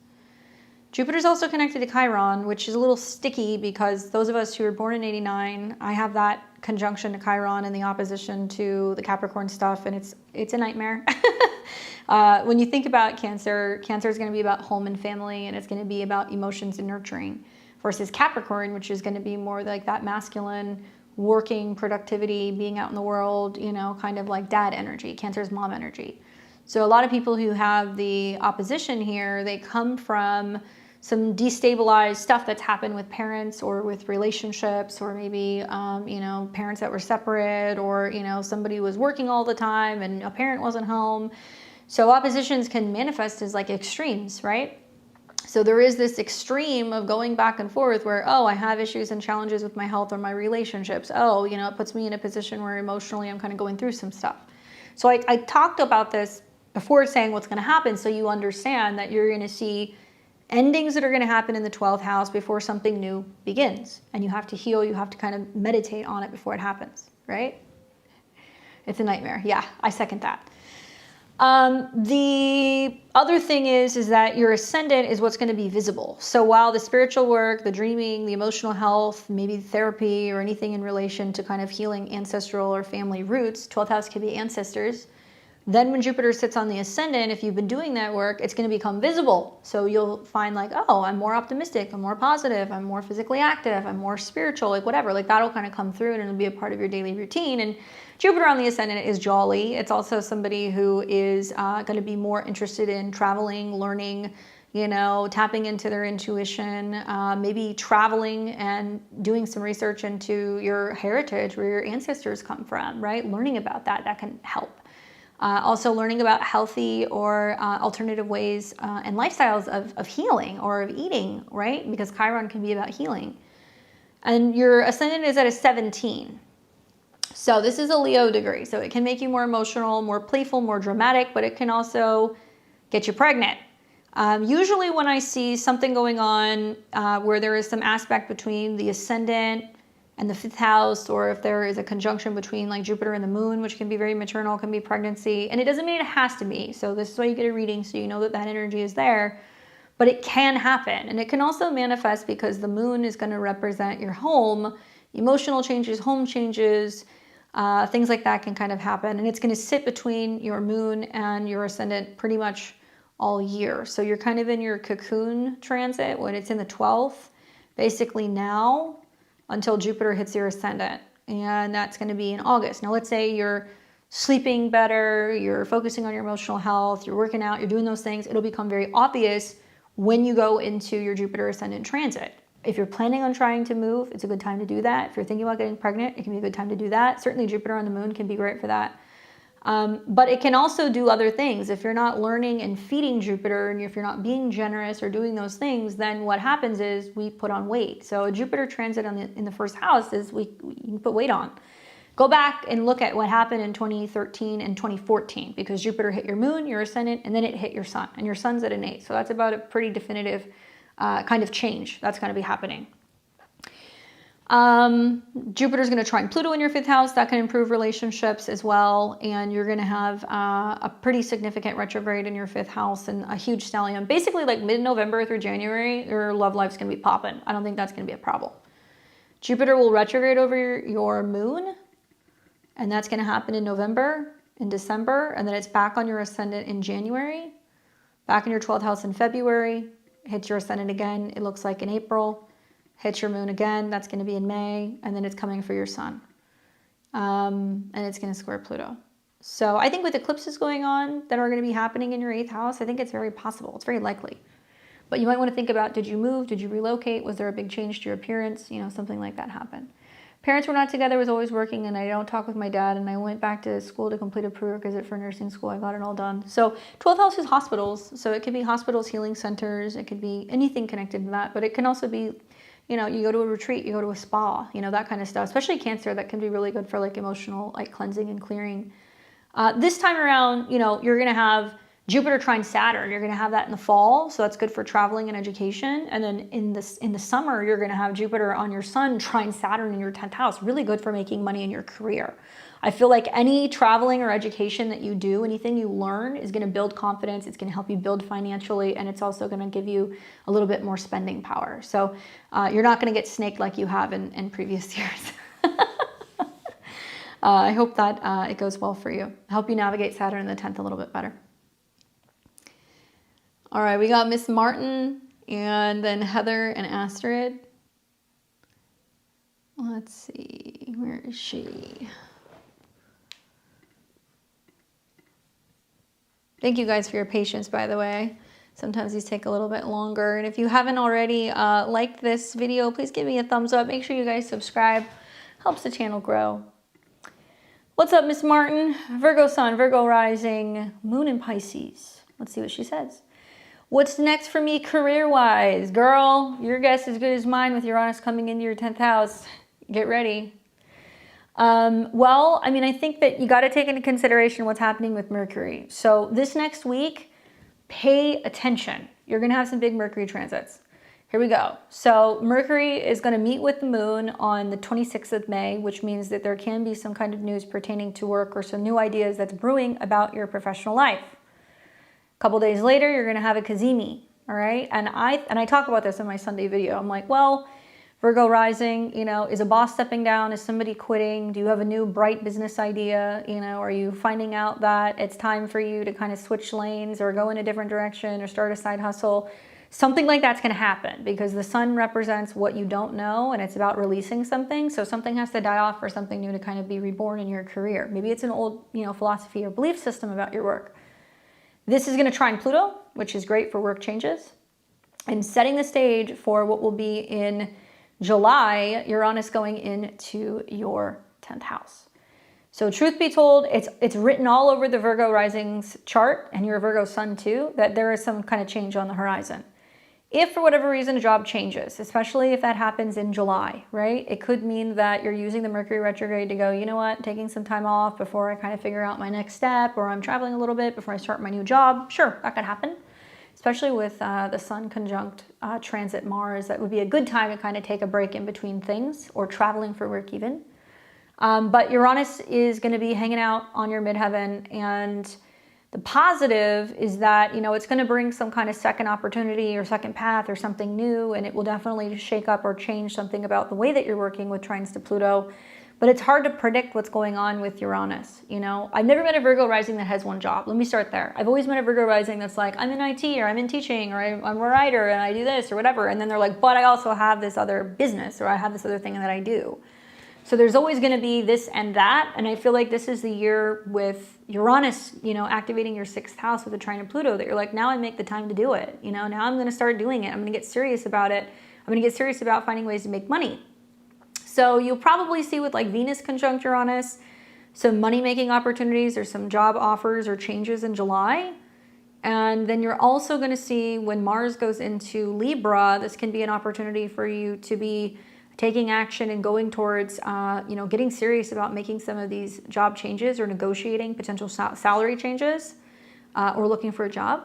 Speaker 1: Jupiter's also connected to Chiron, which is a little sticky because those of us who were born in 89, I have that conjunction to Chiron and the opposition to the Capricorn stuff, and it's a nightmare. When you think about Cancer, Cancer is going to be about home and family, and it's going to be about emotions and nurturing, versus Capricorn, which is going to be more like that masculine, working, productivity, being out in the world, kind of like dad energy. Cancer's mom energy. So a lot of people who have the opposition here, they come from some destabilized stuff that's happened with parents or with relationships, or maybe, parents that were separate, or, somebody was working all the time and a parent wasn't home. So oppositions can manifest as extremes, right? So there is this extreme of going back and forth where, I have issues and challenges with my health or my relationships. It puts me in a position where emotionally I'm kind of going through some stuff. So I talked about this before saying what's going to happen, so you understand that you're going to see endings that are going to happen in the 12th house before something new begins. And you have to heal, you have to kind of meditate on it before it happens, right? It's a nightmare. Yeah, I second that. The other thing is that your ascendant is what's going to be visible. So while the spiritual work, the dreaming, the emotional health, maybe therapy, or anything in relation to kind of healing ancestral or family roots, 12th house could be ancestors. Then when Jupiter sits on the ascendant, if you've been doing that work, it's going to become visible. So you'll find I'm more optimistic, I'm more positive, I'm more physically active, I'm more spiritual, whatever. That'll kind of come through, and it'll be a part of your daily routine. And Jupiter on the ascendant is jolly. It's also somebody who is going to be more interested in traveling, learning, tapping into their intuition, maybe traveling and doing some research into your heritage, where your ancestors come from, right? Learning about that can help. Also learning about healthy or alternative ways and lifestyles of healing or of eating, right? Because Chiron can be about healing. And your ascendant is at a 17. So this is a Leo degree. So it can make you more emotional, more playful, more dramatic, but it can also get you pregnant. Usually when I see something going on where there is some aspect between the ascendant and the 5th house, or if there is a conjunction between Jupiter and the moon, which can be very maternal, can be pregnancy, and it doesn't mean it has to be. So this is why you get a reading, so you know that energy is there, but it can happen. And it can also manifest because the moon is going to represent your home, emotional changes, home changes, Things like that can kind of happen. And it's going to sit between your moon and your ascendant pretty much all year. So you're kind of in your cocoon transit when it's in the 12th, basically now until Jupiter hits your ascendant. And that's going to be in August. Now, let's say you're sleeping better, you're focusing on your emotional health, you're working out, you're doing those things. It'll become very obvious when you go into your Jupiter ascendant transit. If you're planning on trying to move, it's a good time to do that. If you're thinking about getting pregnant, it can be a good time to do that. Certainly Jupiter on the moon can be great for that. But it can also do other things. If you're not learning and feeding Jupiter, and if you're not being generous or doing those things, then what happens is we put on weight. So a Jupiter transit in the first house is you can put weight on. Go back and look at what happened in 2013 and 2014, because Jupiter hit your moon, your ascendant, and then it hit your sun, and your sun's at an 8. So that's about a pretty definitive kind of change that's going to be happening. Jupiter's going to trine Pluto in your 5th house. That can improve relationships as well. And you're going to have a pretty significant retrograde in your 5th house and a huge stellium. Basically, like mid-November through January, your love life's going to be popping. I don't think that's going to be a problem. Jupiter will retrograde over your moon, and that's going to happen in November, in December, and then it's back on your ascendant in January, back in your 12th house in February, hits your ascendant again, it looks like in April. Hits your moon again, that's going to be in May, and then it's coming for your sun. And it's going to square Pluto. So I think with eclipses going on that are going to be happening in your 8th house, I think it's very possible. It's very likely. But you might want to think about, did you move? Did you relocate? Was there a big change to your appearance? You know, something like that happened. Parents were not together, was always working, and I don't talk with my dad, and I went back to school to complete a prerequisite for nursing school. I got it all done. So 12th house is hospitals. So it could be hospitals, healing centers. It could be anything connected to that. But it can also be, you know, you go to a retreat, you go to a spa, you know, that kind of stuff. Especially Cancer, that can be really good for like emotional, like cleansing and clearing. This time around, you know, you're going to have Jupiter trine Saturn. You're going to have that in the fall, so that's good for traveling and education. And then in the summer, you're going to have Jupiter on your sun trine Saturn in your 10th house. Really good for making money in your career. I feel like any traveling or education that you do, anything you learn is going to build confidence. It's going to help you build financially, and it's also going to give you a little bit more spending power. So you're not going to get snaked like you have in previous years. I hope that it goes well for you. I hope you navigate Saturn in the 10th a little bit better. All right, we got Miss Martin and then Heather and Astrid. Let's see, where is she? Thank you guys for your patience, by the way. Sometimes these take a little bit longer. And if you haven't already liked this video, please give me a thumbs up. Make sure you guys subscribe. Helps the channel grow. What's up, Miss Martin? Virgo sun, Virgo rising, moon in Pisces. Let's see what she says. What's next for me career-wise? Girl, your guess is good as mine with Uranus coming into your 10th house. Get ready. Well, I mean, I think that you got to take into consideration what's happening with Mercury. So this next week, pay attention. You're going to have some big Mercury transits. Here we go. So Mercury is going to meet with the moon on the 26th of May, which means that there can be some kind of news pertaining to work or some new ideas that's brewing about your professional life. A couple days later, you're going to have a Cazimi, all right? And I talk about this in my Sunday video. I'm like, well, Virgo rising, you know, is a boss stepping down? Is somebody quitting? Do you have a new bright business idea? You know, are you finding out that it's time for you to kind of switch lanes or go in a different direction or start a side hustle? Something like that's going to happen because the sun represents what you don't know and it's about releasing something. So something has to die off for something new to kind of be reborn in your career. Maybe it's an old, you know, philosophy or belief system about your work. This is going to trine Pluto, which is great for work changes, and setting the stage for what will be in July, Uranus going into your 10th house. So truth be told, it's written all over the Virgo rising's chart, and your Virgo sun too, that there is some kind of change on the horizon. If for whatever reason a job changes, especially if that happens in July, right? It could mean that you're using the Mercury retrograde to go, you know what, taking some time off before I kind of figure out my next step, or I'm traveling a little bit before I start my new job. Sure, that could happen. Especially with the sun conjunct transit Mars, that would be a good time to kind of take a break in between things or traveling for work even. But Uranus is going to be hanging out on your midheaven, and the positive is that, you know, it's going to bring some kind of second opportunity or second path or something new, and it will definitely shake up or change something about the way that you're working with trines to Pluto. But it's hard to predict what's going on with Uranus, you know? I've never met a Virgo rising that has one job. Let me start there. I've always met a Virgo rising that's like, I'm in IT, or I'm in teaching, or I'm a writer and I do this or whatever. And then they're like, but I also have this other business, or I have this other thing that I do. So there's always going to be this and that. And I feel like this is the year with Uranus, you know, activating your 6th house with a trine of Pluto, that you're like, now I make the time to do it. You know, now I'm going to start doing it. I'm going to get serious about it. I'm going to get serious about finding ways to make money. So you'll probably see with like Venus conjunct Uranus, some money-making opportunities or some job offers or changes in July. And then you're also going to see when Mars goes into Libra, this can be an opportunity for you to be taking action and going towards, you know, getting serious about making some of these job changes or negotiating potential salary changes or looking for a job.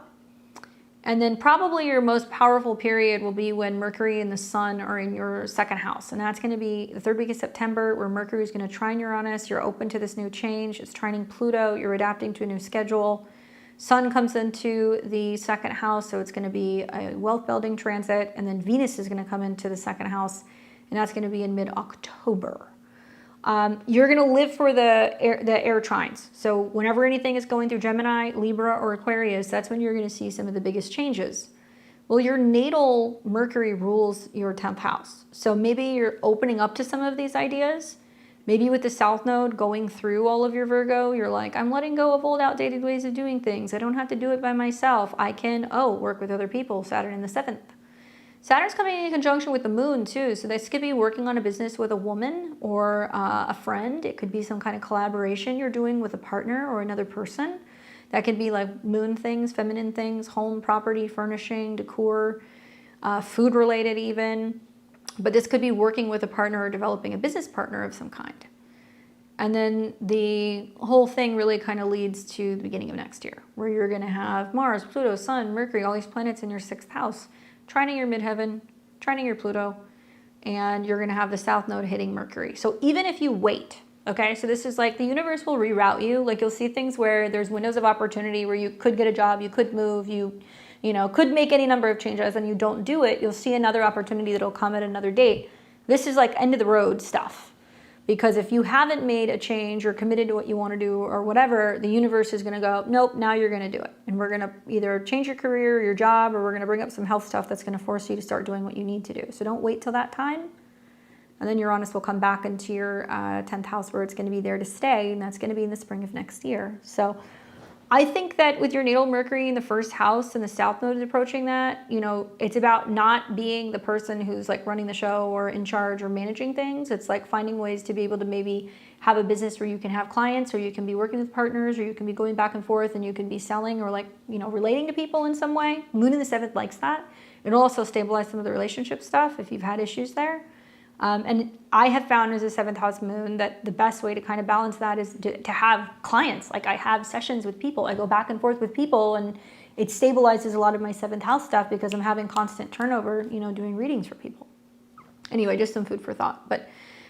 Speaker 1: And then probably your most powerful period will be when Mercury and the Sun are in your 2nd house. And that's going to be the 3rd week of September, where Mercury is going to trine Uranus. You're open to this new change. It's trining Pluto. You're adapting to a new schedule. Sun comes into the 2nd house, so it's going to be a wealth building transit. And then Venus is going to come into the 2nd house, and that's going to be in mid-October. You're going to live for the air trines. So whenever anything is going through Gemini, Libra, or Aquarius, that's when you're going to see some of the biggest changes. Well, your natal Mercury rules your 10th house. So maybe you're opening up to some of these ideas. Maybe with the South Node going through all of your Virgo, you're like, I'm letting go of old outdated ways of doing things. I don't have to do it by myself. I can, work with other people. Saturn in the 7th. Saturn's coming in conjunction with the moon too, so this could be working on a business with a woman or a friend. It could be some kind of collaboration you're doing with a partner or another person. That could be like moon things, feminine things, home, property, furnishing, decor, food related even. But this could be working with a partner or developing a business partner of some kind. And then the whole thing really kind of leads to the beginning of next year, where you're going to have Mars, Pluto, Sun, Mercury, all these planets in your 6th house, trining your midheaven, trining your Pluto, and you're going to have the South Node hitting Mercury. So even if you wait, okay, so this is like the universe will reroute you. Like you'll see things where there's windows of opportunity where you could get a job, you could move, you know, could make any number of changes, and you don't do it. You'll see another opportunity that'll come at another date. This is like end of the road stuff. Because if you haven't made a change or committed to what you want to do or whatever, the universe is going to go, nope, now you're going to do it. And we're going to either change your career or your job, or we're going to bring up some health stuff that's going to force you to start doing what you need to do. So don't wait till that time. And then Uranus will come back into your 10th house, where it's going to be there to stay. And that's going to be in the spring of next year. So I think that with your natal Mercury in the 1st house and the South Node is approaching that, you know, it's about not being the person who's like running the show or in charge or managing things. It's like finding ways to be able to maybe have a business where you can have clients, or you can be working with partners, or you can be going back and forth, and you can be selling or like, you know, relating to people in some way. Moon in the 7th likes that. It'll also stabilize some of the relationship stuff if you've had issues there. And I have found as a 7th house moon that the best way to kind of balance that is to have clients. Like I have sessions with people. I go back and forth with people, and it stabilizes a lot of my 7th house stuff because I'm having constant turnover, you know, doing readings for people. Anyway, just some food for thought. But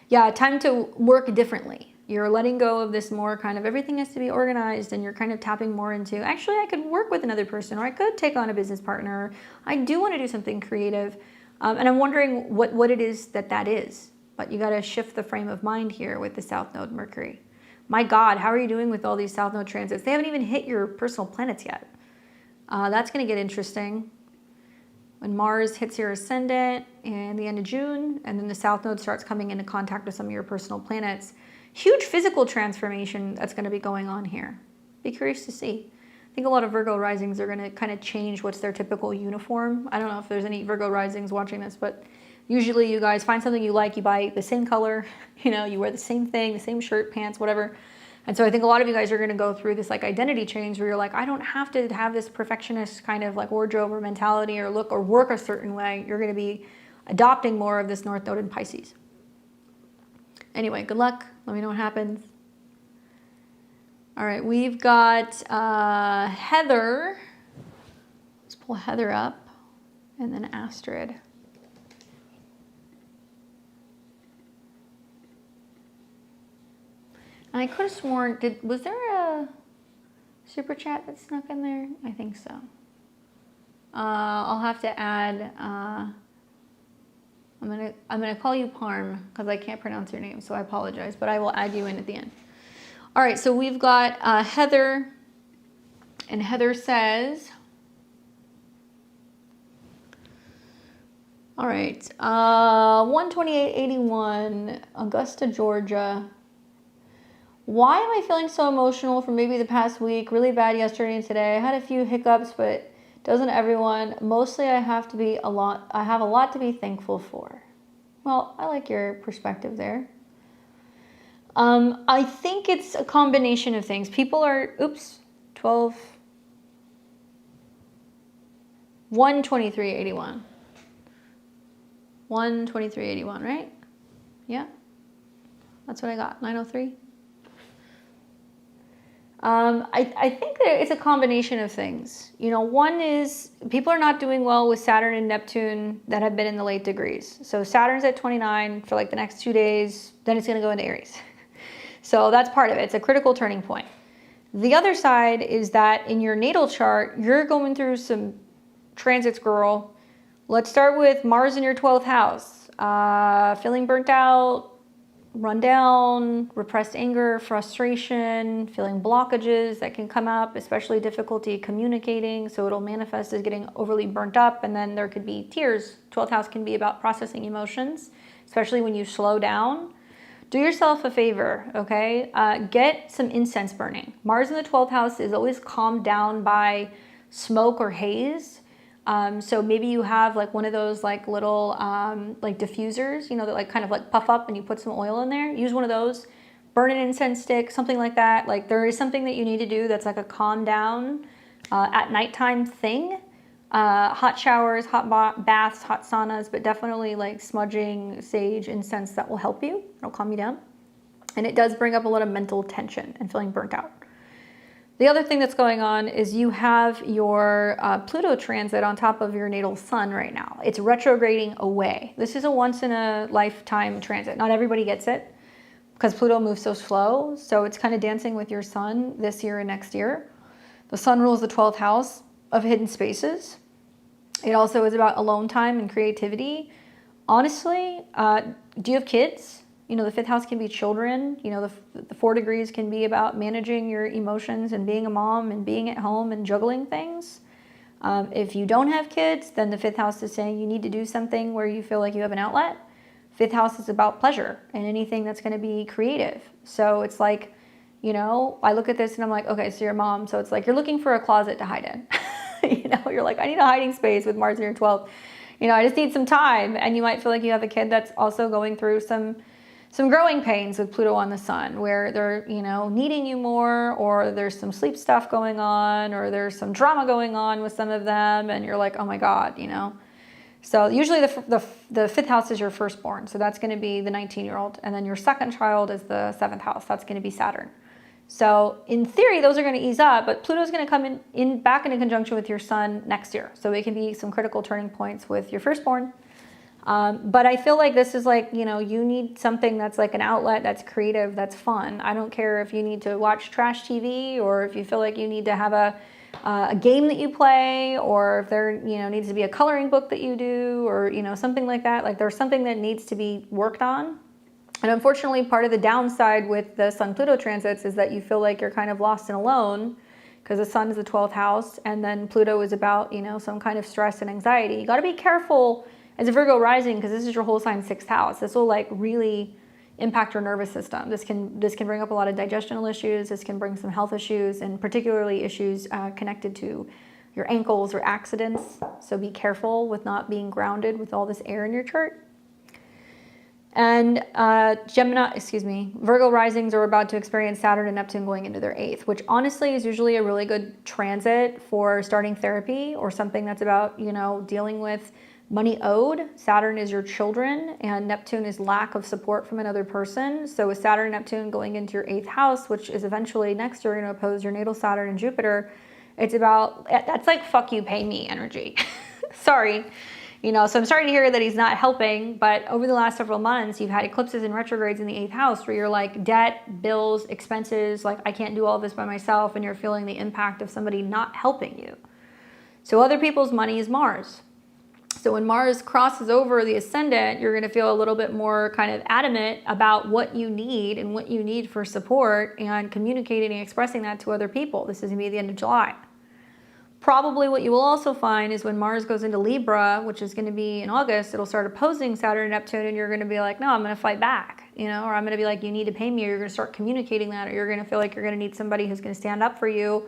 Speaker 1: yeah, time to work differently. You're letting go of this more kind of everything has to be organized, and you're kind of tapping more into, actually, I could work with another person, or I could take on a business partner. I do want to do something creative. And I'm wondering what it is that is. But you got to shift the frame of mind here with the South Node Mercury. My God, how are you doing with all these South Node transits? They haven't even hit your personal planets yet. That's going to get interesting. When Mars hits your ascendant in the end of June, and then the South Node starts coming into contact with some of your personal planets. Huge physical transformation that's going to be going on here. Be curious to see. I think a lot of Virgo risings are going to kind of change what's their typical uniform. I don't know if there's any Virgo risings watching this, but usually you guys find something you like, you buy the same color, you know, you wear the same thing, the same shirt, pants, whatever. And so I think a lot of you guys are going to go through this like identity change where you're like, I don't have to have this perfectionist kind of like wardrobe or mentality or look or work a certain way. You're going to be adopting more of this North Node in Pisces. Anyway, good luck. Let me know what happens. All right, we've got Heather. Let's pull Heather up, and then Astrid. And I could have sworn, was there a super chat that snuck in there? I think so. I'll have to add I'm gonna call you Parm because I can't pronounce your name, so I apologize, but I will add you in at the end. All right, so we've got Heather, and Heather says, all right, 12881, Augusta, Georgia. Why am I feeling so emotional for maybe the past week? Really bad yesterday and today. I had a few hiccups, but doesn't everyone? Mostly I have a lot to be thankful for. Well, I like your perspective there. I think it's a combination of things. People are, 12381. 12381, right? Yeah. That's what I got, 903. I think that it's a combination of things. You know, one is people are not doing well with Saturn and Neptune that have been in the late degrees. So Saturn's at 29 for like the next 2 days, then it's going to go into Aries. So that's part of it. It's a critical turning point. The other side is that in your natal chart, you're going through some transits, girl. Let's start with Mars in your 12th house. Feeling burnt out, run down, repressed anger, frustration, feeling blockages that can come up, especially difficulty communicating. So it'll manifest as getting overly burnt up, and then there could be tears. 12th house can be about processing emotions, especially when you slow down. Do yourself a favor, okay? Get some incense burning. Mars in the 12th house is always calmed down by smoke or haze. So maybe you have like one of those like little like diffusers, you know, that like kind of like puff up and you put some oil in there. Use one of those, burn an incense stick, something like that. Like there is something that you need to do that's like a calm down at nighttime thing. Hot showers, hot baths, hot saunas, but definitely like smudging sage incense that will help you. It'll calm you down. And it does bring up a lot of mental tension and feeling burnt out. The other thing that's going on is you have your Pluto transit on top of your natal sun right now. It's retrograding away. This is a once in a lifetime transit. Not everybody gets it because Pluto moves so slow. So it's kind of dancing with your sun this year and next year. The sun rules the 12th house of hidden spaces. It also is about alone time and creativity. Honestly, do you have kids? You know, the 5th house can be children. You know, the 4 degrees can be about managing your emotions and being a mom and being at home and juggling things. If you don't have kids, then the 5th house is saying you need to do something where you feel like you have an outlet. 5th house is about pleasure and anything that's going to be creative. So it's like, you know, I look at this and I'm like, okay, so you're a mom. So it's like you're looking for a closet to hide in. You know, you're like, I need a hiding space with Mars in your 12th. You know, I just need some time. And you might feel like you have a kid that's also going through some growing pains with Pluto on the sun, where they're, you know, needing you more, or there's some sleep stuff going on, or there's some drama going on with some of them, and you're like, oh my God, you know. So usually the 5th house is your firstborn, so that's going to be the 19-year-old, and then your second child is the 7th house. That's going to be Saturn. So in theory, those are going to ease up, but Pluto's going to come in back into conjunction with your sun next year. So it can be some critical turning points with your firstborn. But I feel like this is like, you know, you need something that's like an outlet, that's creative, that's fun. I don't care if you need to watch trash TV, or if you feel like you need to have a game that you play, or if there, you know, needs to be a coloring book that you do, or, you know, something like that. Like there's something that needs to be worked on. And unfortunately, part of the downside with the Sun-Pluto transits is that you feel like you're kind of lost and alone, because the sun is the 12th house, and then Pluto is about, you know, some kind of stress and anxiety. You got to be careful as a Virgo rising, because this is your whole sign 6th house. This will like really impact your nervous system. This can bring up a lot of digestional issues. This can bring some health issues, and particularly issues connected to your ankles or accidents. So be careful with not being grounded with all this air in your chart. And Virgo risings are about to experience Saturn and Neptune going into their 8th, which honestly is usually a really good transit for starting therapy or something that's about, you know, dealing with money owed. Saturn is your children, and Neptune is lack of support from another person. So with Saturn and Neptune going into your 8th house, which is eventually next year going to oppose your natal Saturn and Jupiter, it's about, that's like fuck you, pay me energy. Sorry. You know, so I'm sorry to hear that he's not helping, but over the last several months, you've had eclipses and retrogrades in the 8th house where you're like debt, bills, expenses, like I can't do all this by myself, and you're feeling the impact of somebody not helping you. So other people's money is Mars. So when Mars crosses over the ascendant, you're going to feel a little bit more kind of adamant about what you need and what you need for support, and communicating and expressing that to other people. This is going to be the end of July. Probably what you will also find is when Mars goes into Libra, which is going to be in August, it'll start opposing Saturn and Neptune, and you're going to be like, no, I'm going to fight back, or I'm going to be like, you need to pay me, or you're going to start communicating that, or you're going to feel like you're going to need somebody who's going to stand up for you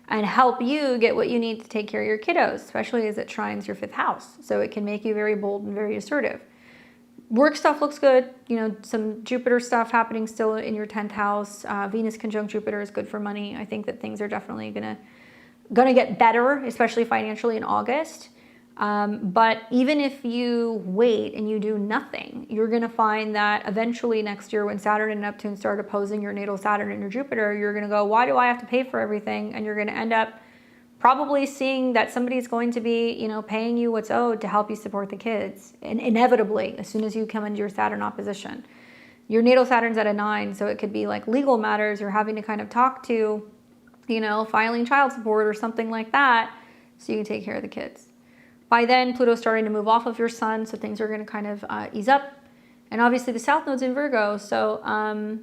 Speaker 1: and help you get what you need to take care of your kiddos, especially as it trines your 5th house. So it can make you very bold and very assertive. Work stuff looks good. Some Jupiter stuff happening still in your 10th house. Venus conjunct Jupiter is good for money. I think that things are definitely gonna get better, especially financially in August. But even if you wait and you do nothing, you're going to find that eventually next year, when Saturn and Neptune start opposing your natal Saturn and your Jupiter, you're going to go, why do I have to pay for everything? And you're going to end up probably seeing that somebody's going to be, paying you what's owed to help you support the kids. And inevitably, as soon as you come into your Saturn opposition, your natal Saturn's at a 9. So it could be like legal matters you're having to kind of talk to, filing child support or something like that, so you can take care of the kids. By then, Pluto's starting to move off of your sun, so things are going to kind of ease up. And obviously the South Node's in Virgo, so I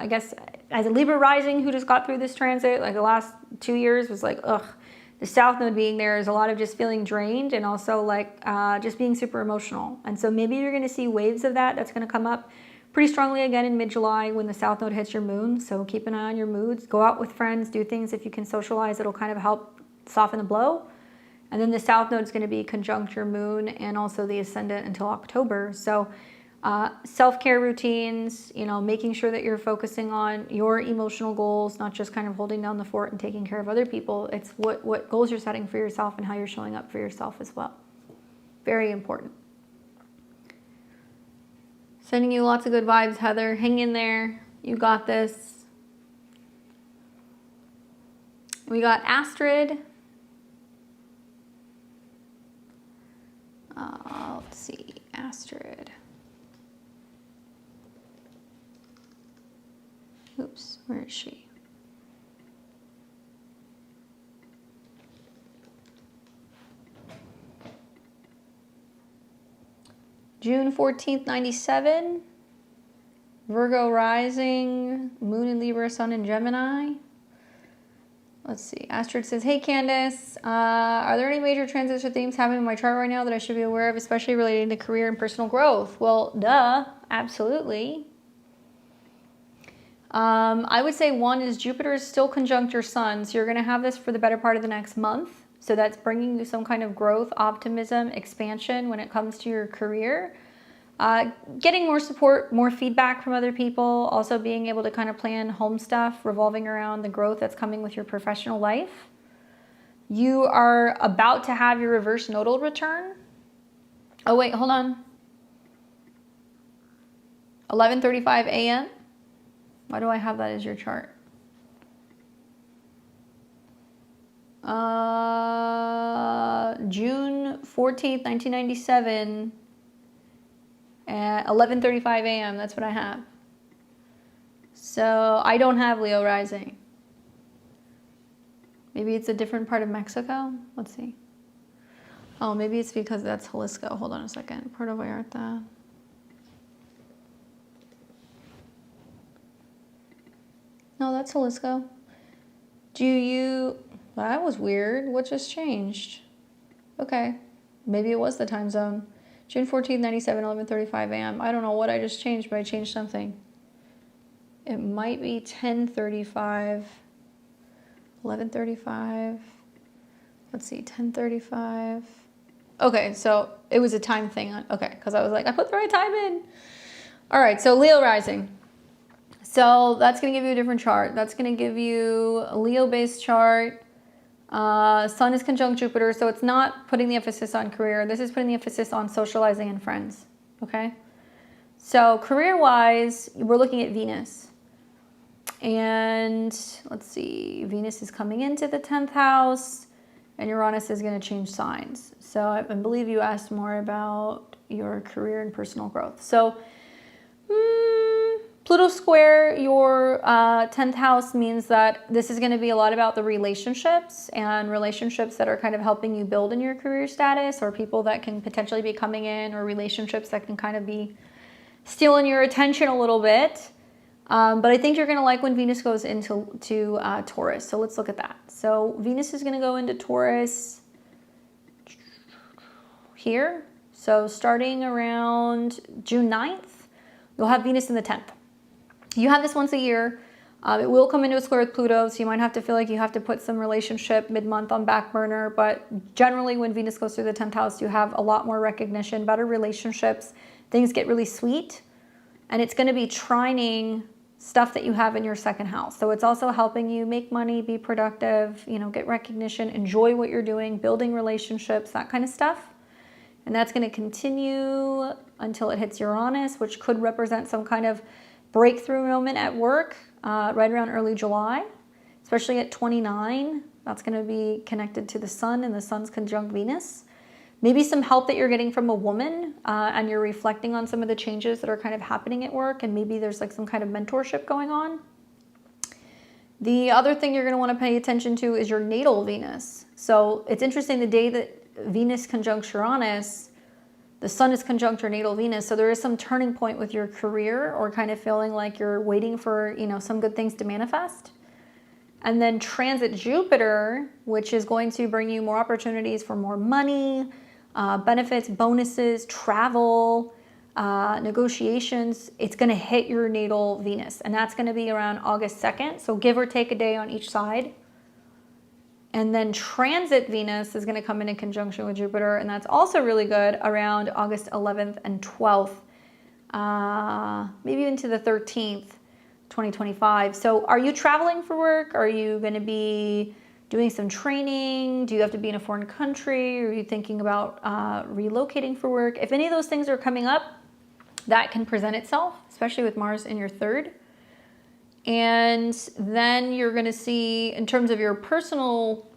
Speaker 1: guess as a Libra rising who just got through this transit, like the last 2 years was like, ugh. The South Node being there is a lot of just feeling drained, and also like just being super emotional. And so maybe you're going to see waves of that. That's going to come up pretty strongly again in mid-July when the South Node hits your moon. So keep an eye on your moods. Go out with friends. Do things if you can socialize. It'll kind of help soften the blow. And then the South Node is going to be conjunct your moon and also the ascendant until October. So self-care routines, making sure that you're focusing on your emotional goals, not just kind of holding down the fort and taking care of other people. It's what goals you're setting for yourself and how you're showing up for yourself as well. Very important. Sending you lots of good vibes, Heather. Hang in there. You got this. We got Astrid. Let's see, Astrid. Oops, where is she? June 14th, 97. Virgo rising, moon in Libra, sun in Gemini. Let's see. Astrid says, hey, Candace, are there any major transits or themes happening in my chart right now that I should be aware of, especially relating to career and personal growth? Well, duh, absolutely. I would say one is Jupiter is still conjunct your sun, so you're going to have this for the better part of the next month. So that's bringing you some kind of growth, optimism, expansion when it comes to your career. Getting more support, more feedback from other people, also being able to kind of plan home stuff revolving around the growth that's coming with your professional life. You are about to have your reverse nodal return. Oh, wait, hold on. 11:35 a.m. Why do I have that as your chart? June 14th, 1997. At 11:35 a.m. That's what I have. So I don't have Leo rising. Maybe it's a different part of Mexico. Let's see. Oh, maybe it's because that's Jalisco. Hold on a second. Puerto Vallarta. No, that's Jalisco. That was weird. What just changed? Okay. Maybe it was the time zone. June 14th, 97, 11:35 a.m. I don't know what I just changed, but I changed something. It might be 10:35, 11:35. Let's see, 10:35. Okay, so it was a time thing. Okay, because I was like, I put the right time in. All right, so Leo rising. So that's going to give you a different chart. That's going to give you a Leo-based chart. Sun is conjunct Jupiter, so it's not putting the emphasis on career. This is putting the emphasis on socializing and friends, okay? So career-wise, we're looking at Venus. And let's see, Venus is coming into the 10th house, and Uranus is going to change signs. So I believe you asked more about your career and personal growth. So Pluto square your 10th house means that this is going to be a lot about the relationships and relationships that are kind of helping you build in your career status, or people that can potentially be coming in, or relationships that can kind of be stealing your attention a little bit. But I think you're going to like when Venus goes into Taurus. So let's look at that. So Venus is going to go into Taurus here. So starting around June 9th, you'll have Venus in the 10th. You have this once a year. It will come into a square with Pluto, so you might have to feel like you have to put some relationship mid-month on back burner. But generally, when Venus goes through the 10th house, you have a lot more recognition, better relationships. Things get really sweet. And it's going to be trining stuff that you have in your second house. So it's also helping you make money, be productive, you know, get recognition, enjoy what you're doing, building relationships, that kind of stuff. And that's going to continue until it hits Uranus, which could represent some kind of breakthrough moment at work right around early July, especially at 29. That's going to be connected to the sun, and the sun's conjunct Venus. Maybe some help that you're getting from a woman, and you're reflecting on some of the changes that are kind of happening at work, and maybe there's like some kind of mentorship going on. The other thing you're going to want to pay attention to is your natal Venus. So it's interesting, the day that Venus conjuncts Uranus, the sun is conjunct your natal Venus. So there is some turning point with your career, or kind of feeling like you're waiting for, you know, some good things to manifest. And then transit Jupiter, which is going to bring you more opportunities for more money, benefits, bonuses, travel, negotiations. It's going to hit your natal Venus, and that's going to be around August 2nd. So give or take a day on each side. And then transit Venus is going to come in conjunction with Jupiter, and that's also really good around August 11th and 12th, maybe into the 13th, 2025. So are you traveling for work? Are you going to be doing some training? Do you have to be in a foreign country? Are you thinking about relocating for work? If any of those things are coming up, that can present itself, especially with Mars in your third. And then you're going to see, in terms of your personal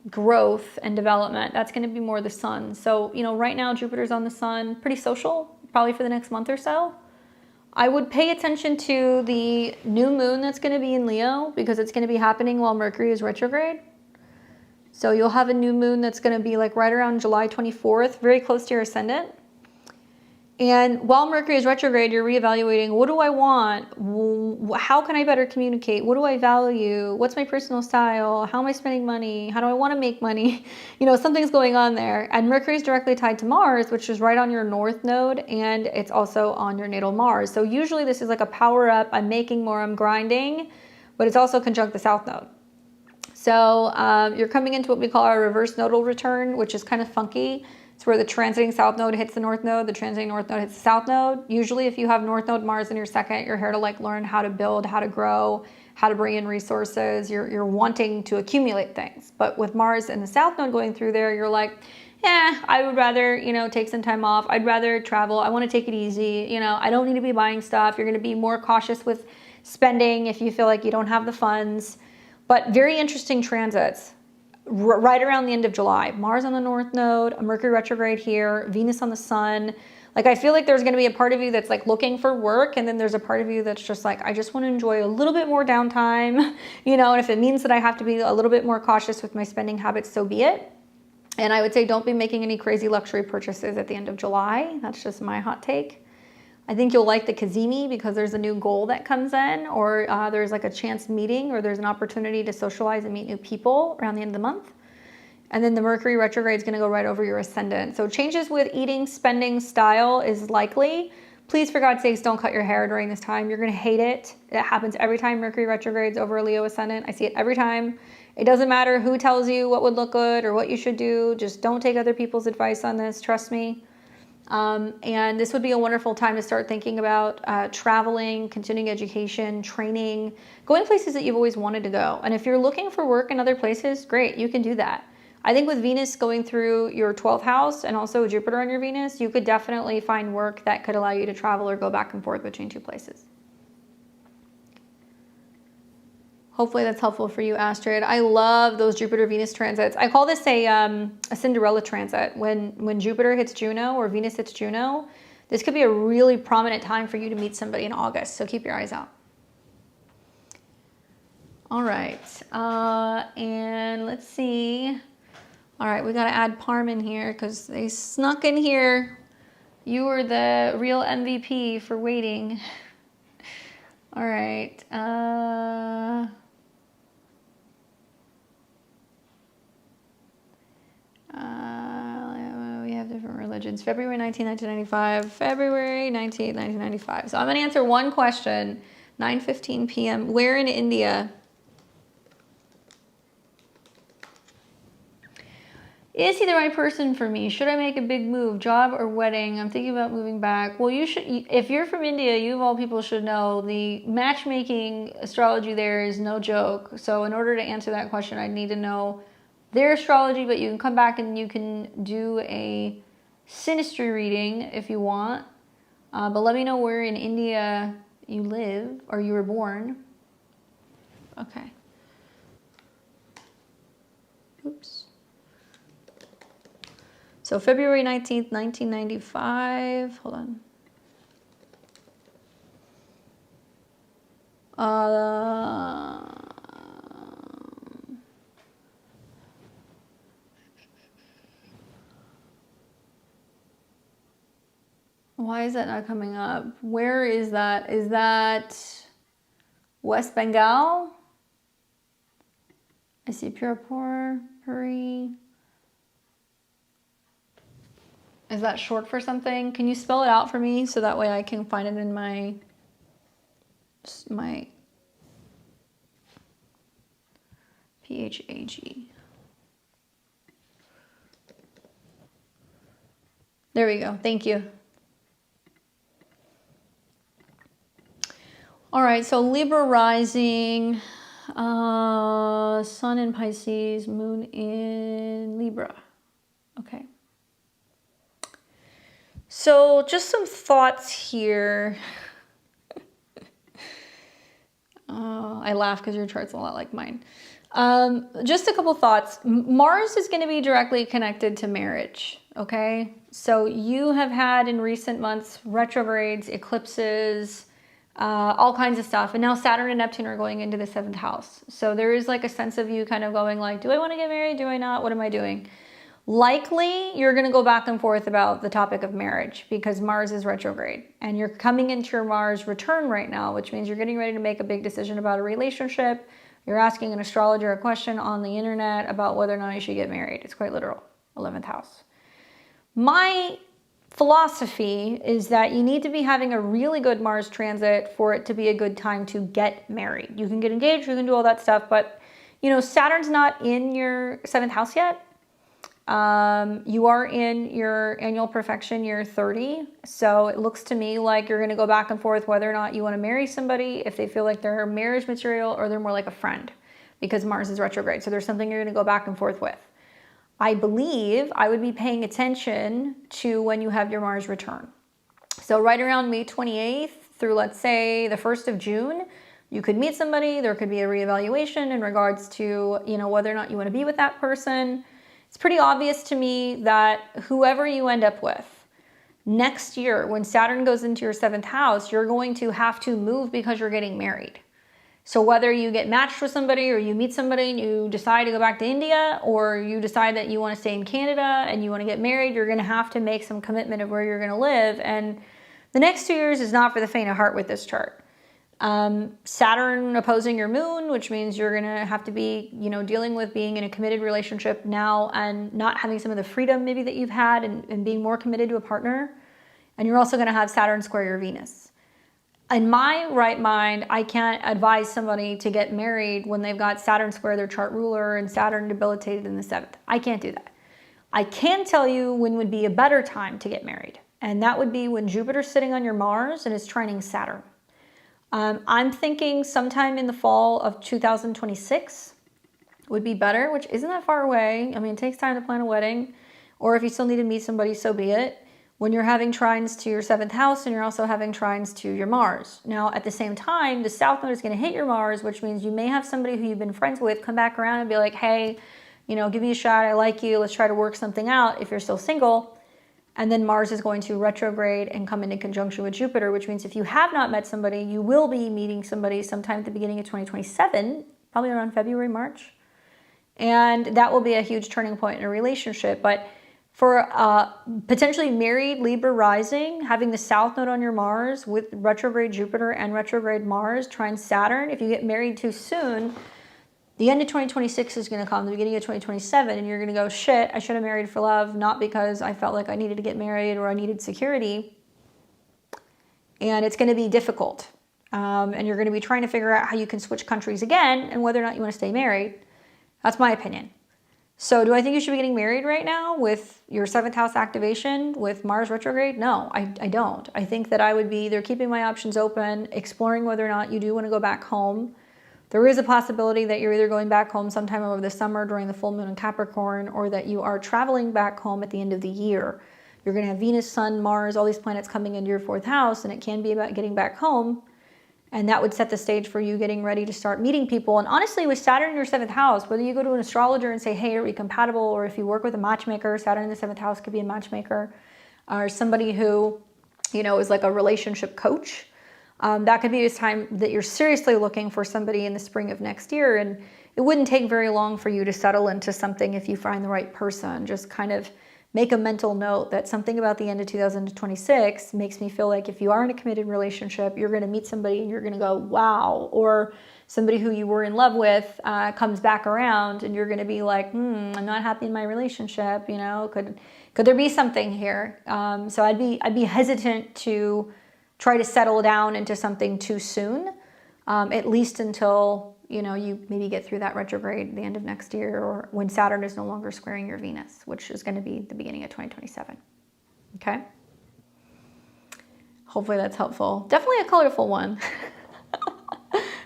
Speaker 1: growth and development, that's going to be more the sun. So, you know, right now Jupiter's on the sun, pretty social, probably for the next month or so. I would pay attention to the new moon that's going to be in Leo, because it's going to be happening while Mercury is retrograde. So you'll have a new moon that's going to be like right around July 24th, very close to your ascendant. And while Mercury is retrograde, you're reevaluating, what do I want? How can I better communicate? What do I value? What's my personal style? How am I spending money? How do I want to make money? You know, something's going on there. And Mercury is directly tied to Mars, which is right on your north node, and it's also on your natal Mars. So usually this is like a power up, I'm making more, I'm grinding, but it's also conjunct the south node. So you're coming into what we call our reverse nodal return, which is kind of funky. It's where the transiting south node hits the north node, the transiting north node hits the south node. Usually if you have north node Mars in your second, you're here to like learn how to build, how to grow, how to bring in resources. You're wanting to accumulate things. But with Mars and the south node going through there, you're like, yeah, I would rather, you know, take some time off. I'd rather travel. I want to take it easy. You know, I don't need to be buying stuff. You're going to be more cautious with spending if you feel like you don't have the funds. But very interesting transits. Right around the end of July, Mars on the north node, a Mercury retrograde here, Venus on the sun. Like, I feel like there's going to be a part of you that's like looking for work, and then there's a part of you that's just like, I just want to enjoy a little bit more downtime, you know, and if it means that I have to be a little bit more cautious with my spending habits, so be it. And I would say don't be making any crazy luxury purchases at the end of July. That's just my hot take. I think you'll like the Cazimi because there's a new goal that comes in, or there's like a chance meeting, or there's an opportunity to socialize and meet new people around the end of the month. And then the Mercury retrograde is going to go right over your ascendant. So changes with eating, spending, style is likely. Please, for God's sakes, don't cut your hair during this time. You're going to hate it. It happens every time Mercury retrogrades over a Leo ascendant. I see it every time. It doesn't matter who tells you what would look good or what you should do. Just don't take other people's advice on this. Trust me. And this would be a wonderful time to start thinking about traveling, continuing education, training, going places that you've always wanted to go. And if you're looking for work in other places, great, you can do that. I think with Venus going through your 12th house and also Jupiter on your Venus, you could definitely find work that could allow you to travel or go back and forth between two places. Hopefully that's helpful for you, Astrid. I love those Jupiter-Venus transits. I call this a Cinderella transit. When Jupiter hits Juno or Venus hits Juno, This could be a really prominent time for you to meet somebody in August, so keep your eyes out. All right, and let's see. All right, we got to add Parm in here because they snuck in here. You were the real MVP for waiting. All right. We have different religions. February 19, 1995. February 19, 1995. So I'm going to answer one question. 9:15 p.m. Where in India? Is he the right person for me? Should I make a big move? Job or wedding? I'm thinking about moving back. Well, you should. If you're from India, you of all people should know the matchmaking astrology there is no joke. So in order to answer that question, I'd need to know their astrology, but you can come back and you can do a synastry reading if you want. But let me know where in India you live or you were born. Okay. Oops. So February 19th, 1995. Hold on. Why is that not coming up? Where is that? Is that West Bengal? I see Purapur, Puri. Is that short for something? Can you spell it out for me so that way I can find it in my PHAG. There we go. Thank you. All right, so Libra rising, Sun in Pisces, Moon in Libra. Okay. So just some thoughts here. I laugh because your chart's a lot like mine. Just a couple thoughts. Mars is going to be directly connected to marriage, okay? So you have had in recent months retrogrades, eclipses, all kinds of stuff. And now Saturn and Neptune are going into the 7th house. So there is like a sense of you kind of going like, do I want to get married? Do I not? What am I doing? Likely, you're going to go back and forth about the topic of marriage because Mars is retrograde. And you're coming into your Mars return right now, which means you're getting ready to make a big decision about a relationship. You're asking an astrologer a question on the internet about whether or not you should get married. It's quite literal. 11th house. My philosophy is that you need to be having a really good Mars transit for it to be a good time to get married. You can get engaged, you can do all that stuff, but you know, Saturn's not in your 7th house yet. You are in your annual perfection year 30. So it looks to me like you're going to go back and forth whether or not you want to marry somebody, if they feel like they're marriage material or they're more like a friend because Mars is retrograde. So there's something you're going to go back and forth with. I believe I would be paying attention to when you have your Mars return. So right around May 28th through, let's say, the 1st of June, you could meet somebody. There could be a reevaluation in regards to, you know, whether or not you want to be with that person. It's pretty obvious to me that whoever you end up with next year, when Saturn goes into your 7th house, you're going to have to move because you're getting married. So whether you get matched with somebody or you meet somebody and you decide to go back to India or you decide that you want to stay in Canada and you want to get married, you're going to have to make some commitment of where you're going to live. And the next 2 years is not for the faint of heart with this chart. Saturn opposing your moon, which means you're going to have to be, you know, dealing with being in a committed relationship now and not having some of the freedom maybe that you've had and being more committed to a partner. And you're also going to have Saturn square your Venus. In my right mind, I can't advise somebody to get married when they've got Saturn square their chart ruler and Saturn debilitated in the 7th. I can't do that. I can tell you when would be a better time to get married. And that would be when Jupiter's sitting on your Mars and is trining Saturn. I'm thinking sometime in the fall of 2026 would be better, which isn't that far away. I mean, it takes time to plan a wedding, or if you still need to meet somebody, so be it. When you're having trines to your 7th house and you're also having trines to your Mars. Now, at the same time, the South Node is going to hit your Mars, which means you may have somebody who you've been friends with come back around and be like, hey, you know, give me a shot. I like you. Let's try to work something out if you're still single. And then Mars is going to retrograde and come into conjunction with Jupiter, which means if you have not met somebody, you will be meeting somebody sometime at the beginning of 2027, probably around February, March. And that will be a huge turning point in a relationship. But for potentially married Libra rising, having the South Node on your Mars with retrograde Jupiter and retrograde Mars, trine Saturn, if you get married too soon, the end of 2026 is going to come, the beginning of 2027, and you're going to go, shit, I should have married for love, not because I felt like I needed to get married or I needed security. And it's going to be difficult. And you're going to be trying to figure out how you can switch countries again and whether or not you want to stay married. That's my opinion. So do I think you should be getting married right now with your 7th house activation with Mars retrograde? No, I don't. I think that I would be either keeping my options open, exploring whether or not you do want to go back home. There is a possibility that you're either going back home sometime over the summer during the full moon in Capricorn, or that you are traveling back home at the end of the year. You're going to have Venus, Sun, Mars, all these planets coming into your 4th house, and it can be about getting back home. And that would set the stage for you getting ready to start meeting people. And honestly, with Saturn in your 7th house, whether you go to an astrologer and say, hey, are we compatible? Or if you work with a matchmaker, Saturn in the 7th house could be a matchmaker, or somebody who, you know, is like a relationship coach. That could be a time that you're seriously looking for somebody in the spring of next year. And it wouldn't take very long for you to settle into something if you find the right person. Just kind of make a mental note that something about the end of 2026 makes me feel like if you are in a committed relationship, you're going to meet somebody and you're going to go, wow. Or somebody who you were in love with comes back around and you're going to be like, I'm not happy in my relationship. You know, could there be something here? So I'd be hesitant to try to settle down into something too soon, at least until, you know, you maybe get through that retrograde at the end of next year, or when Saturn is no longer squaring your Venus, which is going to be the beginning of 2027. Okay? Hopefully that's helpful. Definitely a colorful one.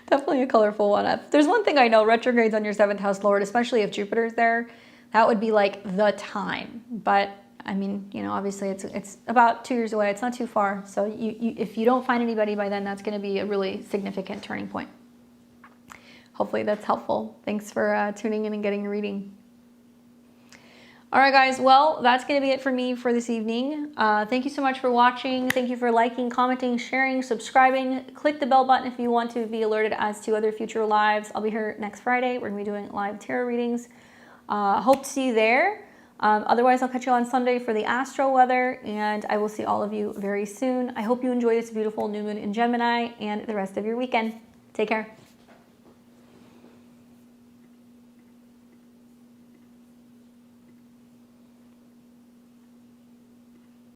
Speaker 1: Definitely a colorful one. If there's one thing I know, retrogrades on your 7th house lord, especially if Jupiter's there, that would be like the time. But I mean, you know, obviously it's about 2 years away. It's not too far. So if you don't find anybody by then, that's going to be a really significant turning point. Hopefully that's helpful. Thanks for tuning in and getting a reading. All right, guys. Well, that's going to be it for me for this evening. Thank you so much for watching. Thank you for liking, commenting, sharing, subscribing. Click the bell button if you want to be alerted as to other future lives. I'll be here next Friday. We're going to be doing live tarot readings. Hope to see you there. Otherwise, I'll catch you on Sunday for the astro weather, and I will see all of you very soon. I hope you enjoy this beautiful new moon in Gemini and the rest of your weekend. Take care.